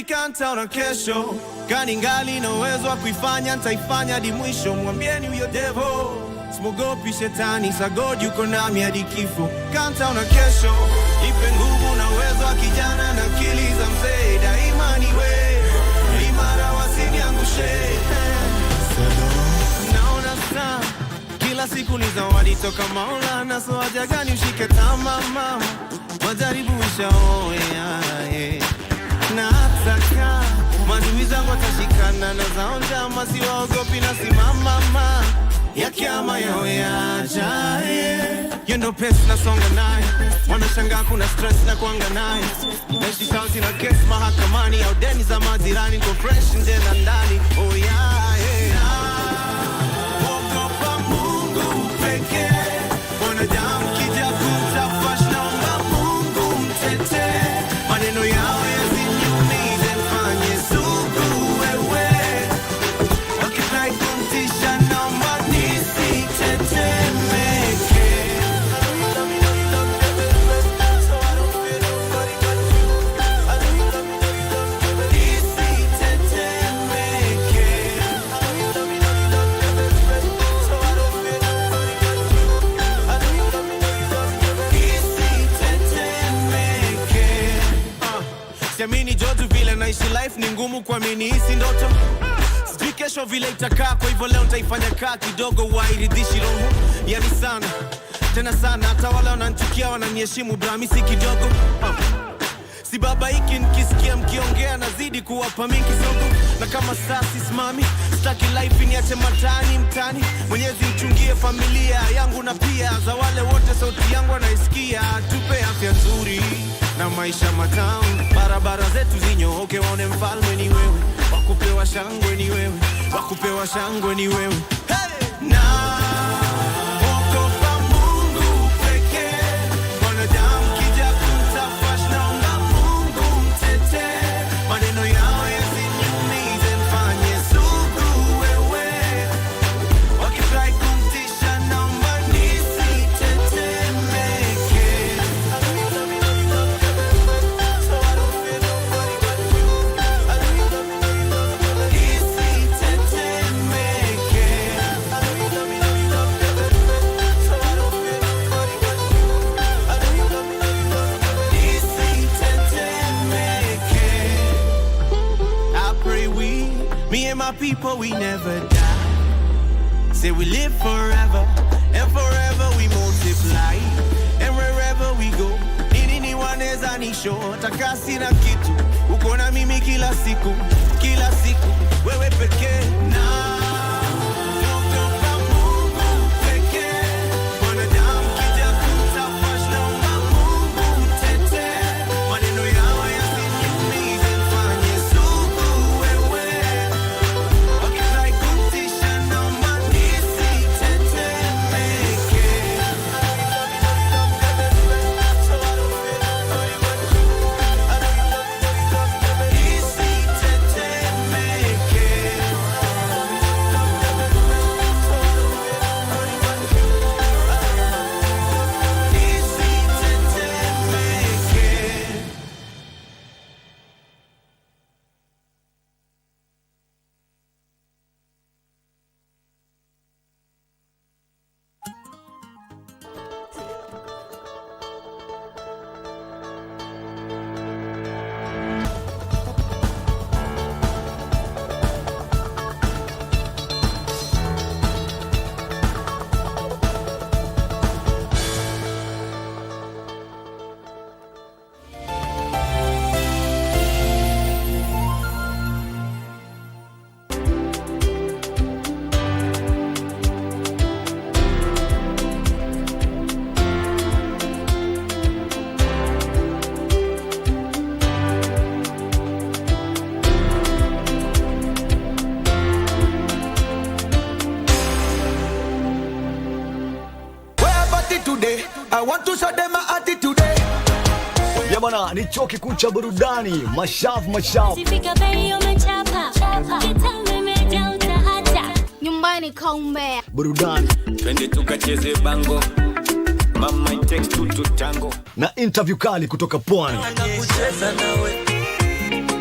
Kanta kesho gani ngali na uwezo wa kuifanya, nitaifanya hadi mwisho. Mwambieni huyo devil simogopi shetani, sa God yuko nami hadi kifo. Kanta kesho ipe nguvu na uwezo wa kijana na akili za mzee, daima niwe imara wasiniangushe. Naona saa kila siku ni zawadi toka Maulana, so haja gani ushike tamaa mama, majaribu ishaoya nataka maadui zangu watashikana na zaonja, masiwaogopi na simama ya kiama yao yajaye. Yendo pesi na songa naye, wanashangaa kuna stress na kuanga naye. Naishi sauti na kesi mahakamani, au deni za majirani, niko fresh nje na ndani. Oh yeah, ogopa Mungu pekee, wanadamu kija kutafash, naomba Mungu mtete. Maneno yao siamini jodu vile naishi life ni ngumu kuamini hisi ndoto. Sijui kesho vile itakaa, kwa hivyo leo nitaifanya kaa kidogo wairidhishi roho. Yani sana, tena sana, hata wale wananichukia wananiheshimu brami si kidogo. Si baba hiki nikisikia mkiongea nazidi kuwapa mingi soko. Na kama saa sisimami, sitaki life niache mtani. Mwenyezi mchungie familia yangu na pia za wale wote sauti yangu wanaisikia. Tupe afya nzuri na maisha matamu, barabara zetu zinyooke, waone mfalme ni wewe, wakupewa shangwe ni wewe, wakupewa shangwe ni wewe. Hey! Na ogopa Mungu pekee, wanadamu kija kutafash, naomba Mungu mtete. Maneno yao yasiniumize, mfanye sugu wewe, wakifurahi kumtisha naomba nisitetemeke. Me and my people, we never die. Say we live forever, and forever we multiply. And wherever we go, nini waneza nisho, takasi na kitu, uko na mimi kila siku, wewe pekee. Na I want to show them my attitude. Ya bwana, ni chuo kikuu cha burudani, mashavu. Nyumbani kaumbea. Burudani. Twende tukacheze bango. Mama it takes two to tango. Na interview kali kutoka Pwani. Nakucheza nawe.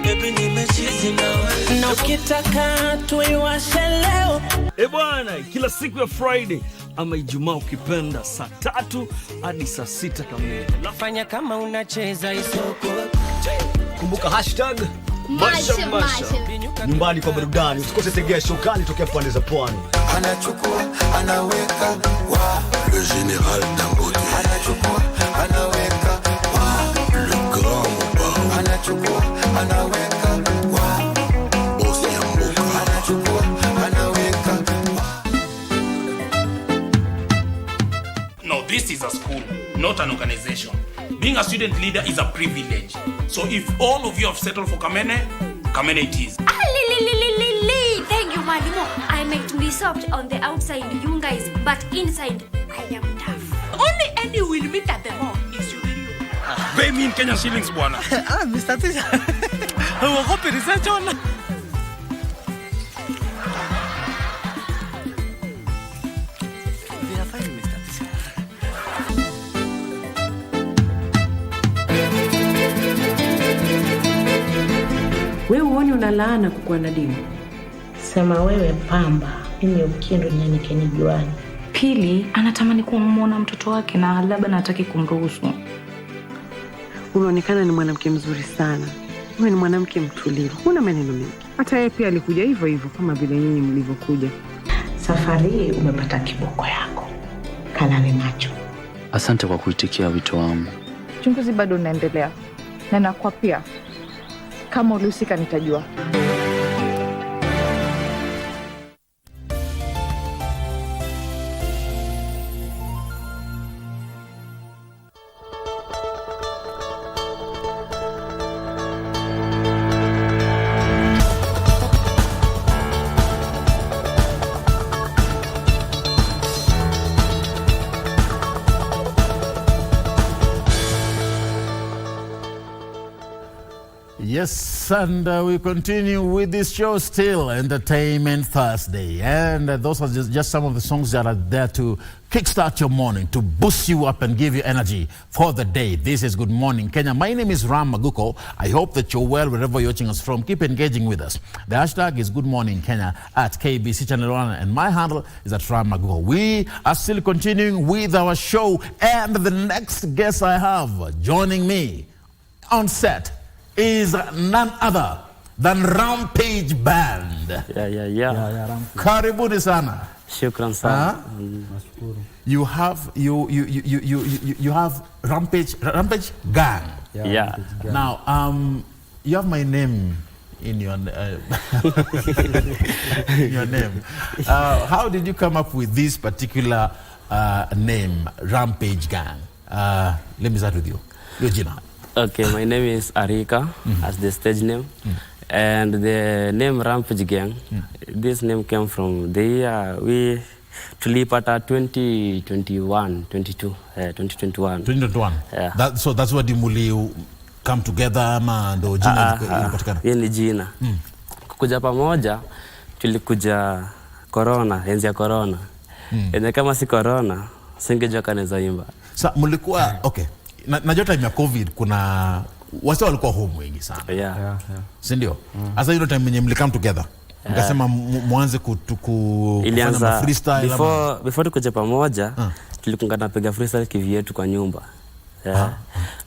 Baby nimechizi nawe. Na ukitaka tuiwashe leo. Bwana, kila siku ya Friday ama Ijumaa ukipenda saa 3 hadi saa 6 kamili. Nafanya kama unacheza isoko. Kumbuka hashtag Masha. Nyumbani kwa burudani. Usikose tegea show kali tokea pande za Pwani. Anachukua, anaweka, wa le général Dangote. Anachukua, anaweka, wa le grand Mba. Anachukua, anaweka, wa boss ya mboka. Anachukua, anaweka, wa. No, this is a school, not an organization. Being a student leader is a privilege. So if all of you have settled for Kamene, Kamene it is. Thank you, Malimo. I might be soft on the outside, you guys, but inside, I am tough. Only Eddie will meet at the mall is you. Pay me in Kenyan shillings, bwana. Mr. Tisha. I hope it is a John. Wewe uone unalaana kukuwa na dini. Sema wewe pamba, mimi ukindo nyanyike ni juani. Pili, anatamani kumuona mtoto wake na labda nataki kumruhusu. Unaonekana ni mwanamke mzuri sana. Wewe ni mwanamke mtulivu. Huna maneno mengi. Hata yeye pia alikuja hivyo kama vile nyinyi mlivyokuja. Safari hii umepata kiboko yako. Kalale macho. Asante kwa kuitikia wito wangu. Uchunguzi bado unaendelea. Na nakwapia kama ulihusika nitajua. Yes, and we continue with this show still, Entertainment Thursday. And those are just some of the songs that are there to kickstart your morning, to boost you up and give you energy for the day. This is Good Morning Kenya. My name is Ram Maguko. I hope that you're well wherever you're watching us from. Keep engaging with us. The hashtag is Good Morning Kenya at KBC Channel 1, and my handle is at Ram Maguko. We are still continuing with our show, and the next guest I have joining me on set is none other than Rampage Band. Yeah. Karibuni sana. Shukran sana. You have Rampage Gang. Yeah. Now you have my name in your your name. How did you come up with this particular name, Rampage Gang? Let me start with you. Eugenia. Okay, my name is Arika, as the stage name. And the name Rampage Gang, this name came from the year we tulipata 2021. 2021. Yeah. So that's what muli come together ama ndo jina ilipatikana? Hii ni jina. Kukuja pamoja tulikuja corona, enzi ya corona. Enye kama si corona, singejua kanaweza imba. Sa mlikuwa okay. Najua time ya COVID kuna wase walikuwa home wengi sana. Yeah. Si ndio? Asa hiyo time yenye mlikam together. Mkasema muanze kufanya freestyle. Before tukuje pamoja, tulikuwa tunapiga freestyle kivyetu kwa nyumba. Na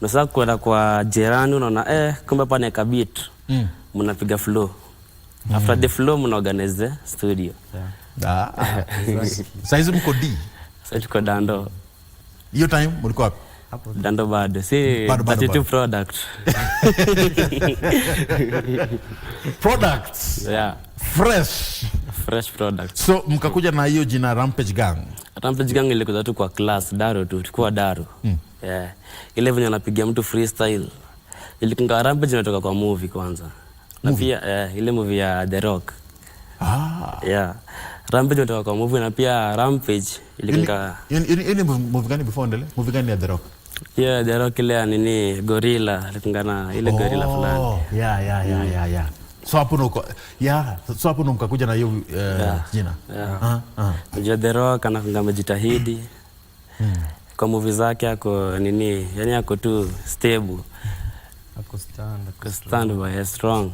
sasa kwenda kwa jirani unaona kumbe hapa ni beat. Mnapiga flow. After the flow mnaorganize studio. Saizi mko D. Sasa tuko Dando. Hiyo time mlikuwa wapi? Dando bado. Si bado product. Products. Yeah. Fresh product. So mkakuja na hiyo jina Rampage Gang. Rampage Gang ilikuwa tu kwa class Daro tu, tukua Daro. Yeah. Ile venye anapiga mtu freestyle. Ilikuwa Rampage inatoka kwa movie kwanza. Na pia ile movie ya The Rock. Yeah. Rampage ndio kwa movie na pia Rampage ilikuwa Ini movie gani before ndele? Movie gani ya The Rock? Yeah, The Rock ile nini Gorilla, ilikuwa ile Gorilla fulani. Yeah. So hapo ndo mkakuja na hiyo jina. Unajua The Rock amejitahidi. Kwa movie zake ako nini, yani ako tu stable. Ako stand by strong.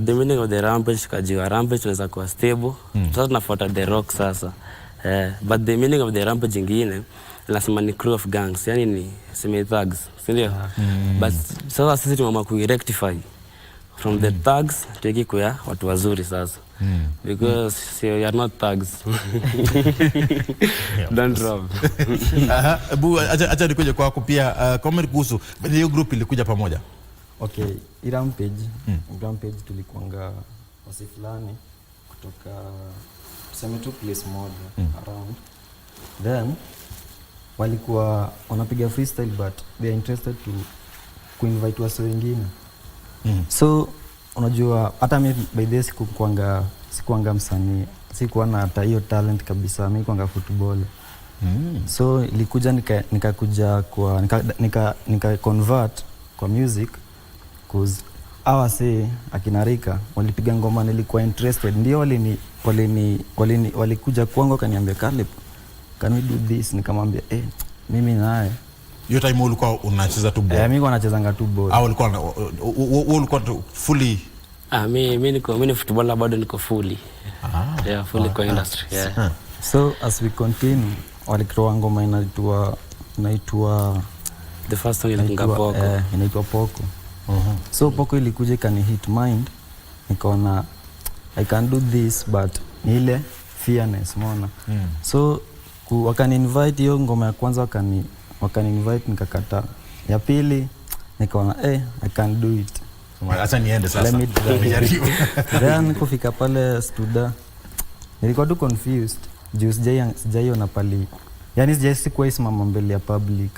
The meaning of the Rampage kajiwa Rampage tunaweza kuwa stable. Sasa tunafuata The Rock sasa. But the meaning of the Rampage ingine lazima ni crew of gangs, yani ni semi thugs, si ndio? But sasa sisi tumeamua ku rectify from the thugs tuweke kwa watu wazuri sasa. Because you are not thugs. Don't rob. Acha nikuja kwako pia comment kuhusu hiyo group ilikuja pamoja. Okay, Rampage tulikuanga wasi fulani kutoka tuseme tu place moja around. Then walikuwa wanapiga freestyle but they are interested to invite wasi wengine. So unajua hata mimi by this sikuanga msanii, sikuwa na hata hiyo talent kabisa, mimi kuanga football. So ilikuja nikakuja kwa nika convert kwa music cause akinarika walipiga ngoma nilikuwa interested, ndio walikuja kwangu kaniambia Caleb, can we do this? Nikamwambia mimi naye. Hiyo time ulikuwa unacheza tu ball? Mimi nilikuwa nachezanga tu ball. Ulikuwa fully mimi ni footballer bado niko fully. Fully kwa industry. So as we continue walikuwa ngoma inaitwa the first song inaitwa Poko. Inaitwa Poko. So Poko ilikuja ikani hit mind, nikaona I can do this but ile fearness umeona. So wakani invite hiyo ngoma ya kwanza wakani invite nikakataa. Ya pili nikaona I can do it. Acha niende sasa. Nimejaribu. Then kufika pale studio nilikuwa tu confused. Juu sijaiona pali. Yaani sikuwa isimama mbele ya public.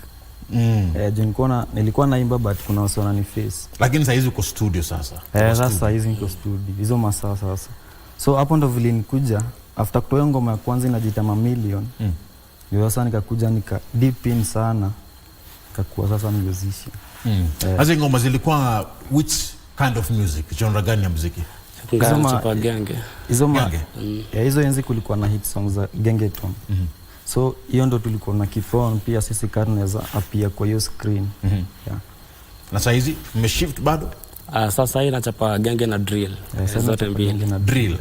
Nilikuwa naimba but kuna watu wanani face. Lakini sasa hizi uko studio sasa. Sasa hizi niko studio. Hizo masaa sasa. So hapo ndo vile nikuja after kutoa ngoma ya kwanza inajiita Million. Ndio sasa nikakuja deep in sana. Kakuwa sasa musician. Hizo ngoma zilikuwa which kind of music? Genre gani ya muziki? Hizo enzi kulikuwa na hit songs za gengeton. So hiyo ndo tulikuwa na kifon pia sisi karne za apia kwa hiyo screen. Na sasa hizi mmeshift bado? Sasa hii nachapa genge na drill. Zote mbili na drill.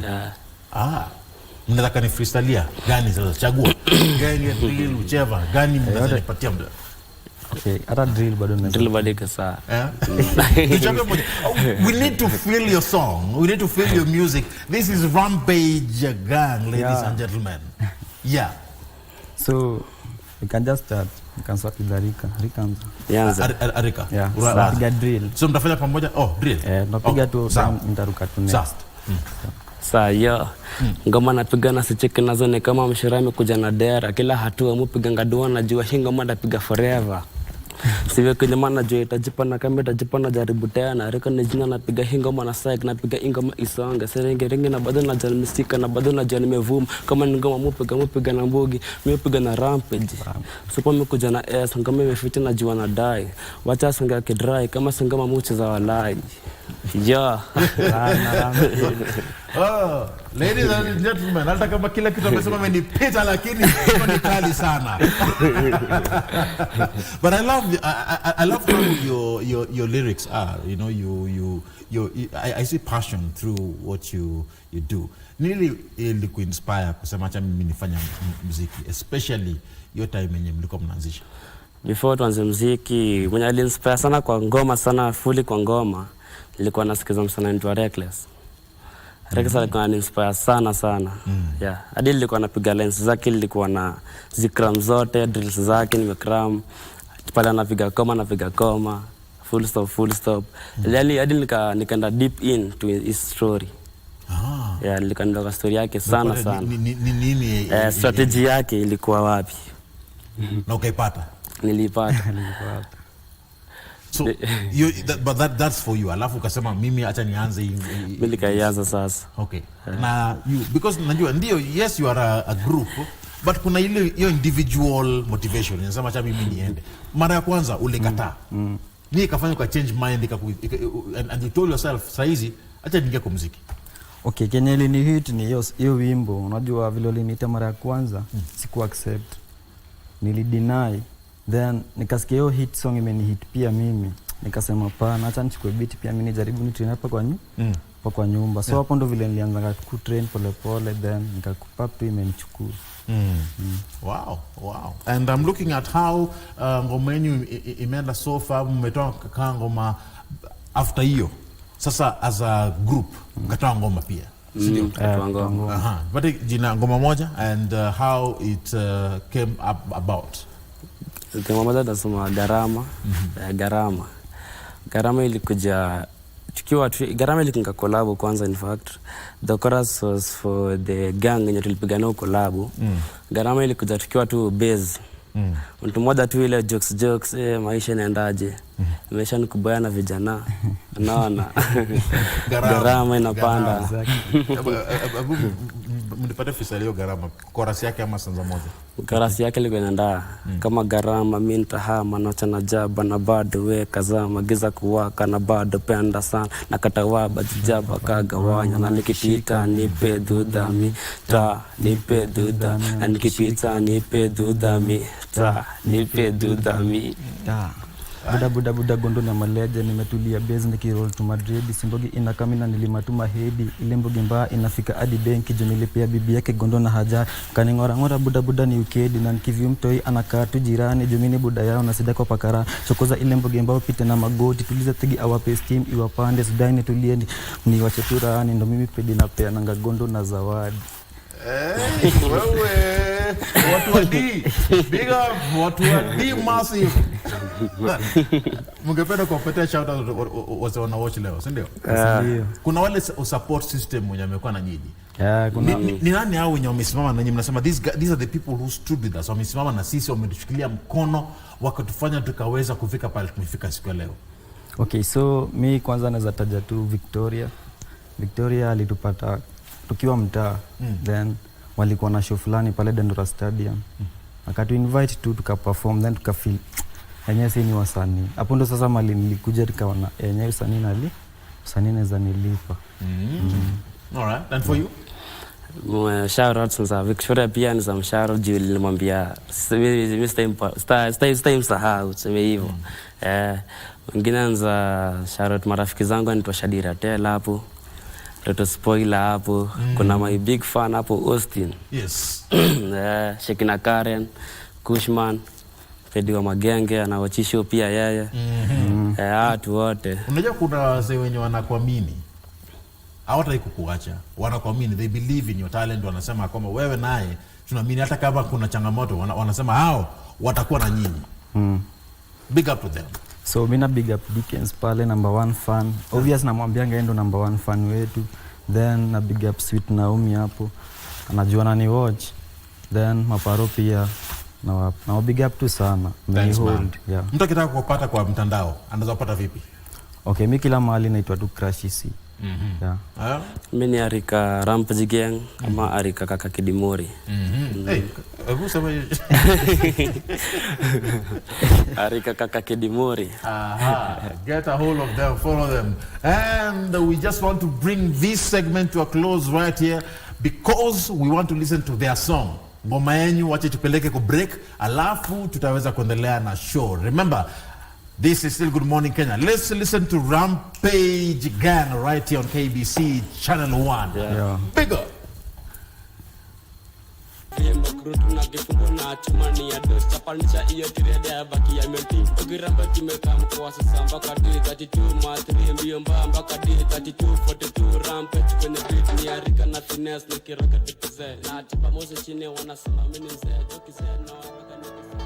Mnataka ni freestyle gani sasa? Chagua. Genge, drill, whichever. Gani mnaweza nipatia muda? Okay, hata drill bado na drill bado kasa. We need to feel your song. We need to feel your music. This is Rampage Gang, ladies and gentlemen. So we can just start. We can start with Arika. Arika. Napiga drill. So mtafanya pamoja? Drill. Napiga tu nitaruka tu next. Saya ngoma napiga na sicheke nazo ni kama mshirame kuja na dera, kila hatua mupiga ngadua najua hii ngoma napiga forever. Siwe kwenye maana jua itajipa na kama itajipa na jaribu tena. Reka ni jina napiga hii ngoma na psych, napiga hii ngoma isonga serenge ringi na bado na jana mistika na bado na jana nimevuma kama ni ngoma mupiga na mbugi mimi piga na Rampage. Sipo mkuja na ngoma imefiti na jua na dai wacha songa kidrai kama ngoma muche za walai. Ladies and gentlemen, hata kama kila kitu amesema amenipita lakini ni kali sana. But I love how your lyrics are. You know, I see passion through what you do. Nili ilikuinspire kusema acha mimi nifanye muziki, especially your time yenye mlikuwa mnaanzisha. Before tuanze muziki, mwenye alinspire sana kwa ngoma sana fully kwa ngoma, nilikuwa nasikiza msanii anaitwa Reckless. Reckless alikuwa aninspire sana. Hadi nilikuwa napiga lines zake, nilikuwa na zikram zote, drills zake nimekram. Pale anapiga koma, full stop. Yaani hadi nikaenda deep in to his story. Nilikaenda story yake sana. Nini strategy yake ilikuwa wapi? Na ukaipata? Nilipata. So that's for you. Alafu ukasema mimi acha nianze mimi nikaanza sasa. Okay. Na you, because najua ndio, yes you are a group, but kuna ile hiyo individual motivation. Unasema acha mimi niende. Mara ya kwanza ulikataa. Ni ikafanya kwa change mind and you told yourself saizi acha ninge kwa muziki. Okay, Kenya ni hit ni hiyo wimbo. Unajua vile uliniita mara ya kwanza, siku accept. Nilideny. Then nikasikia hiyo hit song imenihit pia mimi. Nikasema pana acha nichukue beat pia mimi nijaribu ni train hapa kwa nyumba. So hapo ndo vile nilianza ku train pole pole, then nikakupa tu imenichukua. Wow. And I'm looking at how ngoma yenu imeenda so far. Mmetoa ngoma after hiyo. Sasa as a group mkatoa ngoma pia. Sindio? Ngoma. But jina ngoma moja and how it came up about. Ngoma moja nasema Garama. Garama ilikuja Garama ilikunga collab kwanza. In fact the chorus was for the gang yenye tulipigana collab. Garama ilikuja tukiwa tu base. Mtu mmoja tu ile jokes maisha inaendaje. Maisha ni kubaya na vijana. Naona Garama inapanda. Mnipate fisali hiyo Garama. Chorus yake ama sanza moja? Chorus yake ilikuwa inaenda kama Garama mimi nitahama nacha na jaba na bado we kazama giza kuwaka na bado penda sana na katawaba jaba kagawanya na nikipita nipe dudami ta nipe dudami na nikipita nipe dudami ta nipe dudami buda gondo na maleja nimetulia base nikiroll to Madrid simbogi inakamina nilimatuma hedi ile mbogi mbaya inafika hadi benki jo nilipia bibi yake gondo na haja kaningora buda ni ukedi na nikivyu mtoi anakaa tu jirani jo mimi buda yao na sida kwa pakara chokoza ile mbogi mbaya pite na magoti tuliza tigi awape steam iwapande sudaini tulie ni wacheturani ndo mimi pedi na pea nanga gondo na zawadi. Wewe watu wa D big up, watu wa D massive. Mungependa kuwapatia shout out wase wana watch leo, si ndio? Kuna wale support system wenye amekuwa na nyinyi. Ni nani hao wenye wamesimama na nyinyi mnasema these are the people who stood with us, wamesimama na sisi, wametushikilia mkono wakatufanya tukaweza kufika pale tumefika siku ya leo? Okay, so mi kwanza naweza taja tu Victoria alitupata tukiwa mtaa. Then walikuwa na show fulani pale Dandora Stadium. Akatu invite tu tukaperform, then tukafeel yenyewe si ni wasanii. Hapo ndo sasa mali nilikuja nikaona yenyewe usanii naweza nilipa. Alright, and for you? Shout out to Victoria pia ni some shout out juu nilimwambia stay msahau tuseme hivyo. Mwingine anza shout out marafiki zangu anaitwa Shadira Tela hapo. Toto spoiler hapo. Kuna my big fan hapo Austin. Yes. Shekina Karen, Kushman, Fedi wa Magenge anawachisho pia yeye. Watu wote. Unajua kuna wazee wenye wanakuamini. Hawataki kukuacha. Wanakuamini, they believe in your talent, wanasema kwamba wewe naye tunaamini hata kama kuna changamoto wanasema hao watakuwa na nyinyi. Big up to them. So mina big up Dickens pale number 1 fan. Obvious namwambia ngendo number 1 fan wetu. Then na big up Sweet Naomi hapo. Anajua nani watch. Then Maparo pia na big up tu sana. Thanks, man. Yeah. Mtu akitaka kupata kwa mtandao anaweza kupata vipi? Okay, mimi kila mahali naitwa tu Crash C. Yeah. Mimi ni Arika Rampage Gang ama Arika Kaka Kidimori. Hey, hebu sema Arika Kaka Kidimori. Get a hold of them, follow them. And we just want to bring this segment to a close right here because we want to listen to their song. Ngoma yenu wache tupeleke ku break, alafu tutaweza kuendelea na show. Remember, this is still Good Morning Kenya. Let's listen to Rampage Gang right here on KBC Channel 1. Yeah. Big up. Na kifungo na chumani ya dos chapanisha iyo tirede ya baki ya menti ukiramba kimeka mkoa sasa mpaka D32 matri mbio mpaka D32 42 Rampage kwenye beat ni Arika na finesse nikiroka tikize na tipa mose chine wanasema mimi ni mzee jokize na waka nikisa.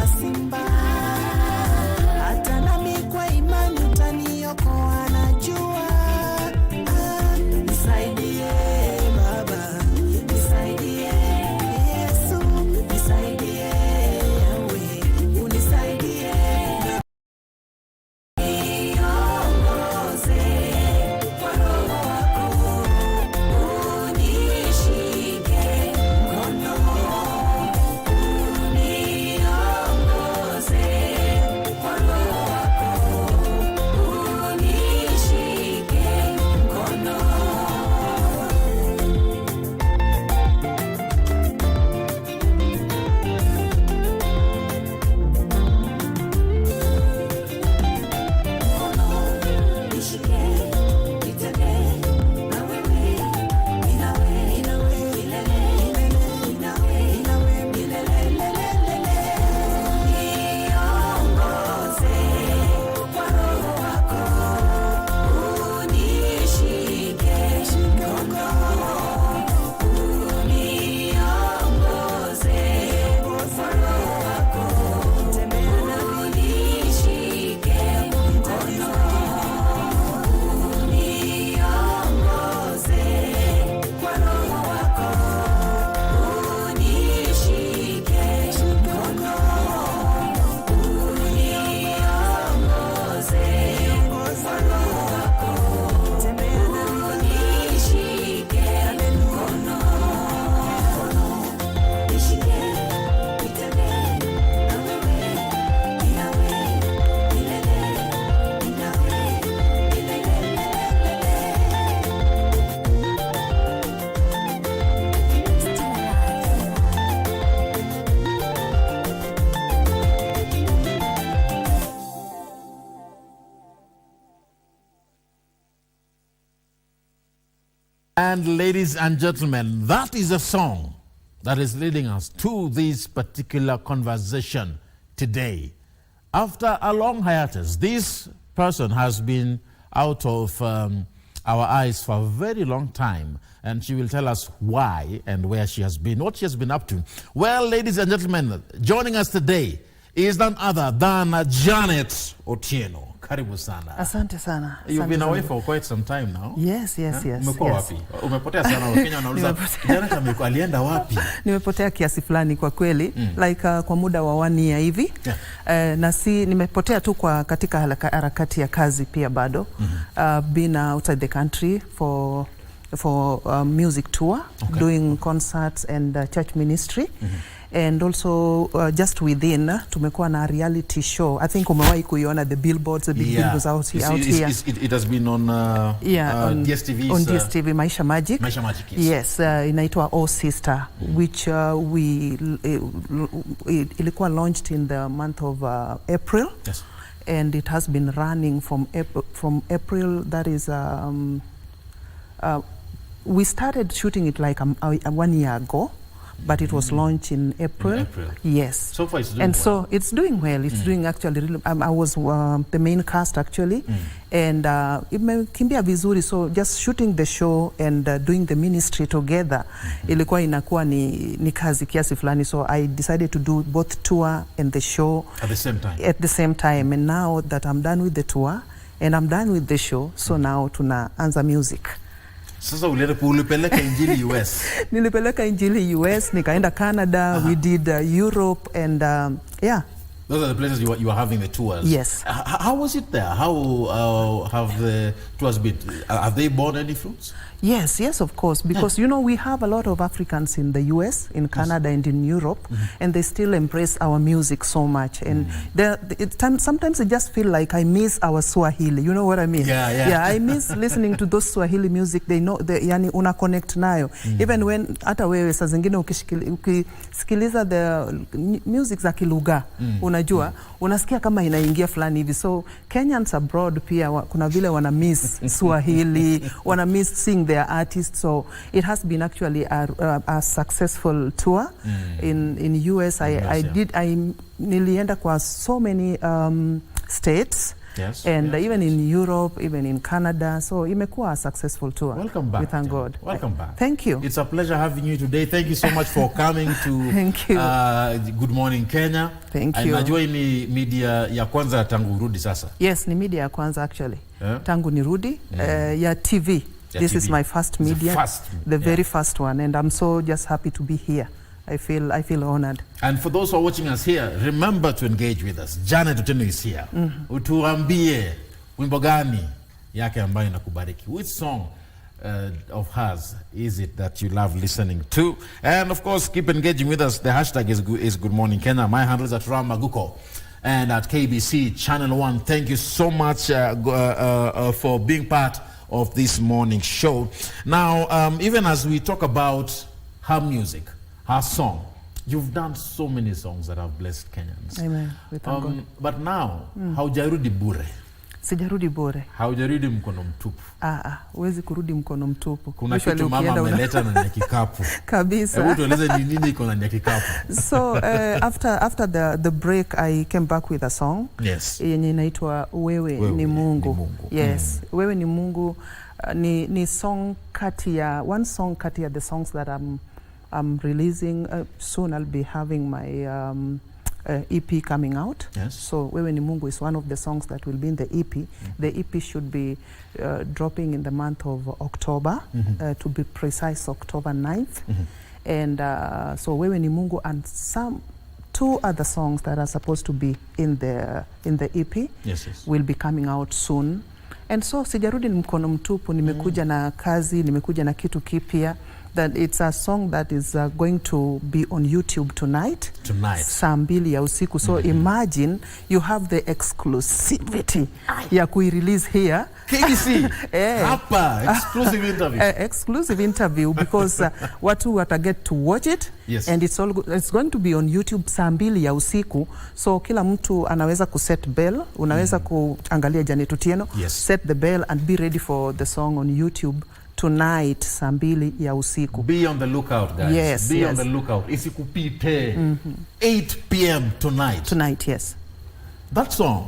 wa simba. Hata nami kwa imani utaniokoa najua. Nisaidie Baba, nisaidie Yesu, nisaidie Yahweh, unisaidie. Niongoze kwa Roho wako, unishike mkono. Uniongoze kwa Roho wako, unishike mkono. And ladies and gentlemen, that is a song that is leading us to this particular conversation today. After a long hiatus, this person has been out of our eyes for a very long time, and she will tell us why and where she has been, what she has been up to. Well, ladies and gentlemen, joining us today is none other than Janet Otieno. Karibu sana. Asante sana. You've been away for quite some time now. Yes. Umekuwa wapi? Umepotea sana. Wakenya wanauliza Janet amekuwa alienda wapi? Nimepotea kiasi fulani kwa kweli, like kwa muda wa 1 year hivi. Na nimepotea tu kwa katika harakati ya kazi pia bado. Been outside the country for music tour, doing concerts and church ministry. And also just within tumekuwa na reality show. I think umewahi kuiona the billboards, the big billboards out here. It has been on DSTV. On DSTV, Maisha Magic. Maisha Magic, yes. Inaitwa Oh Sister, which ilikuwa launched in the month of April. Yes. And it has been running from April. That is we started shooting it like 1 year ago. But it was launched in April. Yes. So far it's doing and well. So it's doing well. It's doing actually really, I was the main cast actually. And imekimbia vizuri, so just shooting the show and doing the ministry together ilikuwa inakuwa ni kazi kiasi fulani, so I decided to do both tour and the show at the same time. And now that I'm done with the tour and I'm done with the show, so now tunaanza music. Sasa ulipeleka injili US. Nilipeleka injili US, nikaenda Canada, we did Europe and yeah. Those are the places you are having the tours. Yes. How was it there? How have the tours been? Have they borne any fruits? Yes, of course, because you know we have a lot of Africans in the US, in Canada, and in Europe, and they still embrace our music so much. And sometimes I just feel like I miss our Swahili. You know what I mean? Yeah. I miss listening to those Swahili music. They know, yani una connect nayo. Even when hata wewe saa zingine ukisikiliza the music za kilugha, unajua, unasikia kama inaingia fulani hivi. So Kenyans abroad pia kuna vile wana miss Swahili, wana miss seeing their artists. So it has been actually a successful tour in US. I nilienda kwa so many states Yes. And even in Europe, even in Canada. So imekuwa a successful tour. Welcome back. We thank God. Welcome back. Thank you. It's a pleasure having you today. Thank you so much for coming to Thank you. Good Morning Kenya. Thank you. Najua ni media ya kwanza tangu rudi sasa. Yes, ni media ya kwanza actually. Yeah. Tangu ni rudi ya TV. This is my first media. The very first one, and I'm so just happy to be here. I feel honored. And for those who are watching us here, remember to engage with us. Janet Otieno is here. Utuambie wimbo gani yake ambayo inakubariki. Which song of hers is it that you love listening to? And of course, keep engaging with us. The hashtag is Good Morning Kenya. My handle is at Ramaguko. And at KBC Channel 1. Thank you so much for being part of this morning show. Now, even as we talk about her music, her song, you've done so many songs that have blessed Kenyans. Amen. We thank God. But now, haujarudi bure. Sijarudi bure. Haujarudi mkono mtupu. Huwezi kurudi mkono mtupu. Kuna kitu mama ameleta na kikapu. Kabisa. Hebu tueleze ni nini iko na kikapu. So after the break I came back with a song. Yes. Yenye inaitwa Wewe ni Mungu. Yes. Wewe ni Mungu ni song kati ya the songs that I'm releasing soon. I'll be having my EP coming out. Yes. So Wewe ni Mungu is one of the songs that will be in the EP. The EP should be dropping in the month of October, to be precise, October 9th. And so Wewe ni Mungu and two other songs that are supposed to be in the EP will be coming out soon. And so sijarudi mkono mtupu, nimekuja na kazi, nimekuja na kitu kipya. That it's a song that is going to be on YouTube tonight. Saa 2 ya usiku. So imagine you have the exclusivity ya kui-release here. KBC, hapa, exclusive interview. Exclusive interview because watu wataget to watch it. Yes. And it's going to be on YouTube saa 2 ya usiku. So kila mtu anaweza kuset bell. Unaweza kuangalia Janet Otieno. Yes. Set the bell and be ready for the song on YouTube tonight saa 2 ya usiku. Be on the lookout, guys. Yes, Be on the lookout. Isikupite. 8 p.m. tonight. Tonight, yes. That song,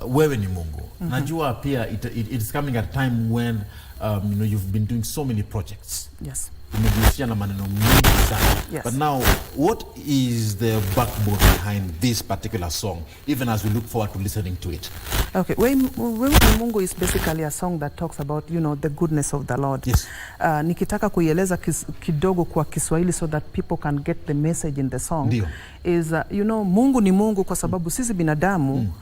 Wewe ni Mungu. Najua pia it's coming at a time when you've been doing so many projects. Yes. Umejihusisha na maneno mingi sana. Yes. But now, what is the backbone behind this particular song, even as we look forward to listening to it? Okay, Wewe ni Mungu is basically a song that talks about, the goodness of the Lord. Yes. Nikitaka kuieleza kidogo kwa Kiswahili so that people can get the message in the song. Ndio. Is, Mungu ni Mungu kwa sababu sisi binadamu,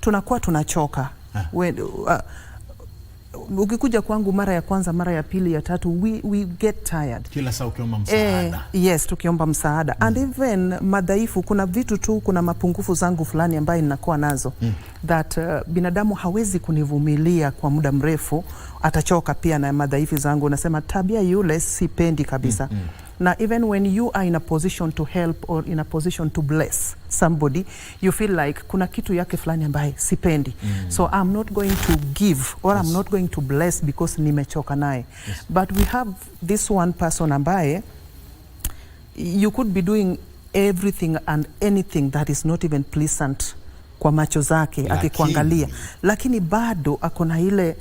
tunakuwa tunachoka. Ukikuja kwangu mara ya kwanza, mara ya pili, ya tatu, we get tired. Kila saa ukiomba msaada. Yes, tukiomba msaada. And even madhaifu, kuna vitu tu, kuna mapungufu zangu fulani ambaye ninakuwa nazo. That binadamu hawezi kunivumilia kwa muda mrefu, atachoka pia na madhaifu zangu. Nasema tabia yule sipendi kabisa. Now, even when you are in a position to help or in a position to bless somebody, you feel like kuna kitu yake fulani ambaye sipendi. So I'm not going to give or I'm not going to bless because nimechoka naye. But we have this one person ambaye you could be doing everything and anything that is not even pleasant kwa macho zake akikuangalia, lakini bado akona ile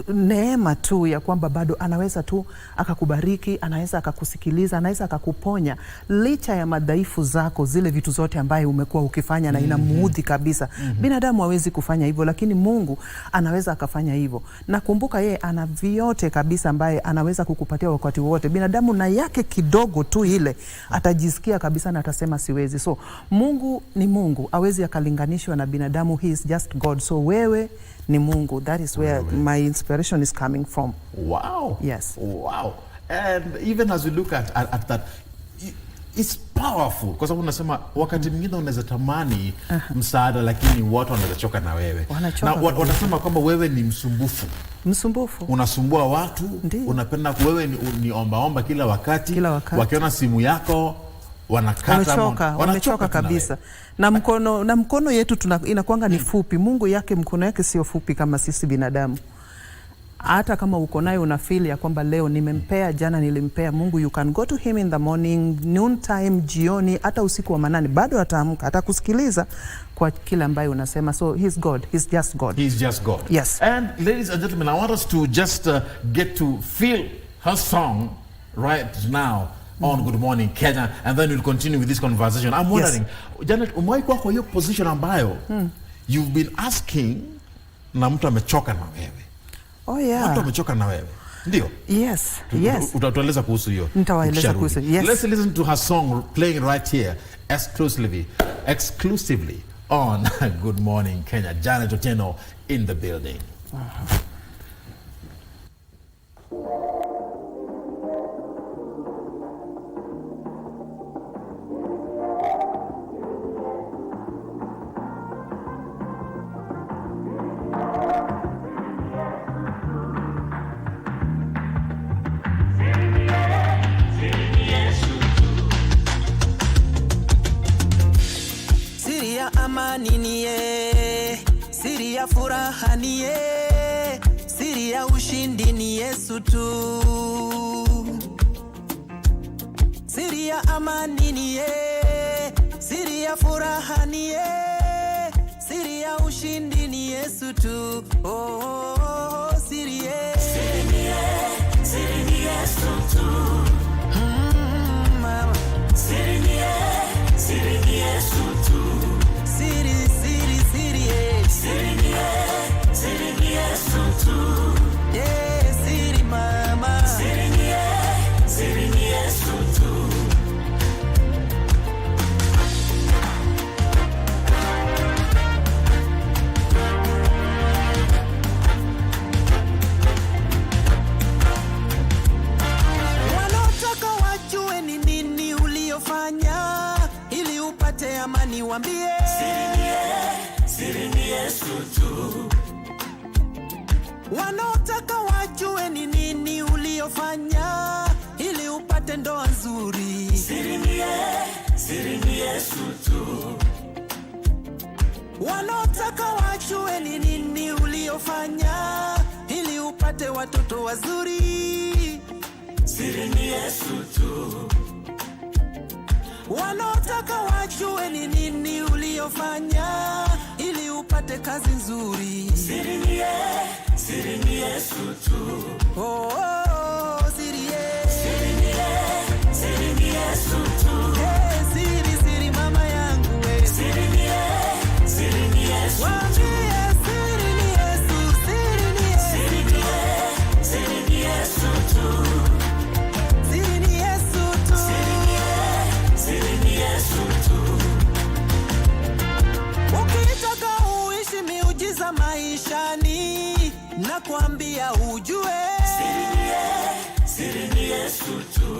neema tu ya kwamba bado anaweza tu akakubariki, anaweza akakusikiliza, anaweza akakuponya licha ya madhaifu zako, zile vitu zote ambaye umekuwa ukifanya na inamuudhi kabisa. Binadamu hawezi kufanya hivyo, lakini Mungu anaweza akafanya hivyo. Na kumbuka yeye ana vyote kabisa ambaye anaweza kukupatia wakati wote. Binadamu na yake kidogo tu ile atajisikia kabisa na atasema siwezi. So Mungu ni Mungu, hawezi akalinganishwa na binadamu. He is just God. So Wewe ni Mungu. That is where my inspiration is coming from. Wow. Yes. Wow. And even as we look at that, it's powerful. Kwa sababu unasema wakati mwingine unaweza tamani msaada, lakini watu wanaweza choka na wewe. Na wanasema kwamba wewe ni msumbufu. Unasumbua watu. Ndiyo. Unapenda wewe ni omba kila wakati. Wakiona simu yako wanachoka kabisa. Na mkono yetu inakuanga ni fupi. Mungu yake mkono yake sio fupi kama sisi binadamu. hata kama uko naye una feel ya kwamba leo nimempea, jana nilimpea Mungu, you can go to him in the morning, noon time, jioni, hata usiku wa manane, bado ataamka, atakusikiliza kwa kila ambaye unasema. So he's God, he's just God. He's just God. Yes. And ladies and gentlemen, I want us to just get to feel her song right now on Good Morning Kenya, and then we'll continue with this conversation. I'm wondering, Janet, umewahi kuwa kwa hiyo position ambayo you've been asking na mtu amechoka na wewe? Oh yeah. Mtu amechoka na wewe. Ndio? Yes, yes. Utatueleza kuhusu hiyo. Nitawaeleza kuhusu. Yes. Let's listen to her song playing right here exclusively on Good Morning Kenya. Janet Otieno in the building. Siri ya amani niye, siri ya furaha niye, siri ya ushindi ni Yesu tu. Siri ya amani niye, siri ya furaha niye, siri ya ushindi ni Yesu tu. Oh, oh, oh, siri ye. Siri ni Yesu tu. Mama. Siri ni Yesu tu. Siri ye. Siri ni Yesu tu. Yeah, siri mama. Siri ni Yesu tu. Wanaotaka wajue ni nini uliofanya ili upate amani, wambie siri ni Yesu tu. Wanaotaka wajue ni nini uliofanya ili upate ndoa nzuri, siri ni Yesu tu. Wanaotaka wajue ni nini uliofanya ili upate watoto wazuri, siri ni Yesu tu. Wanaotaka wajue ni nini uliofanya ili upate kazi nzuri, siri ni Yesu tu. Oh, oh, oh, siri ye. Siri ni Yesu tu. Hey, siri mama yangu we. Siri ni Yesu. Wambie siri ni Yesu, siri ni Yesu. Siri ni Yesu tu. Siri ni Yesu tu. Siri ni Yesu tu. Ukitaka uishi miujiza maishani, nakwambia ujue siri ni Yesu tu.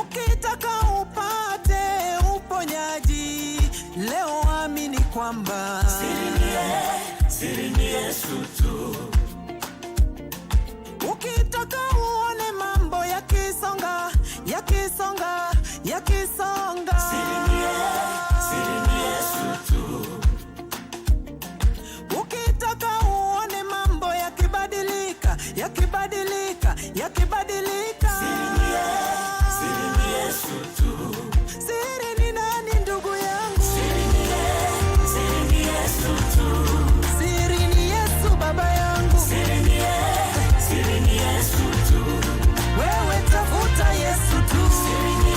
Ukitaka upate uponyaji, leo amini kwamba siri ni Yesu tu. Ukitaka uone mambo yakisonga, siri ni Yesu tu. Ukitaka uone mambo yakibadilika, siri ni Yesu tu. Siri ni nani ndugu yangu? Siri ni Yesu tu. Siri ni Yesu baba yangu. Siri ni Yesu tu. Wewe tafuta Yesu tu. Siri ni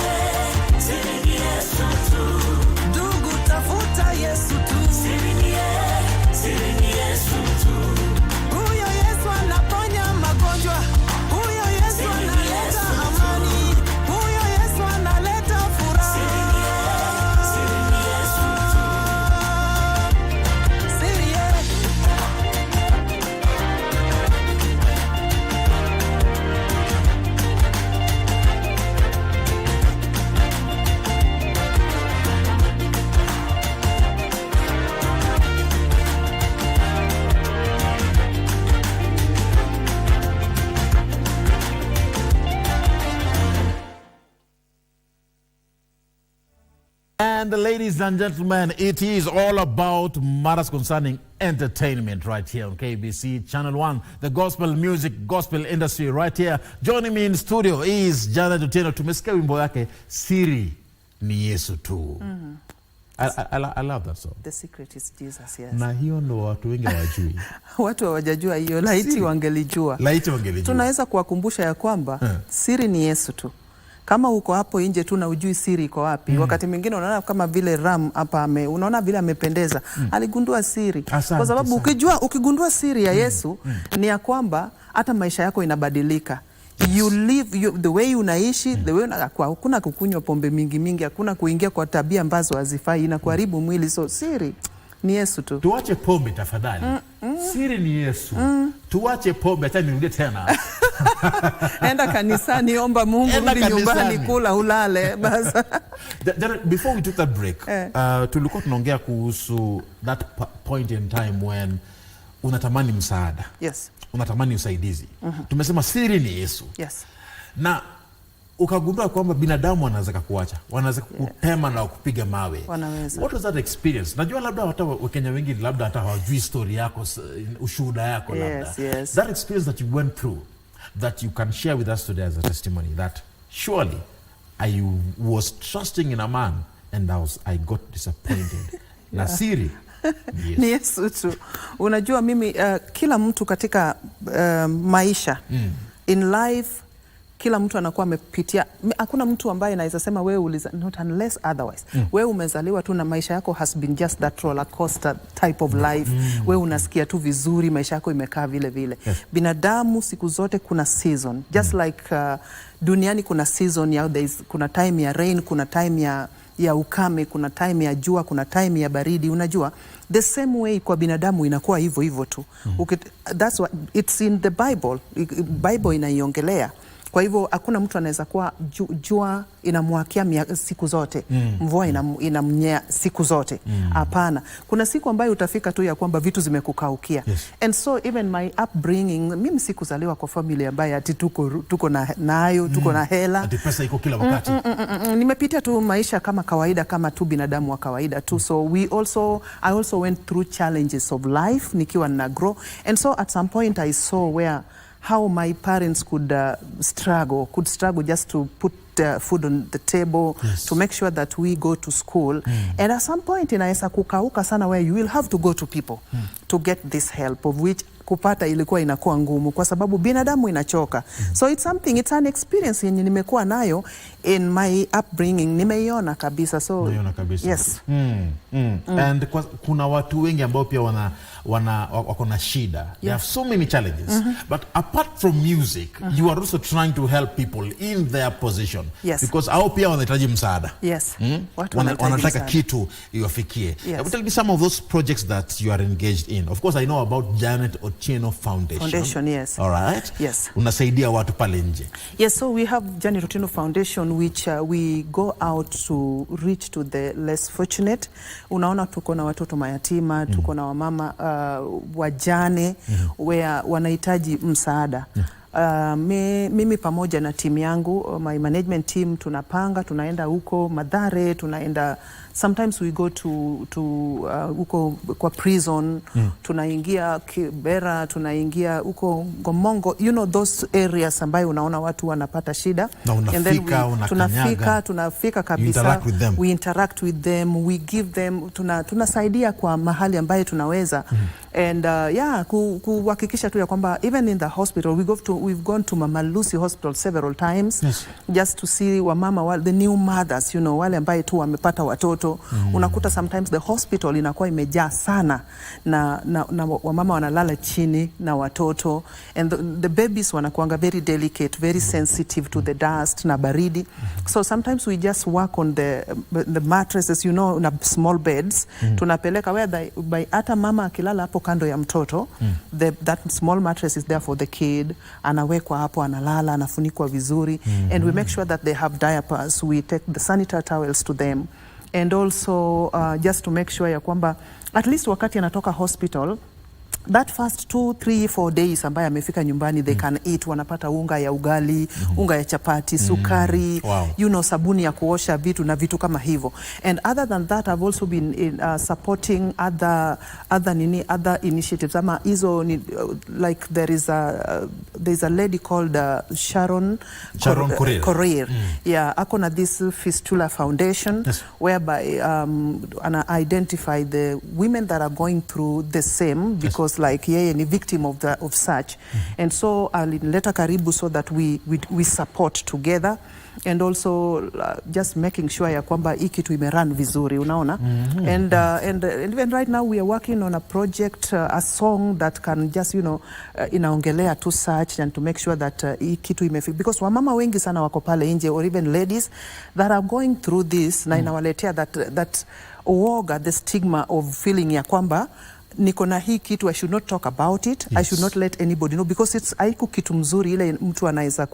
And ladies and gentlemen, it is all about matters concerning entertainment right here on KBC Channel 1, the gospel music, gospel industry right here. Joining me in studio is Janet Otieno. Tumesikia wimbo yake Siri ni Yesu tu. I love that song. The secret is Jesus, yes. Na hiyo ndo watu wengi hawajui. Watu hawajajua hiyo, laiti wangelijua. Laiti wangelijua. Tunaweza kuwakumbusha ya kwamba siri ni Yesu tu. Kama uko hapo nje tu na ujui siri iko wapi, wakati mwingine unaona kama vile Ram hapa unaona vile amependeza, aligundua siri. Kwa sababu ukigundua siri ya Yesu ni ya kwamba hata maisha yako inabadilika. You live the way unaishi, the way hakuna kukunywa pombe mingi, hakuna kuingia kwa tabia ambazo hazifai, inakuharibu mwili. So siri ni Yesu tu. Tuache pombe tafadhali. Siri ni Yesu. Tuache pombe, acha nirudie tena. Enda kanisani, omba Mungu, rudi nyumbani, kula ulale basi. Before we took that break, tulikuwa tunaongea kuhusu that point in time when unatamani msaada. Yes. Unatamani usaidizi. Tumesema siri ni Yesu. Yes. Na ukagundua kwamba binadamu wanaweza kukuacha, wanaweza kukutema na kupiga mawe. Wanaweza. What was that experience? Najua labda hata Wakenya wengi labda hata hawajui story yako, ushuhuda yako labda. Yes. That experience that you went through, that you can share with us today as a testimony, that surely I was trusting in a man and I got disappointed. Na siri ni Yesu tu. Unajua mimi kila mtu katika maisha in life, kila mtu anakuwa amepitia. Hakuna mtu ambaye anaweza sema wewe not unless otherwise. Wewe umezaliwa tu na maisha yako has been just that roller coaster type of life. Wewe unasikia tu vizuri, maisha yako imekaa vile vile. Binadamu siku zote kuna season. Just like duniani kuna season ya kuna time ya rain, kuna time ya ukame, kuna time ya jua, kuna time ya baridi. Unajua the same way kwa binadamu inakuwa hivyo tu. That's what it's in the Bible inaiongelea. Kwa hivyo hakuna mtu anaweza kuwa jua inamwakia siku zote, mvua inamnyea siku zote. Hapana. Kuna siku ambayo utafika tu ya kwamba vitu zimekukaukia. And so even my upbringing, mimi sikuzaliwa kwa familia ambayo ati tuko nayo, tuko na hela. Ati pesa iko kila wakati. Nimepitia tu maisha kama kawaida, kama tu binadamu wa kawaida tu. So I also went through challenges of life nikiwa na grow. And so at some point I saw how my parents could struggle just to put food on the table, to make sure that we go to school. And at some point inaweza kukauka sana where you will have to go to people to get this help, of which kupata ilikuwa inakuwa ngumu kwa sababu binadamu inachoka. So it's an experience yenye nimekuwa nayo in my upbringing, nimeiona kabisa. So yes. And kuna watu wengi ambao pia wako na shida. They have so many challenges. But apart from music, you are also trying to help people in their position. Yes. Because hao pia wanahitaji msaada. Yes. Wanataka kitu iwafikie. Tell me some of those projects that you are engaged in. Of course I know about Janet Otieno Foundation. Yes. All right. Yes. Unasaidia watu pale nje. Yes, so we have Janet Otieno Foundation, which we go out to reach to the less fortunate. Unaona tuko na watoto mayatima, tuko na wamama wajane where wanahitaji msaada. Mimi pamoja na timu yangu, my management team, tunaenda huko Mathare, tunaenda sometimes we go to huko kwa prison, tunaingia Kibera, tunaingia huko Gomongo, you know those areas ambayo unaona watu wanapata shida. And then tunafika kabisa, we interact with them, we give them, tunasaidia kwa mahali ambayo tunaweza. And kuhakikisha tu ya kwamba even in the hospital we've gone to Mama Lucy Hospital several times, just to see wamama the new mothers, you know, wale ambaye tu wamepata watoto. Unakuta sometimes the hospital inakuwa imejaa sana na wamama wanalala chini na watoto, and the babies wanakuanga very delicate, very sensitive to the dust na baridi. So sometimes we just work on the mattresses, you know, na small beds. Tunapeleka where by hata mama akilala hapo kando ya mtoto, that small mattress is there for the kid, anawekwa hapo, analala, anafunikwa vizuri. And we make sure that they have diapers, we take the sanitary towels to them. And also just to make sure ya kwamba at least wakati anatoka hospital that first 2, 3, 4 days ambaye amefika nyumbani they can eat, wanapata unga ya ugali, unga ya chapati, sukari, sabuni ya kuosha vitu na vitu kama hivyo. And other than that I've also been supporting other initiatives ama hizo like there is a lady called Sharon Korir. Yeah, akona this Fistula Foundation whereby identify the women that are going through the same because like yeye ni victim of such. And so alinileta karibu so that we support together and also just making sure ya kwamba hii kitu imerun vizuri, unaona. And even right now we are working on a project, a song that can just inaongelea to such and to make sure that hii kitu imefika, because wamama wengi sana wako pale nje or even ladies that are going through this na inawaletea that uoga, the stigma of feeling ya kwamba niko na hii kitu, I should not talk about it. I should not let anybody know because it's haiku kitu mzuri ile mtu anaweza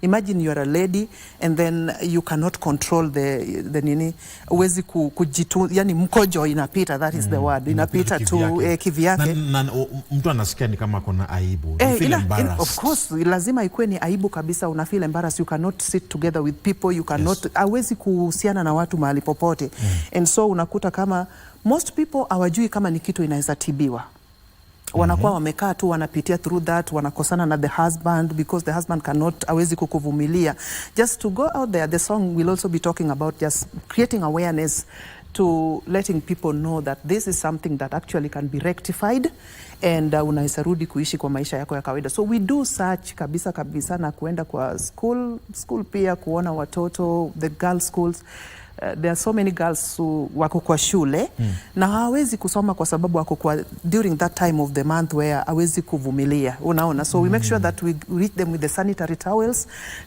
imagine you are a lady and then you cannot control the nini, uwezi kujitu, yani mkojo inapita, that is the word, inapita tu kivyake na mtu anasikia ni kama kuna aibu, feel embarrassed. Of course lazima ikuwe ni aibu kabisa, una feel embarrassed, you cannot sit together with people, you cannot hawezi kuhusiana na watu mahali popote. And so unakuta kama most people hawajui kama ni kitu inaweza tibiwa. Wanakuwa wamekaa tu wanapitia through that, wanakosana na the husband because the husband cannot, hawezi kukuvumilia. Just to go out there, the song will also be talking about just creating awareness to letting people know that this is something that actually can be rectified and unaweza rudi kuishi kwa maisha yako ya kawaida. So we do such kabisa na kuenda kwa school pia kuona watoto, the girls schools. There are so many girls who wako kwa shule na hawezi kusoma kwa sababu wako kwa during that time of the month where hawezi kuvumilia, unaona. So we make sure that we reach them with the sanitary towels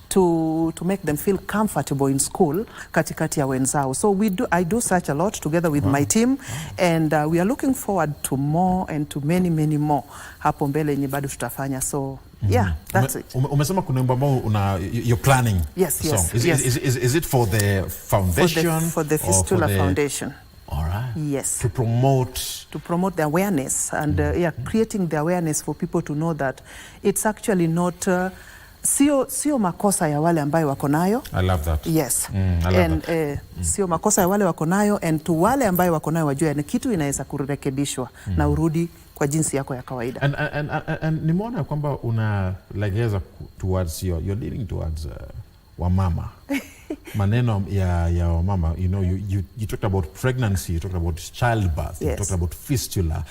to make them feel comfortable in school katikati ya wenzao. So I do such a lot together with my team and we are looking forward to more and to many more hapo mbele yenye bado tutafanya. So yeah, that's it. Umesema kuna wimbo ambao you're planning. Yes. Is it for the foundation? For the Fistula Foundation. All right. Yes. To promote the awareness and creating the awareness for people to know that it's actually not sio makosa ya wale ambayo wako nayo. I love that. Yes. Sio makosa ya wale wako nayo and to wale ambayo wako nayo wajue ni kitu inaweza kurekebishwa na urudi kwa jinsi yako ya kawaida. And nimeona kwamba unalegeza towards you're leaning towards wamama. Maneno ya wamama, you talked about pregnancy, you talked about childbirth, you talked about fistula.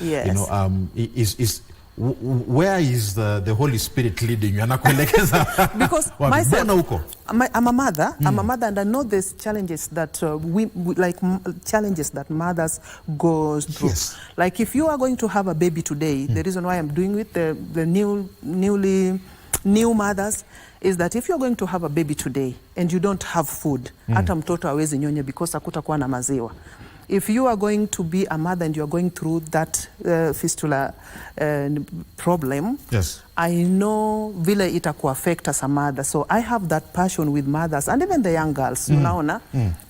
Where is the Holy Spirit leading you? Because myself, I'm a mother. I'm a mother, and I know there's challenges that challenges that mothers go through. Yes. Like if you are going to have a baby today, the reason why I'm doing with the new mothers is that if you're going to have a baby today and you don't have food, hata mtoto hawezi nyonya because hakutakuwa na maziwa. If you are going to be a mother and you are going through that fistula problem, I know vile itaku affect as a mother. So I have that passion with mothers and even the young girls, unaona,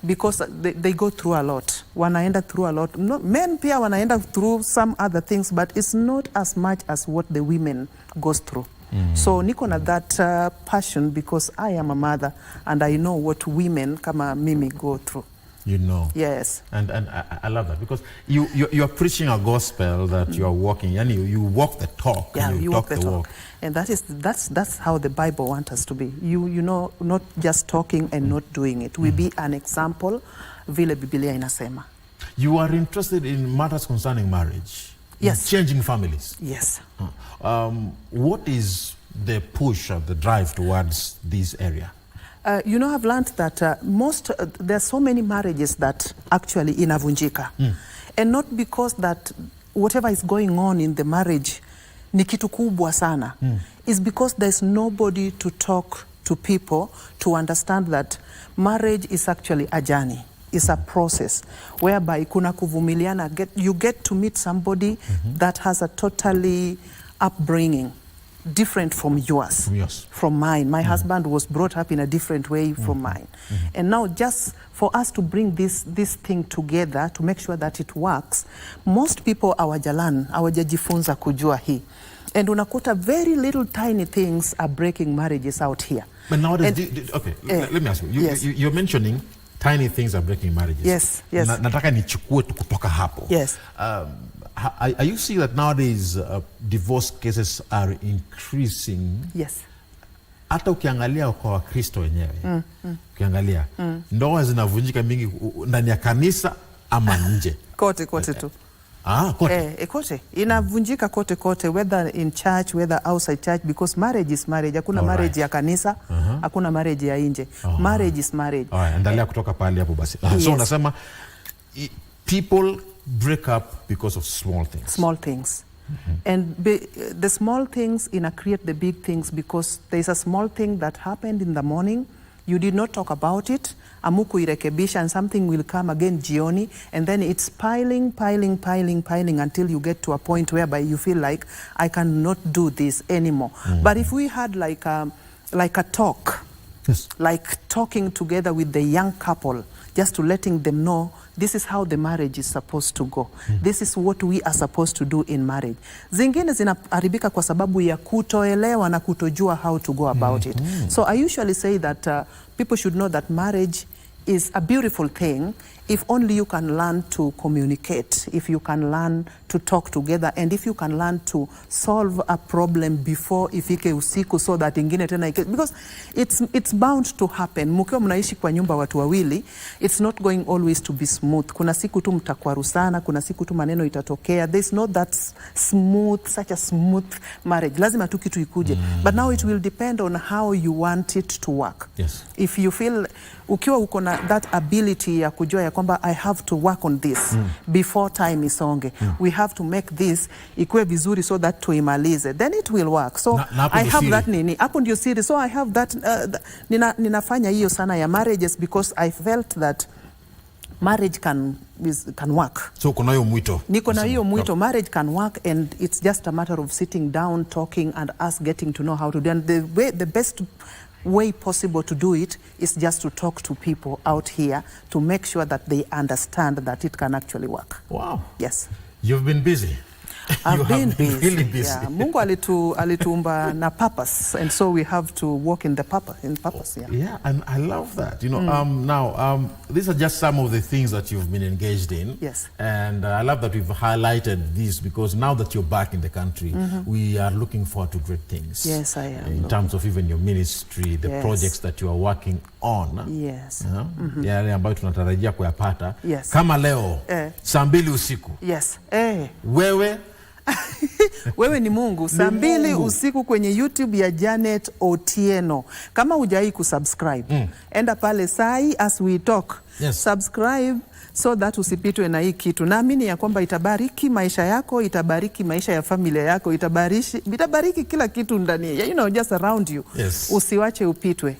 because they go through a lot. Wanaenda through a lot. Men pia wanaenda through some other things, but it's not as much as what the women goes through. So niko na that passion because I am a mother and I know what women kama mimi go through. You know. Yes. And I love that because you are preaching a gospel that you are walking, and you walk the talk. Yeah, and you walk the talk. And that's how the Bible wants us to be. You know, not just talking and not doing it. We be an example vile Biblia inasema. You are interested in matters concerning marriage. Yes. Changing families. Yes. What is the push or the drive towards this area? I've learned that there are so many marriages that actually inavunjika. And not because that whatever is going on in the marriage ni kitu kubwa sana. It's because there's nobody to talk to people to understand that marriage is actually a journey. It's a process whereby kuna kuvumiliana, you get to meet somebody that has a totally upbringing different from yours. From yours. From mine. My husband was brought up in a different way from mine. And now just for us to bring this thing together to make sure that it works, most people hawajajifunza kujua hii. And unakuta very little tiny things are breaking marriages out here. But nowadays, okay, let me ask you. Yes. You're mentioning tiny things are breaking marriages. Yes, yes. Nataka nichukue kutoka hapo. Yes. Are you seeing that nowadays divorce cases are increasing? Yes. Hata ukiangalia kwa Wakristo wenyewe, ukiangalia ndoa zinavunjika mingi ndani ya kanisa ama nje. Kote tu. Kote. Kote. Inavunjika kote, whether in church, whether outside church, because marriage is marriage. Hakuna marriage ya kanisa, hakuna marriage ya nje. Marriage is marriage. Endelea kutoka pale hapo basi. So unasema people break up because of small things. Small things. And the small things create the big things, because there's a small thing that happened in the morning, you did not talk about it, amuku irekebisha, and something will come again jioni, and then it's piling until you get to a point whereby you feel like, I cannot do this anymore. But if we had like a talk, like talking together with the young couple, just to letting them know this is how the marriage is supposed to go. This is what we are supposed to do in marriage. Zingine zinaharibika kwa sababu ya kutoelewa na kutojua how to go about it. So I usually say that people should know that marriage is a beautiful thing if only you can learn to communicate, if you can learn to talk together, and if you can learn to solve a problem before ifike usiku, so that ingine tena because it's bound to happen. Mkiwa mnaishi kwa nyumba watu wawili, it's not going always to be smooth. Kuna siku tu mtakwarusana, kuna siku tu maneno itatokea. There's not that such a smooth marriage. Lazima tu kitu ikuje. But now it will depend on how you want it to work. Yes. If you feel ukiwa uko na that ability ya kujua ya kwamba I have to work on this before time isonge, we have to make this ikuwe vizuri so that tuimalize, then it will work. So I have that nini hapo ndio siri. So I have that ninafanya hiyo sana ya marriages, because I felt that marriage can work. So kuna hiyo mwito. Niko na hiyo mwito. Marriage can work, and it's just a matter of sitting down, talking, and us getting to know how to do. And the best way possible to do it is just to talk to people out here to make sure that they understand that it can actually work. Wow. Yes. You've been busy. I've been busy. Really busy. Yeah. Mungu alituumba na purpose, and so we have to walk in purpose. Yeah. Yeah, and I love that. You know, now these are just some of the things that you've been engaged in. Yes. And I love that we've highlighted this, because now that you're back in the country, we are looking forward to great things. Yes, I am. In terms of even your ministry, the projects that you are working on. Yes. Yale ambayo tunatarajia kuyapata. Yes. Kama leo, saa 2 usiku. Yes. Wewe ni Mungu. Saa 2 usiku kwenye YouTube ya Janet Otieno. Kama hujai kusubscribe, enda pale sai as we talk. Yes. Subscribe so that usipitwe na hii kitu. Naamini ya kwamba itabariki maisha yako, itabariki maisha ya familia yako, itabariki kila kitu ndani. Just around you. Yes. Usiwache upitwe.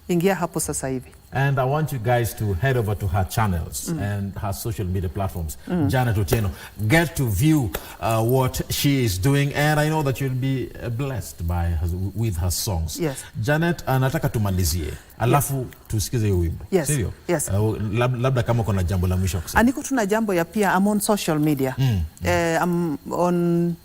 Ingia hapo sasa hivi. And I want you guys to head over to her channels and her social media platforms. Janet Otieno. Get to view what she is doing, and I know that you'll be blessed with her songs. Yes. Janet, nataka tumalizie. Alafu tusikize hiyo wimbo. Yes. Sivyo? Yes. Labda kama kuna jambo la mwisho kusema. Aniko tuna jambo ya pia, I'm on social media. I'm on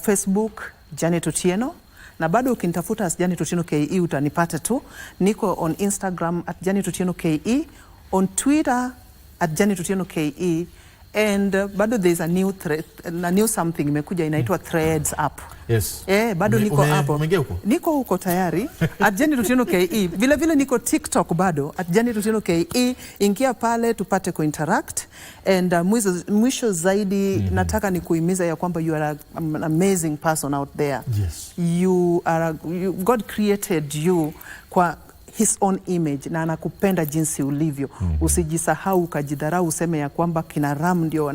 Facebook, Janet Otieno. Na bado ukinitafuta as Janet Otieno KE utanipata tu. Niko on Instagram at Janet Otieno KE, on Twitter at Janet Otieno KE, and bado there's a new something imekuja inaitwa Threads app. Yes. Bado niko hapo. Niko huko tayari at Janet Otieno KE. Vile niko TikTok bado at Janet Otieno KE. Ingia pale tupate interact, and mwisho zaidi nataka nikuhimiza ya kwamba you are an amazing person out there. Yes. God created you kwa his own image, na anakupenda jinsi ulivyo. Usijisahau ukajidharau useme ya kwamba kina Ram ndio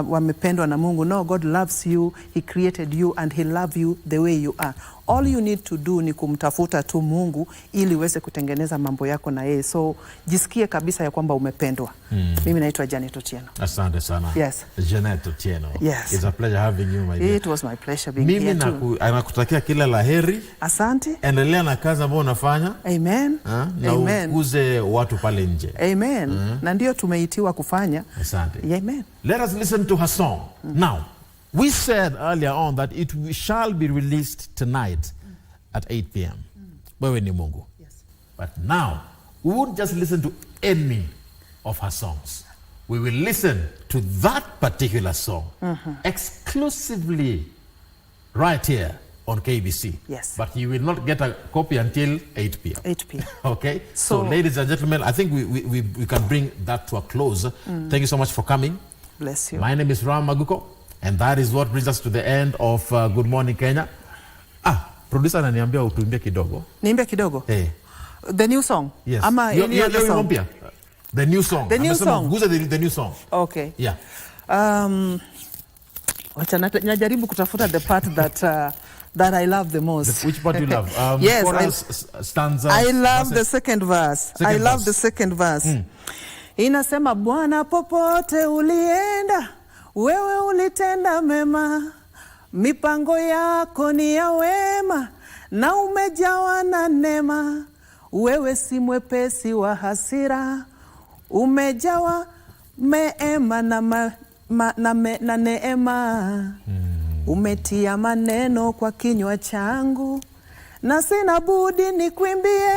wamependwa na Mungu. No, God loves you. He created you and he loves you the way you are. All you need to do ni kumtafuta tu Mungu ili uweze kutengeneza mambo yako na yeye. So jisikie kabisa ya kwamba umependwa. Mimi naitwa Janet Otieno. Asante sana. Yes. Janet Otieno. Yes. It's a pleasure having you, my dear. It was my pleasure being here too. Mimi nakutakia kila laheri. Asante. Endelea na kazi ambayo unafanya. Amen. Na ukuze watu pale nje. Amen. Na ndio tumeitiwa kufanya. Asante. Amen. Let us listen to her song. Now, we said earlier on that it shall be released tonight at 8 p.m. Wewe ni Mungu. Yes. But now, we won't just listen to any of her songs. We will listen to that particular song exclusively right here on KBC. Yes. But you will not get a copy until 8 p.m. 8 p.m. Okay? So, ladies and gentlemen, I think we can bring that to a close. Thank you so much for coming. Bless you. My name is Ram Maguko, and that is what brings us to the end of Good Morning Kenya. Producer ananiambia utuimbie kidogo. Niimbie kidogo? Eh. The new song? Yes. Ama any other song? The new song. The new song. Guza the new song. Okay. Yeah. Wacha najaribu kutafuta the part that I love the most. Which part do you love? Yes, chorus, stanza. I love verses. the second verse. I love the second verse. Inasema, Bwana popote ulienda, wewe ulitenda mema, mipango yako ni ya wema, na umejawa na neema. Wewe si mwepesi wa hasira, umejawa meema na neema. Umetia maneno kwa kinywa changu, na sina budi nikwimbie.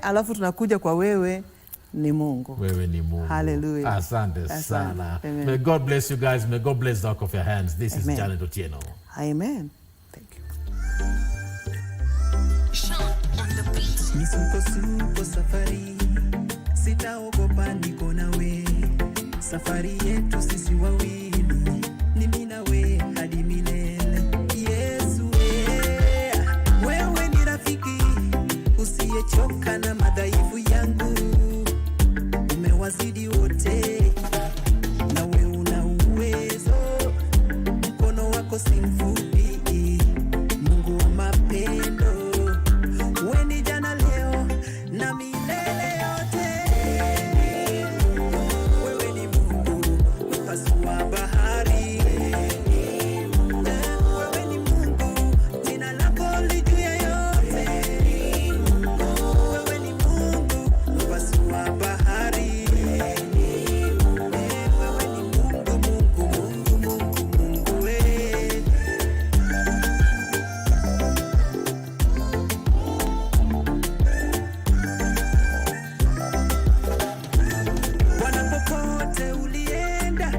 Alafu tunakuja kwa wewe ni Mungu. Wewe ni Mungu. Hallelujah. Asante sana. Amen. May God bless you guys. May God bless the work of your hands. This Amen. is Janet Otieno. Amen. Thank you. Misuko safari, sitaogopa niko nawe. Safari yetu sisi wawili, ni mimi nawe hadi milele. Yesu wewe ni rafiki usiyechoka na madhaifu yangu. Umewazidi wote, na wewe una uwezo, mkono wako si mfupi. Mungu wa mapendo, wewe ni jana, leo na milele yote. Wewe ni Mungu mpasua bahari. Wewe ni Mungu, jina lako li juu ya yote. Wewe ni Mungu mpasua bahari. Wewe ni Mungu, Mungu wewe. Bwana popote ulienda,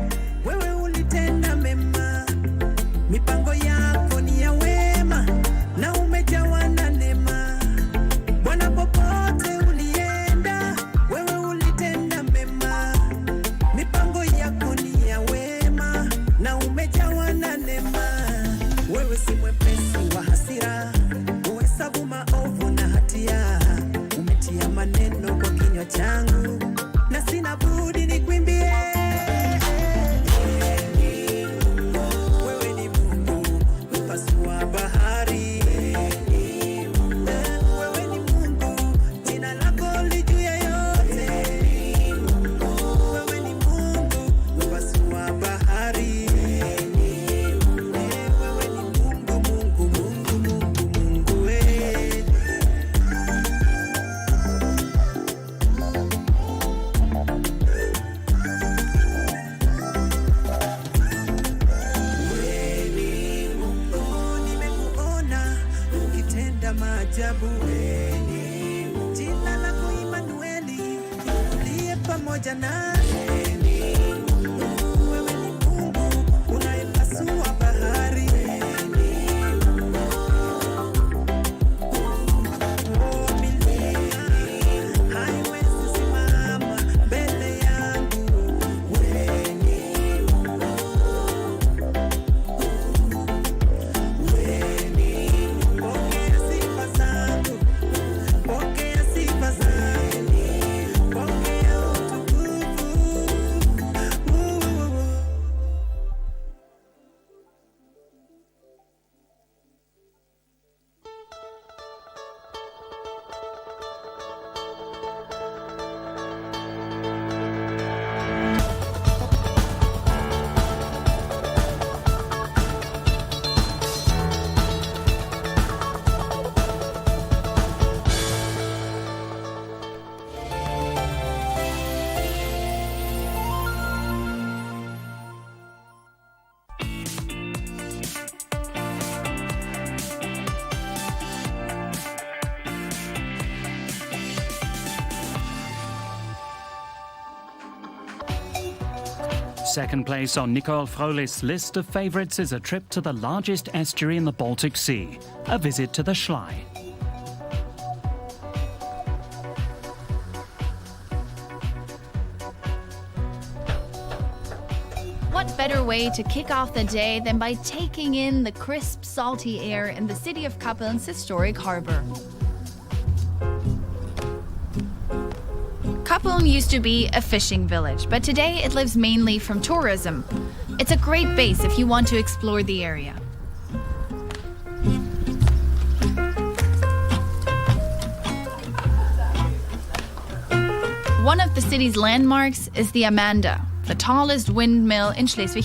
wewe ulitenda mema, mipango yako ni ya wema, na umejawa na neema. Bwana popote ulienda, wewe ulitenda mema, mipango yako ni ya wema, na umejawa na neema. Wewe si mwepesi wa hasira, uhesabu maovu na hatia. Umetia maneno kwa kinywa changu, na sina budi nikwimbie. Wewe ni Mungu mpasua bahari. Wewe ni Mungu, jina lako li juu ya yote. Wewe ni Mungu mpasua bahari. Wewe ni Mungu wewe. Nimekuona ukitenda maajabu. Jina lako Imanueli, uliye pamoja nasi. Wewe ni Mungu unayepasua bahari. Milima haiwezi simama mbele yangu. Wewe ni pokea sifa zangu, pokea sifa zangu, pokea utukufu. Second place on Nicole Frohlich's list of favourites is a trip to the largest estuary in the Baltic Sea, a visit to the Schlei. What better way to kick off the day than by taking in the crisp, salty air in the city of Kapelln's historic harbour. Kapelln used to be a fishing village, but today it lives mainly from tourism. It's a great base if you want to explore the area. One of the city's landmarks is the Amanda, the tallest windmill in Schleswig